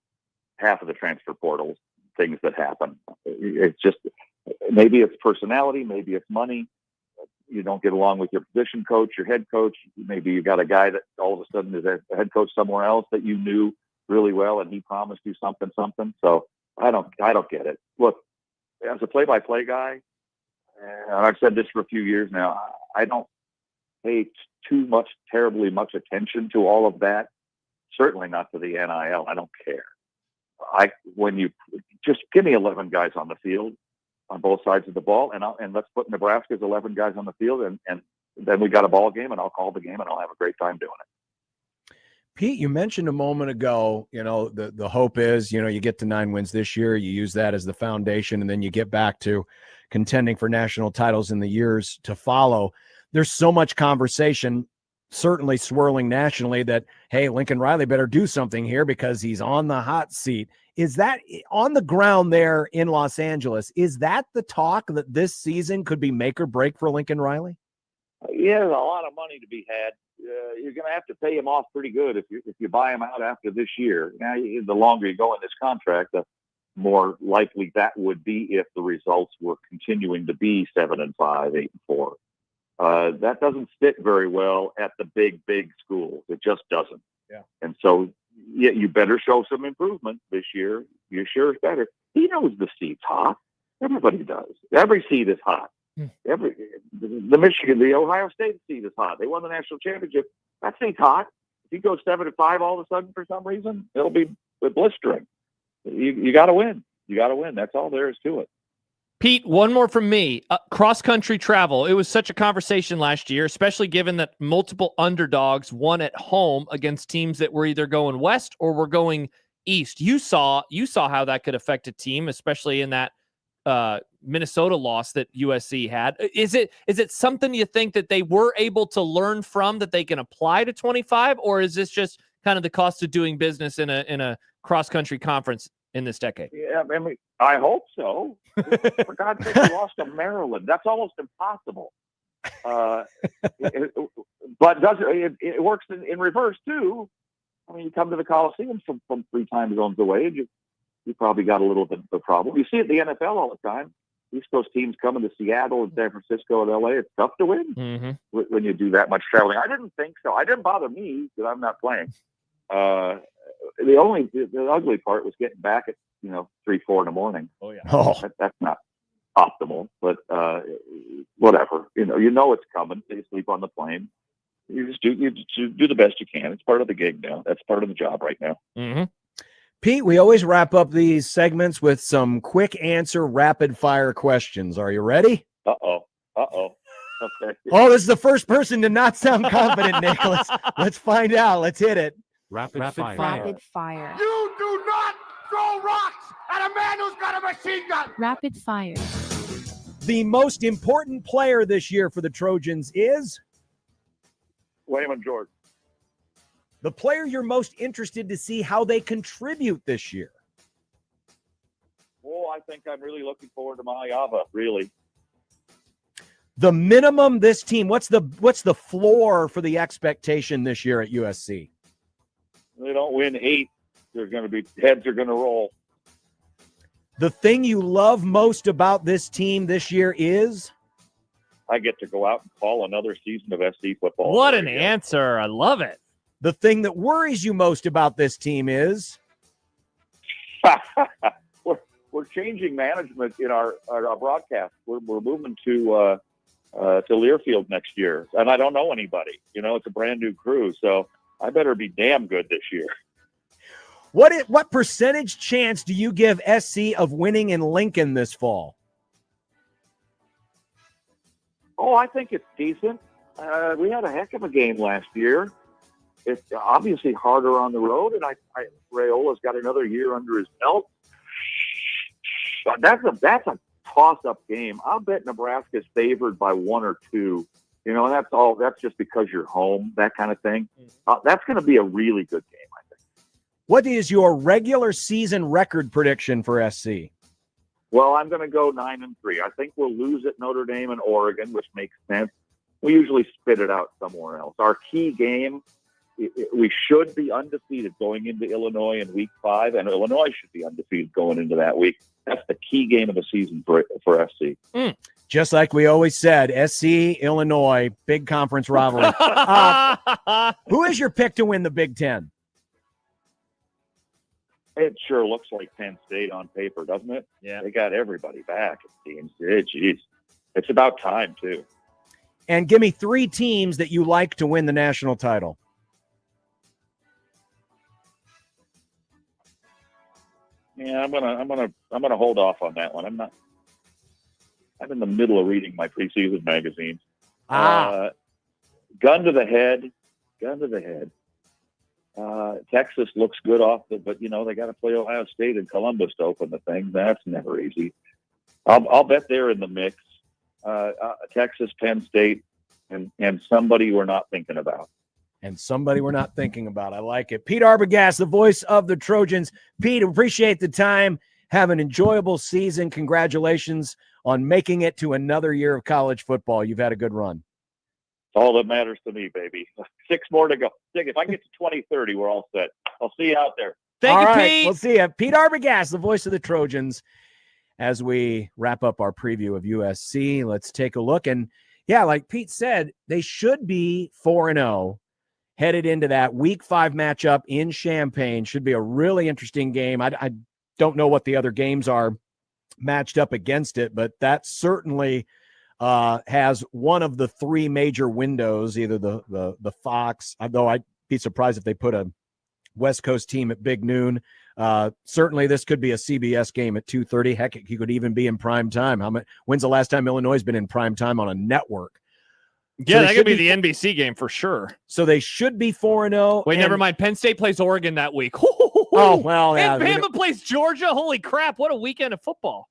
half of the transfer portal things that happen. It's just maybe it's personality, maybe it's money. You don't get along with your position coach, your head coach. Maybe you got a guy that all of a sudden is a head coach somewhere else that you knew really well, and he promised you something. So I don't get it. Look, as a play-by-play guy, and I've said this for a few years now, I don't pay terribly much attention to all of that. Certainly not to the NIL. I don't care. When you just give me 11 guys on the field on both sides of the ball, and let's put Nebraska's 11 guys on the field, and then we got a ball game, and I'll call the game, and I'll have a great time doing it. Pete, you mentioned a moment ago, the hope is, you get to 9 wins this year, you use that as the foundation, and then you get back to contending for national titles in the years to follow. There's so much conversation, certainly swirling nationally, that, hey, Lincoln Riley better do something here because he's on the hot seat. Is that on the ground there in Los Angeles? Is that the talk that this season could be make or break for Lincoln Riley? Yeah, there's a lot of money to be had. You're going to have to pay him off pretty good if you buy him out after this year. Now, the longer you go in this contract, the more likely that would be if the results were continuing to be 7-5, 8-4. That doesn't sit very well at the big schools. It just doesn't. Yeah. And so, yeah, you better show some improvement this year. You sure is better. He knows the seat's hot. Everybody does. Every seat is hot. The Michigan, the Ohio State seat is hot. They won the national championship. That seat's hot. If you go 7-5 all of a sudden for some reason, it'll be blistering. You got to win. You got to win. That's all there is to it. Pete, one more from me. Cross-country travel. It was such a conversation last year, especially given that multiple underdogs won at home against teams that were either going west or were going east. You saw how that could affect a team, especially in that Minnesota loss that USC had. Is it something you think that they were able to learn from that they can apply to 25, or is this just kind of the cost of doing business in a cross-country conference in this decade? Yeah, I mean, I hope so. For God's sake, we lost to Maryland. That's almost impossible. But it works in reverse too. I mean, you come to the Coliseum from 3 time zones away, and you probably got a little bit of a problem. You see it in the NFL all the time. East Coast teams coming to Seattle and San Francisco and LA. It's tough to win when you do that much traveling. I didn't think so. It didn't bother me because I'm not playing. The ugly part was getting back at 3-4 in the morning. Oh yeah. That's not optimal, but whatever. You know it's coming. So you sleep on the plane. You just do the best you can. It's part of the gig now. That's part of the job right now. Mm-hmm. Pete, we always wrap up these segments with some quick answer, rapid fire questions. Are you ready? Uh-oh. Okay. Oh, this is the first person to not sound confident, Nicholas. Let's find out. Let's hit it. Rapid fire. Rapid fire. You do not throw rocks at a man who's got a machine gun. Rapid fire. The most important player this year for the Trojans is? Wayman Jordan. The player you're most interested to see how they contribute this year? Oh, I think I'm really looking forward to Maliava, really. The minimum this team, what's the floor for the expectation this year at USC? They don't win 8, there's going to be heads are going to roll. The thing you love most about this team this year is? I get to go out and call another season of SC football. What an answer. I love it. The thing that worries you most about this team is? We're changing management in our broadcast. We're moving to Learfield next year, and I don't know anybody. It's a brand new crew, so I better be damn good this year. What percentage chance do you give SC of winning in Lincoln this fall? Oh, I think it's decent. We had a heck of a game last year. It's obviously harder on the road, and Rayola's got another year under his belt. But that's a toss-up game. I'll bet Nebraska's favored by 1 or 2. And that's all. That's just because you're home, that kind of thing. That's going to be a really good game, I think. What is your regular season record prediction for SC? Well, I'm going to go 9-3. I think we'll lose at Notre Dame and Oregon, which makes sense. We usually spit it out somewhere else. Our key game, we should be undefeated going into Illinois in week 5, and Illinois should be undefeated going into that week. That's the key game of the season for SC. Just like we always said, SC, Illinois, big conference rivalry. Who is your pick to win the Big Ten? It sure looks like Penn State on paper, doesn't it? Yeah. They got everybody back, it seems. Geez. It's about time, too. And give me 3 teams that you like to win the national title. Yeah, I'm gonna hold off on that one. I'm in the middle of reading my preseason magazine. Gun to the head. Texas looks good off but they got to play Ohio State and Columbus to open the thing. That's never easy. I'll bet they're in the mix. Texas, Penn State, and somebody we're not thinking about. and somebody we're not thinking about. I like it. Pete Arbogast, the voice of the Trojans. Pete, appreciate the time. Have an enjoyable season. Congratulations on making it to another year of college football. You've had a good run. All that matters to me, baby. 6 more to go. If I get to 2030, we're all set. I'll see you out there. All right, we'll see you. Pete Arbogast, the voice of the Trojans. As we wrap up our preview of USC, let's take a look. And yeah, like Pete said, they should be 4-0 headed into that Week 5 matchup in Champaign. Should be a really interesting game. I don't know what the other games are matched up against it, but that certainly has one of the 3 major windows, either the Fox, though I'd be surprised if they put a West Coast team at big noon. Certainly this could be a CBS game at 2:30. Heck, he could even be in prime time. When's the last time Illinois has been in prime time on a network? Yeah, that could be the NBC game for sure. So they should be 4-0. Wait, never mind. Penn State plays Oregon that week. Oh, well, yeah. And Bama plays Georgia. Holy crap, what a weekend of football.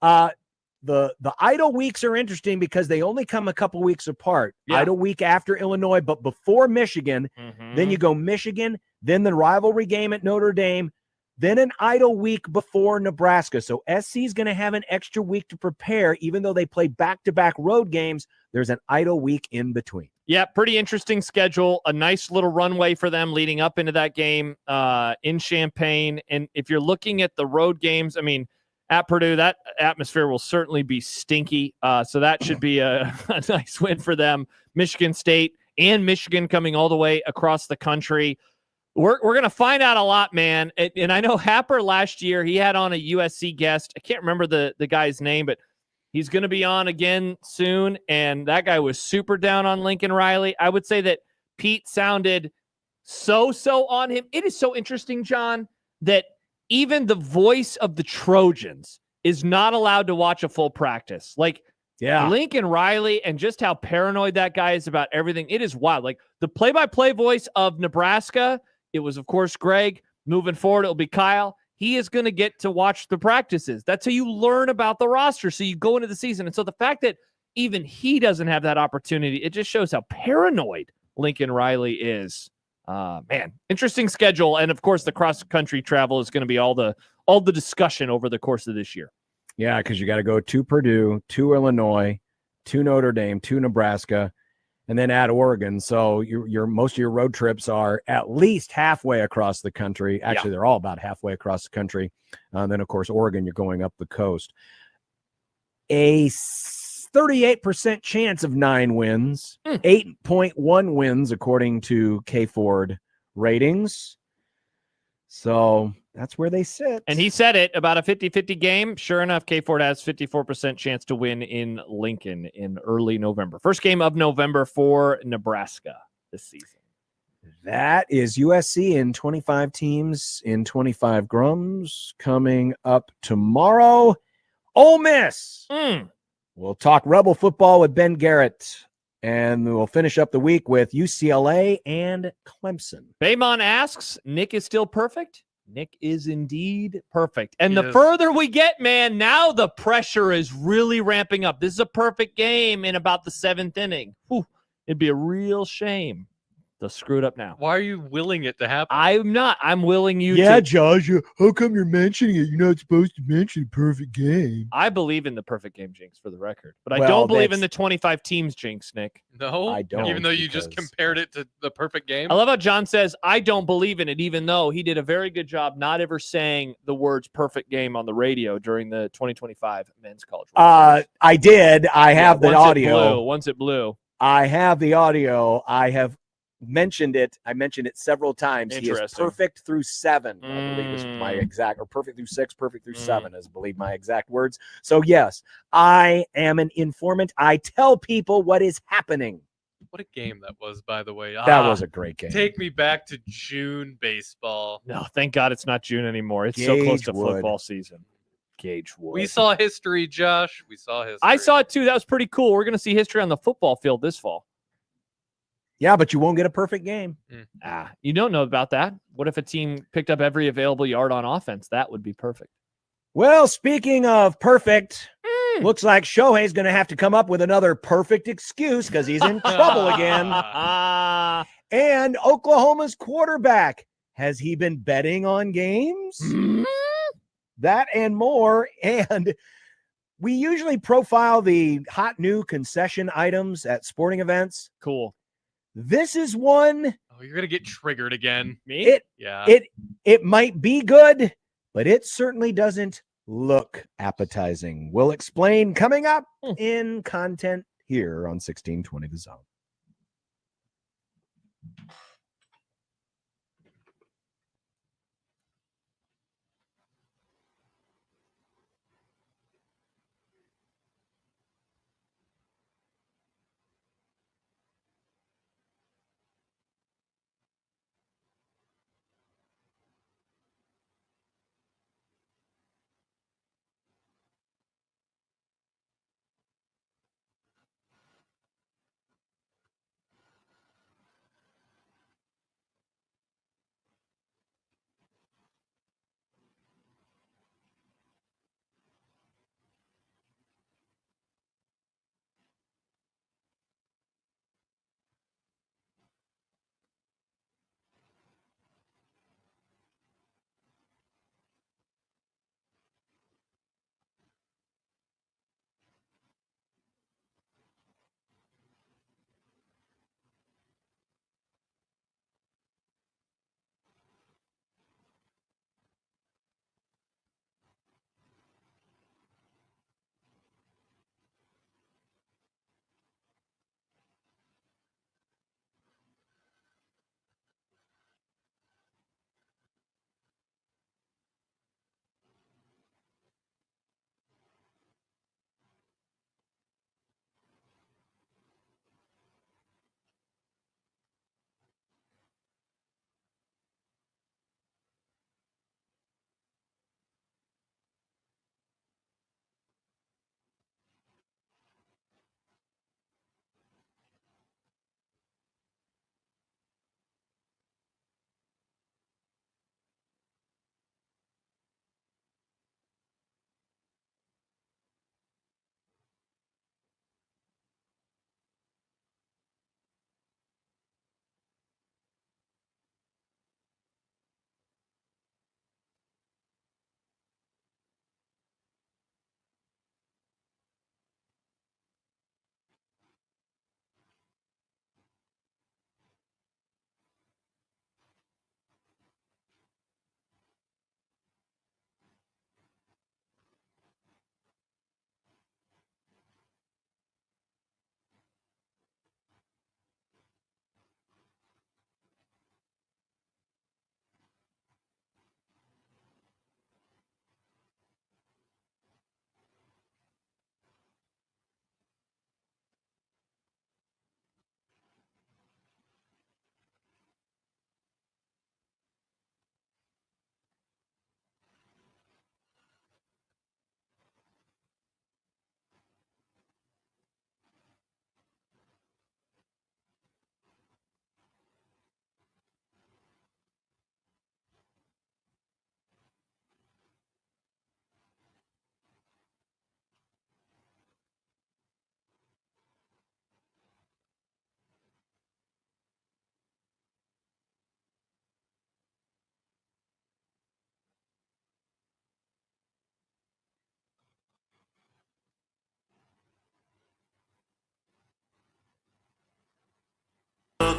The idle weeks are interesting because they only come a couple weeks apart. Yeah. Idle week after Illinois, but before Michigan. Then you go Michigan, then the rivalry game at Notre Dame, then an idle week before Nebraska. So SC is going to have an extra week to prepare, even though they play back-to-back road games. There's an idle week in between. Yeah, pretty interesting schedule. A nice little runway for them leading up into that game in Champaign. And if you're looking at the road games, I mean, at Purdue, that atmosphere will certainly be stinky. So that should be a nice win for them. Michigan State and Michigan coming all the way across the country. We're going to find out a lot, man. And I know Happer last year, he had on a USC guest. I can't remember the guy's name, but he's going to be on again soon. And that guy was super down on Lincoln Riley. I would say that Pete sounded so on him. It is so interesting, John, that even the voice of the Trojans is not allowed to watch a full practice. Like, yeah, Lincoln Riley and just how paranoid that guy is about everything. It is wild. Like the play-by-play voice of Nebraska, it was, of course, Greg. Moving forward, it'll be Kyle. He is going to get to watch the practices. That's how you learn about the roster. So you go into the season. And so the fact that even he doesn't have that opportunity, it just shows how paranoid Lincoln Riley is. Man, interesting schedule. And of course, the cross-country travel is going to be all the discussion over the course of this year. Yeah, because you got to go to Purdue, to Illinois, to Notre Dame, to Nebraska, and then at Oregon. So your most of your road trips are at least halfway across the country. Actually, they're all about halfway across the country. And then, of course, Oregon, you're going up the coast. A 38% chance of 9 wins, 8.1 wins, according to K-Ford ratings. So that's where they sit. And he said it about a 50-50 game. Sure enough, K-Ford has 54% chance to win in Lincoln in early November. First game of November for Nebraska this season. That is USC in 25 teams in 25 grums coming up tomorrow. Ole Miss. We'll talk Rebel football with Ben Garrett, and we'll finish up the week with UCLA and Clemson. Baymon asks, Nick is still perfect? Nick is indeed perfect. And the further we get, man, now the pressure is really ramping up. This is a perfect game in about the 7th inning. Whew, it'd be a real shame to screw it up now. Why are you willing it to happen? I'm not. I'm willing you Yeah, to. Josh, how come you're mentioning it? You're not supposed to mention a perfect game. I believe in the perfect game jinx for the record, but I Well, don't believe in that's- the 25 teams jinx, Nick. No, I don't, Even though you just because- compared it to the perfect game. I love how John says, I don't believe in it, even though he did a very good job not ever saying the words perfect game on the radio during the 2025 men's college World Series. I did. I have the audio. Once it blew. I have the audio. I have mentioned it. I mentioned it several times. He is Interesting. perfect through 7. I believe is my exact, or perfect through 6, perfect through 7 is, I believe, my exact words. So yes, I am an informant. I tell people what is happening. What a game that was, by the way. That was a great game. Take me back to June baseball. No, thank God it's not June anymore. It's so close to Gage Wood. football season. Gage Wood. We saw history, Josh. We saw history. I saw it too. That was pretty cool. We're going to see history on the football field this fall. Yeah, but you won't get a perfect game. You don't know about that. What if a team picked up every available yard on offense? That would be perfect. Well, speaking of perfect, looks like Shohei's going to have to come up with another perfect excuse because he's in trouble again. And Oklahoma's quarterback. Has he been betting on games? That and more. And we usually profile the hot new concession items at sporting events. Cool. This is one. Oh, you're gonna get triggered again. Me? Yeah. It might be good, but it certainly doesn't look appetizing. We'll explain coming up in content here on 1620 The Zone.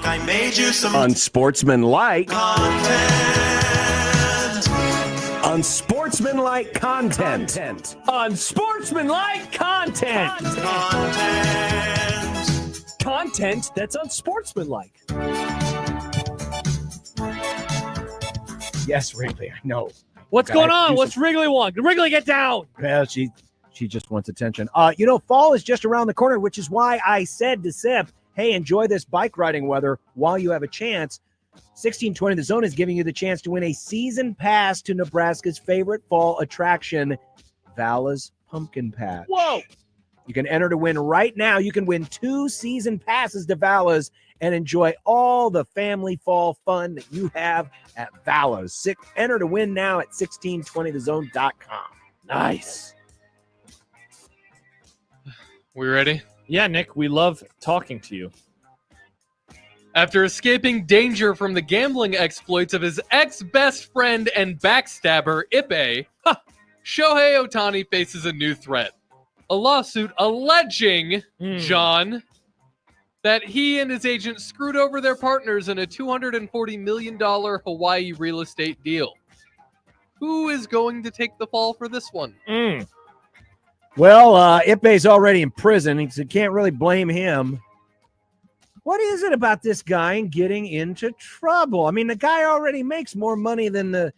I made you some Unsportsmanlike content. Unsportsmanlike content. Unsportsmanlike content. Content. Content that's unsportsmanlike. Yes, Wrigley, I know. What's Gotta going on? do What's Wrigley want? Wrigley, get down. Well, she just wants attention. Fall is just around the corner, which is why I said to Sip, hey, enjoy this bike riding weather while you have a chance. 1620 The Zone is giving you the chance to win a season pass to Nebraska's favorite fall attraction, Vala's Pumpkin Patch. Whoa. You can enter to win right now. You can win 2 season passes to Vala's and enjoy all the family fall fun that you have at Vala's. Enter to win now at 1620thezone.com. Nice. We ready? Yeah, Nick, we love talking to you. After escaping danger from the gambling exploits of his ex-best friend and backstabber, Ippei, Shohei Ohtani faces a new threat. A lawsuit alleging, John, that he and his agent screwed over their partners in a $240 million Hawaii real estate deal. Who is going to take the fall for this one? Well, Ippei's already in prison, so you can't really blame him. What is it about this guy and getting into trouble? I mean, the guy already makes more money than the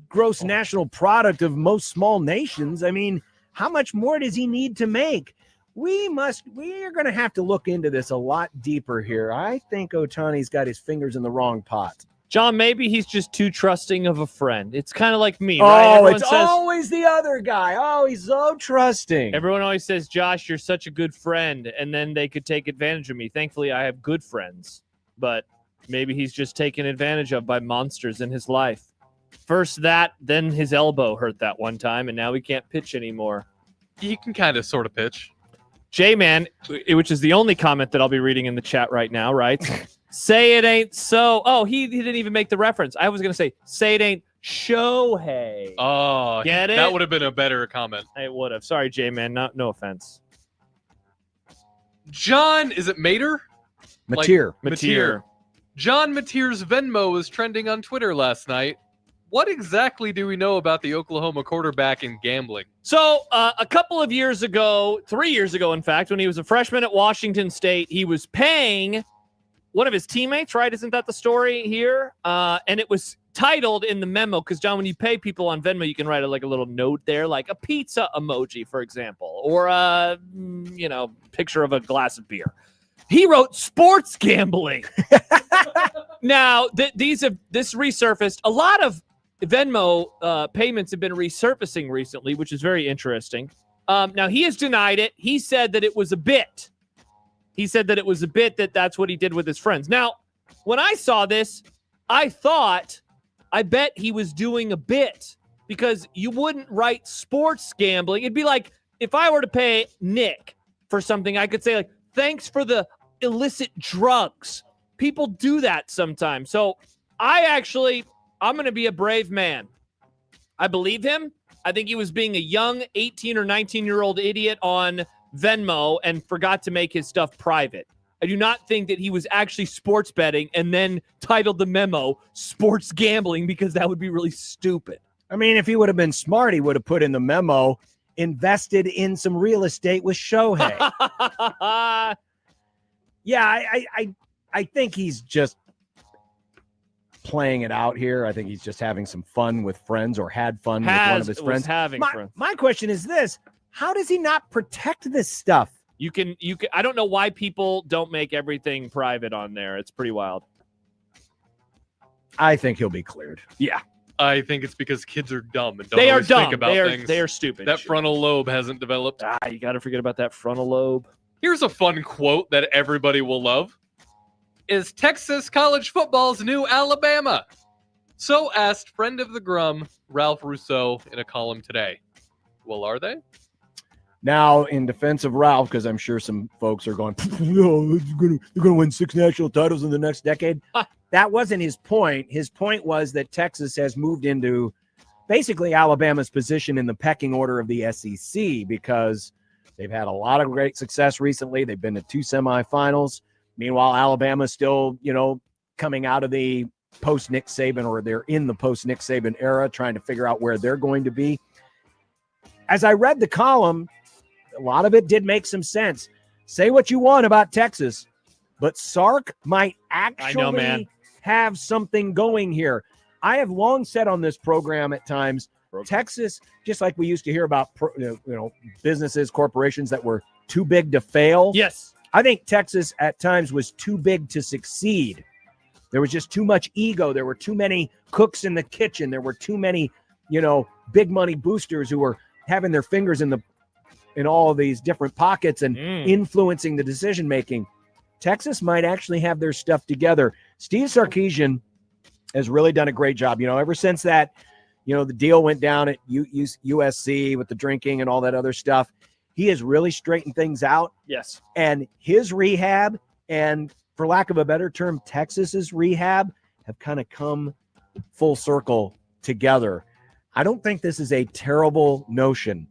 gross national product of most small nations. I mean, how much more does he need to make? We are going to have to look into this a lot deeper here. I think Ohtani's got his fingers in the wrong pot. John, maybe he's just too trusting of a friend. It's kind of like me, right? Oh, it's always the other guy. Oh, he's so trusting. Everyone always says, Josh, you're such a good friend, and then they could take advantage of me. Thankfully, I have good friends, but maybe he's just taken advantage of by monsters in his life. First that, then his elbow hurt that one time, and now he can't pitch anymore. He can kind of sort of pitch. J-Man, which is the only comment that I'll be reading in the chat right now, right? Say it ain't so. Oh, he didn't even make the reference. I was going to say it ain't Shohei. Oh, get it? That would have been a better comment. It would have. Sorry, J-Man. No offense. John, is it Mater? Mateer. Mateer. John Mateer's Venmo was trending on Twitter last night. What exactly do we know about the Oklahoma quarterback in gambling? So a couple of years ago, 3 years ago, in fact, when he was a freshman at Washington State, he was paying one of his teammates, right? Isn't that the story here? And it was titled in the memo, because, John, when you pay people on Venmo, you can write a little note there, like a pizza emoji, for example, or a, picture of a glass of beer. He wrote sports gambling. Now, this resurfaced. A lot of Venmo payments have been resurfacing recently, which is very interesting. Now, he has denied it. He said that it was a bit. That's what he did with his friends. Now, when I saw this, I bet he was doing a bit, because you wouldn't write sports gambling. It'd be like if I were to pay Nick for something, I could say, like, thanks for the illicit drugs. People do that sometimes. So I'm going to be a brave man. I believe him. I think he was being a young 18 or 19-year-old idiot on Venmo and forgot to make his stuff private. I do not think that he was actually sports betting and then titled the memo sports gambling, because that would be really stupid. I mean, if he would have been smart, he would have put in the memo, invested in some real estate with Shohei. Yeah, I think he's just playing it out here. I think he's just having some fun with friends, or had fun with one of his friends. My question is this: how does he not protect this stuff? You can. I don't know why people don't make everything private on there. It's pretty wild. I think he'll be cleared. Yeah. I think it's because kids are dumb and don't always think about things. They are stupid. That frontal lobe hasn't developed. You got to forget about that frontal lobe. Here's a fun quote that everybody will love. Is Texas college football's new Alabama? So asked friend of the Grum, Ralph Rousseau, in a column today. Well, are they? Now, in defense of Ralph, because I'm sure some folks are going, they're going to win 6 national titles in the next decade. That wasn't his point. His point was that Texas has moved into basically Alabama's position in the pecking order of the SEC, because they've had a lot of great success recently. They've been to 2 semifinals. Meanwhile, Alabama's still, coming out of the post-Nick Saban, or they're in the post-Nick Saban era, trying to figure out where they're going to be. As I read the column, a lot of it did make some sense. Say what you want about Texas, but Sark might actually have something going here. I have long said on this program at times, Texas, just like we used to hear about, businesses, corporations that were too big to fail. Yes. I think Texas at times was too big to succeed. There was just too much ego. There were too many cooks in the kitchen. There were too many, big money boosters who were having their fingers in all of these different pockets and influencing the decision making. Texas might actually have their stuff together. Steve Sarkisian has really done a great job. Ever since that, the deal went down at USC with the drinking and all that other stuff, he has really straightened things out. Yes. And his rehab and for lack of a better term, Texas's rehab have kind of come full circle together. I don't think this is a terrible notion.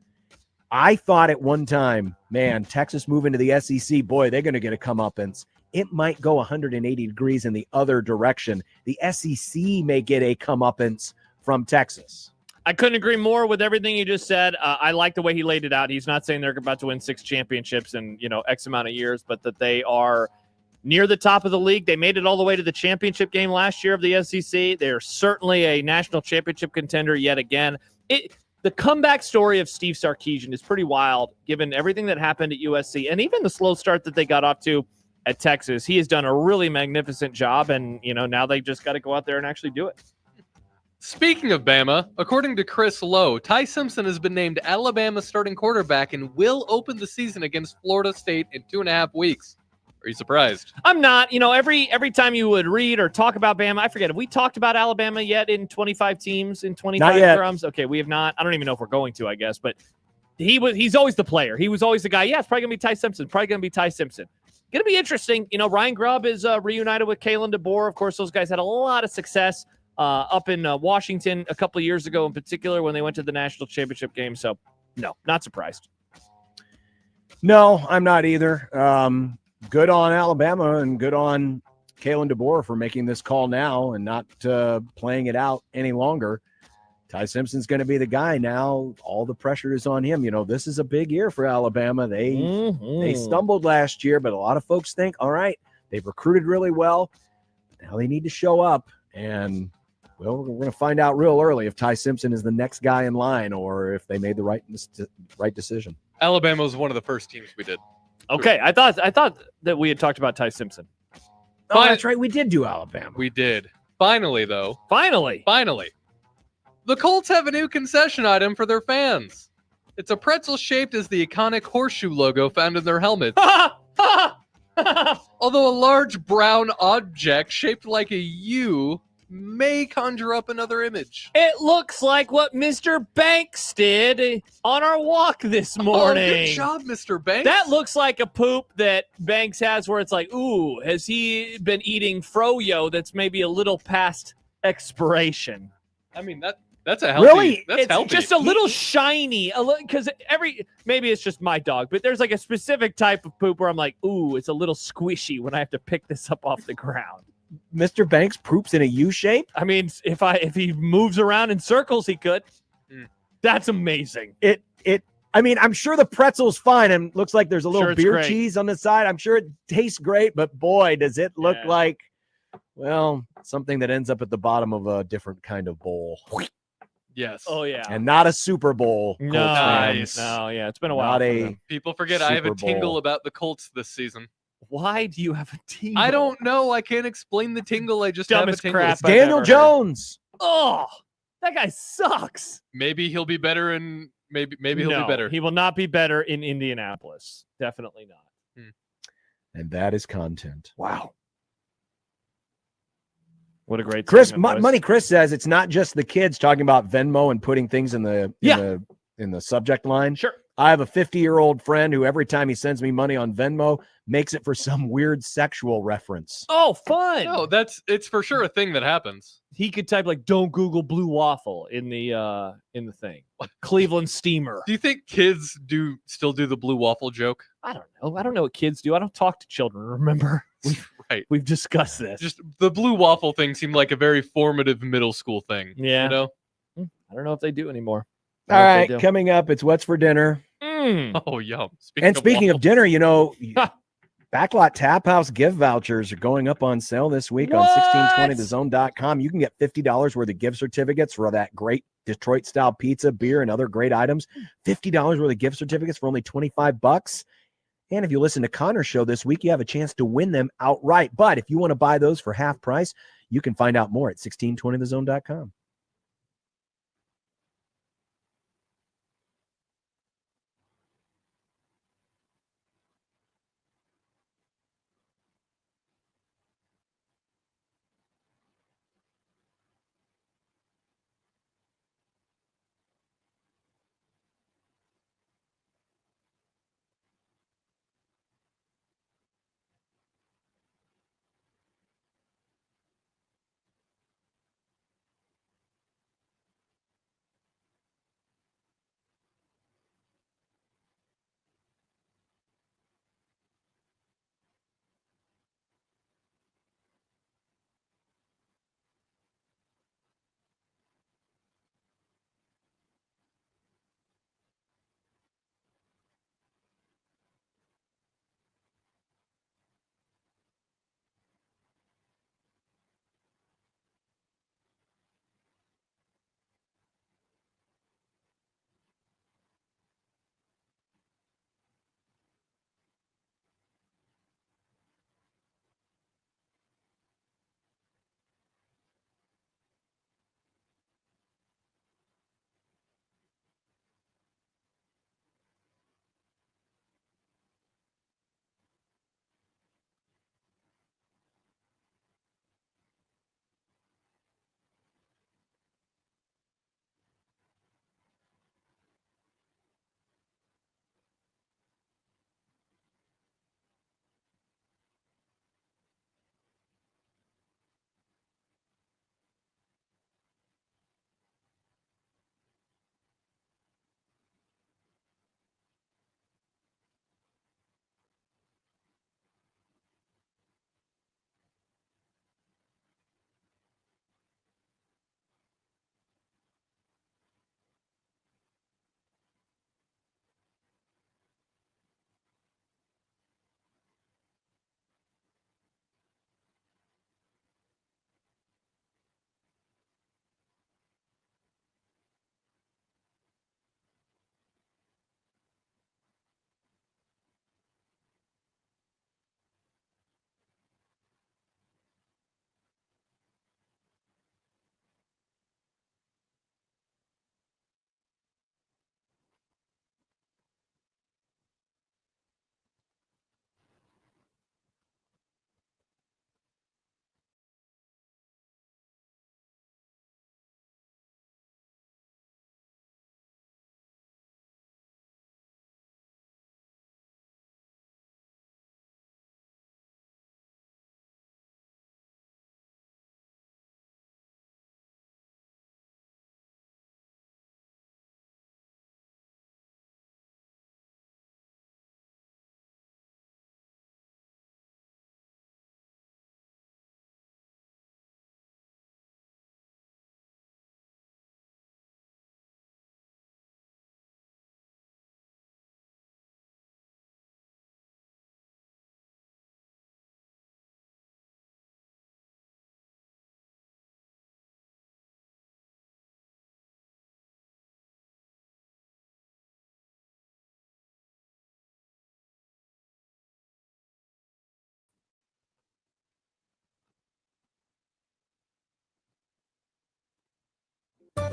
I thought at one time, man, Texas moving to the SEC, boy, they're going to get a comeuppance. It might go 180 degrees in the other direction. The SEC may get a comeuppance from Texas. I couldn't agree more with everything you just said. I like the way he laid it out. He's not saying they're about to win 6 championships in, X amount of years, but that they are near the top of the league. They made it all the way to the championship game last year of the SEC. They're certainly a national championship contender yet again. The comeback story of Steve Sarkisian is pretty wild, given everything that happened at USC and even the slow start that they got off to at Texas. He has done a really magnificent job, and now they just got to go out there and actually do it. Speaking of Bama, according to Chris Lowe, Ty Simpson has been named Alabama's starting quarterback and will open the season against Florida State in 2.5 weeks. Are you surprised? I'm not. Every time you would read or talk about Bama, I forget, have we talked about Alabama yet in 25 teams, in 25 drums? Okay, we have not. I don't even know if we're going to, I guess, but he's always the player. He was always the guy. Yeah, it's probably going to be Ty Simpson. Going to be interesting. Ryan Grubb is reunited with Kalen DeBoer. Of course, those guys had a lot of success up in Washington a couple of years ago, in particular, when they went to the national championship game. So, no, not surprised. No, I'm not either. Good on Alabama and good on Kalen DeBoer for making this call now and not playing it out any longer. Ty Simpson's going to be the guy now. All the pressure is on him. This is a big year for Alabama. They stumbled last year, but a lot of folks think, all right, they've recruited really well. Now they need to show up. And, well, we're going to find out real early if Ty Simpson is the next guy in line or if they made the right decision. Alabama was one of the first teams we did. Okay, I thought that we had talked about Ty Simpson. Oh, that's right. We did do Alabama. We did. Finally, though. Finally. The Colts have a new concession item for their fans. It's a pretzel shaped as the iconic horseshoe logo found in their helmets. Although a large brown object shaped like a U may conjure up another image. It looks like what Mr. Banks did on our walk this morning. Oh, good job, Mr. Banks. That looks like a poop that Banks has where it's like, ooh, has he been eating froyo that's maybe a little past expiration? I mean, that's a healthy. Really? That's it's healthy. just a little shiny, because maybe it's just my dog, but there's like a specific type of poop where I'm like, ooh, it's a little squishy when I have to pick this up off the ground. Mr. Banks poops in a U shape? I mean, if he moves around in circles, he could. That's amazing. I mean, I'm sure the pretzel's fine and looks like there's a little Sure, it's beer great. cheese on the side. I'm sure it tastes great, but boy, does it look like, well, something that ends up at the bottom of a different kind of bowl. Yes. Oh, yeah. And not a Super Bowl. No, Colts fans. no, yeah, it's been a while. Not for a them. People forget I have a Super Bowl. tingle about the Colts this season. Why do you have a tingle? I don't know. I can't explain the tingle. I just Dumbest have a tingle. crap It's Daniel I've ever heard. Jones. Oh, that guy sucks. Maybe he'll be better, and maybe he'll No, be better. He will not be better in Indianapolis. Definitely not. And that is content. Wow. What a great Chris, segment, boys. Money Chris says it's not just the kids talking about Venmo and putting things in the subject line. Sure. I have a 50-year-old friend who every time he sends me money on Venmo makes it for some weird sexual reference. Oh, fun. No, it's for sure a thing that happens. He could type like "Don't Google blue waffle" in the thing. Cleveland steamer. Do you think kids still do the blue waffle joke? I don't know. I don't know what kids do. I don't talk to children. Remember? Right. We've discussed this. Just the blue waffle thing seemed like a very formative middle school thing. Yeah. You know? I don't know if they do anymore. All right, coming up, it's what's for dinner. Oh, yum. Speaking of dinner, Backlot Tap House gift vouchers are going up on sale this week on 1620thezone.com. You can get $50 worth of gift certificates for that great Detroit-style pizza, beer, and other great items. $50 worth of gift certificates for only $25. And if you listen to Connor's show this week, you have a chance to win them outright. But if you want to buy those for half price, you can find out more at 1620thezone.com.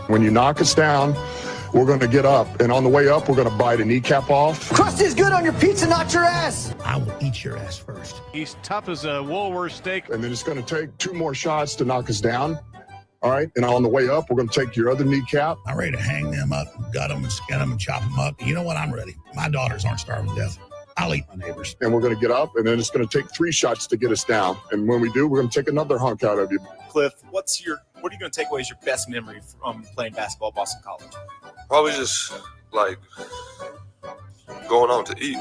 When you knock us down, we're going to get up. And on the way up, we're going to bite a kneecap off. Crust is good on your pizza, not your ass. I will eat your ass first. He's tough as a Woolworth steak. And then it's going to take 2 more shots to knock us down. All right. And on the way up, we're going to take your other kneecap. I'm ready to hang them up, gut them, and skin them, and chop them up. You know what? I'm ready. My daughters aren't starving to death. I'll eat my neighbors. And we're going to get up, and then it's going to take 3 shots to get us down. And when we do, we're going to take another hunk out of you. Cliff, what are you going to take away as your best memory from playing basketball at Boston College? Probably just like going out to eat.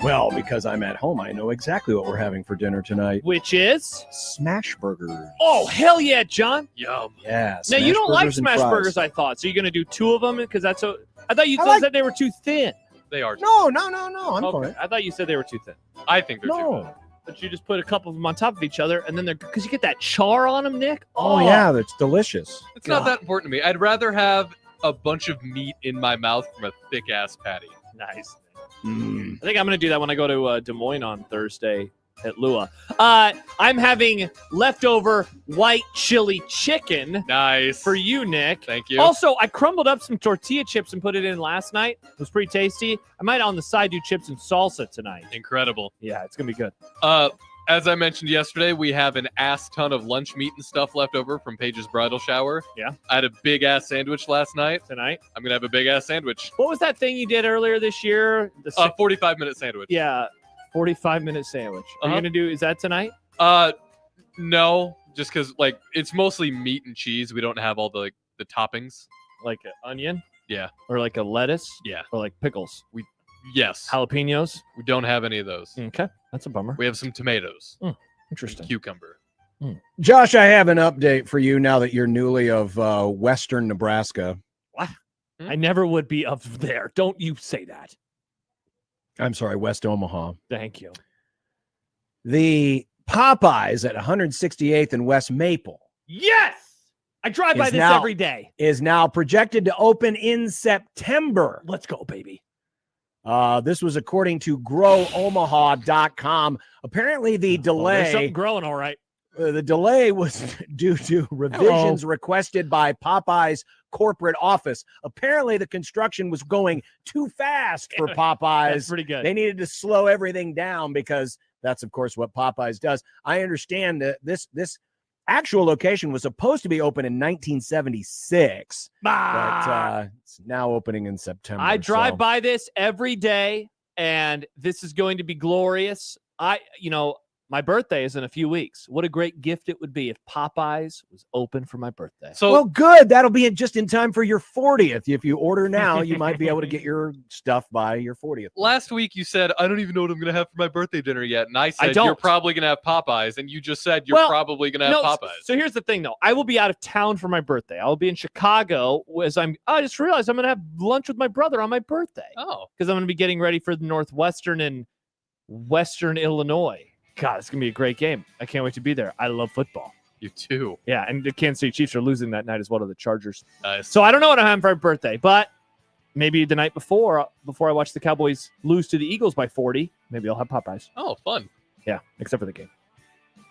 Well, because I'm at home, I know exactly what we're having for dinner tonight. Which is smash burgers. Oh, hell yeah, John. Yum. Yeah. Now, you don't like burgers and smash fries. burgers, I thought. So you're going to do 2 of them? Because that's so. I thought you said they were too thin. They are. No. I'm Okay. I thought you said they were too thin. I think they're too thin. But you just put a couple of them on top of each other, and then they're because you get that char on them, Nick. Oh, yeah, that's delicious. It's not that important to me. I'd rather have a bunch of meat in my mouth from a thick ass patty. Nice. I think I'm going to do that when I go to Des Moines on Thursday at Lua. I'm having leftover white chili chicken. Nice. For you, Nick. Thank you. Also, I crumbled up some tortilla chips and put it in last night. It was pretty tasty. I might on the side do chips and salsa tonight. Incredible. Yeah, it's going to be good. As I mentioned yesterday, we have an ass ton of lunch meat and stuff left over from Paige's bridal shower. Yeah. I had a big ass sandwich last night. Tonight. I'm going to have a big ass sandwich. What was that thing you did earlier this year? The 45-minute sandwich. Yeah, 45-minute sandwich. Are you going to do, is that tonight? No, just because like it's mostly meat and cheese. We don't have all the toppings. Like an onion? Yeah. Or like a lettuce? Yeah. Or like pickles? Yes. Jalapenos? We don't have any of those. Okay. That's a bummer. We have some tomatoes. Interesting. And cucumber. Josh, I have an update for you now that you're newly of Western Nebraska. What? I never would be of there. Don't you say that. I'm sorry, West Omaha. Thank you. The Popeyes at 168th and West Maple. Yes! I drive by this every day. Is now projected to open in September. Let's go, baby. This was according to GrowOmaha.com. Apparently, the delay. There's something growing, all right. The delay was due to revisions requested by Popeye's corporate office. Apparently, the construction was going too fast for Popeyes. That's pretty good. They needed to slow everything down because that's, of course, what Popeyes does. I understand that this actual location was supposed to be open in 1976, but it's now opening in September. I drive by this every day, and this is going to be glorious. My birthday is in a few weeks. What a great gift it would be if Popeyes was open for my birthday. So, well, good. That'll be just in time for your 40th. If you order now, you might be able to get your stuff by your 40th. Last week you said, I don't even know what I'm going to have for my birthday dinner yet. And I said, don't. You're probably going to have Popeyes. And you just said, you're probably going to have Popeyes. So here's the thing, though. I will be out of town for my birthday. I will be in Chicago I just realized I'm going to have lunch with my brother on my birthday. Oh. Because I'm going to be getting ready for the Northwestern and Western Illinois. God, it's going to be a great game. I can't wait to be there. I love football. You too. Yeah, and the Kansas City Chiefs are losing that night as well to the Chargers. So I don't know what I'm having for my birthday, but maybe the night before I watch the Cowboys lose to the Eagles by 40, maybe I'll have Popeyes. Oh, fun. Yeah, except for the game.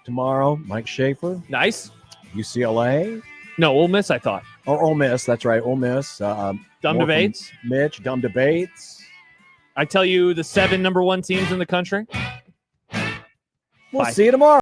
Tomorrow, Mike Schaefer. Nice. UCLA. No, Ole Miss, I thought. Or Ole Miss, that's right, Ole Miss. Dumb debates. Mitch, dumb debates. I tell you the 7 number 1 teams in the country. We'll see you tomorrow.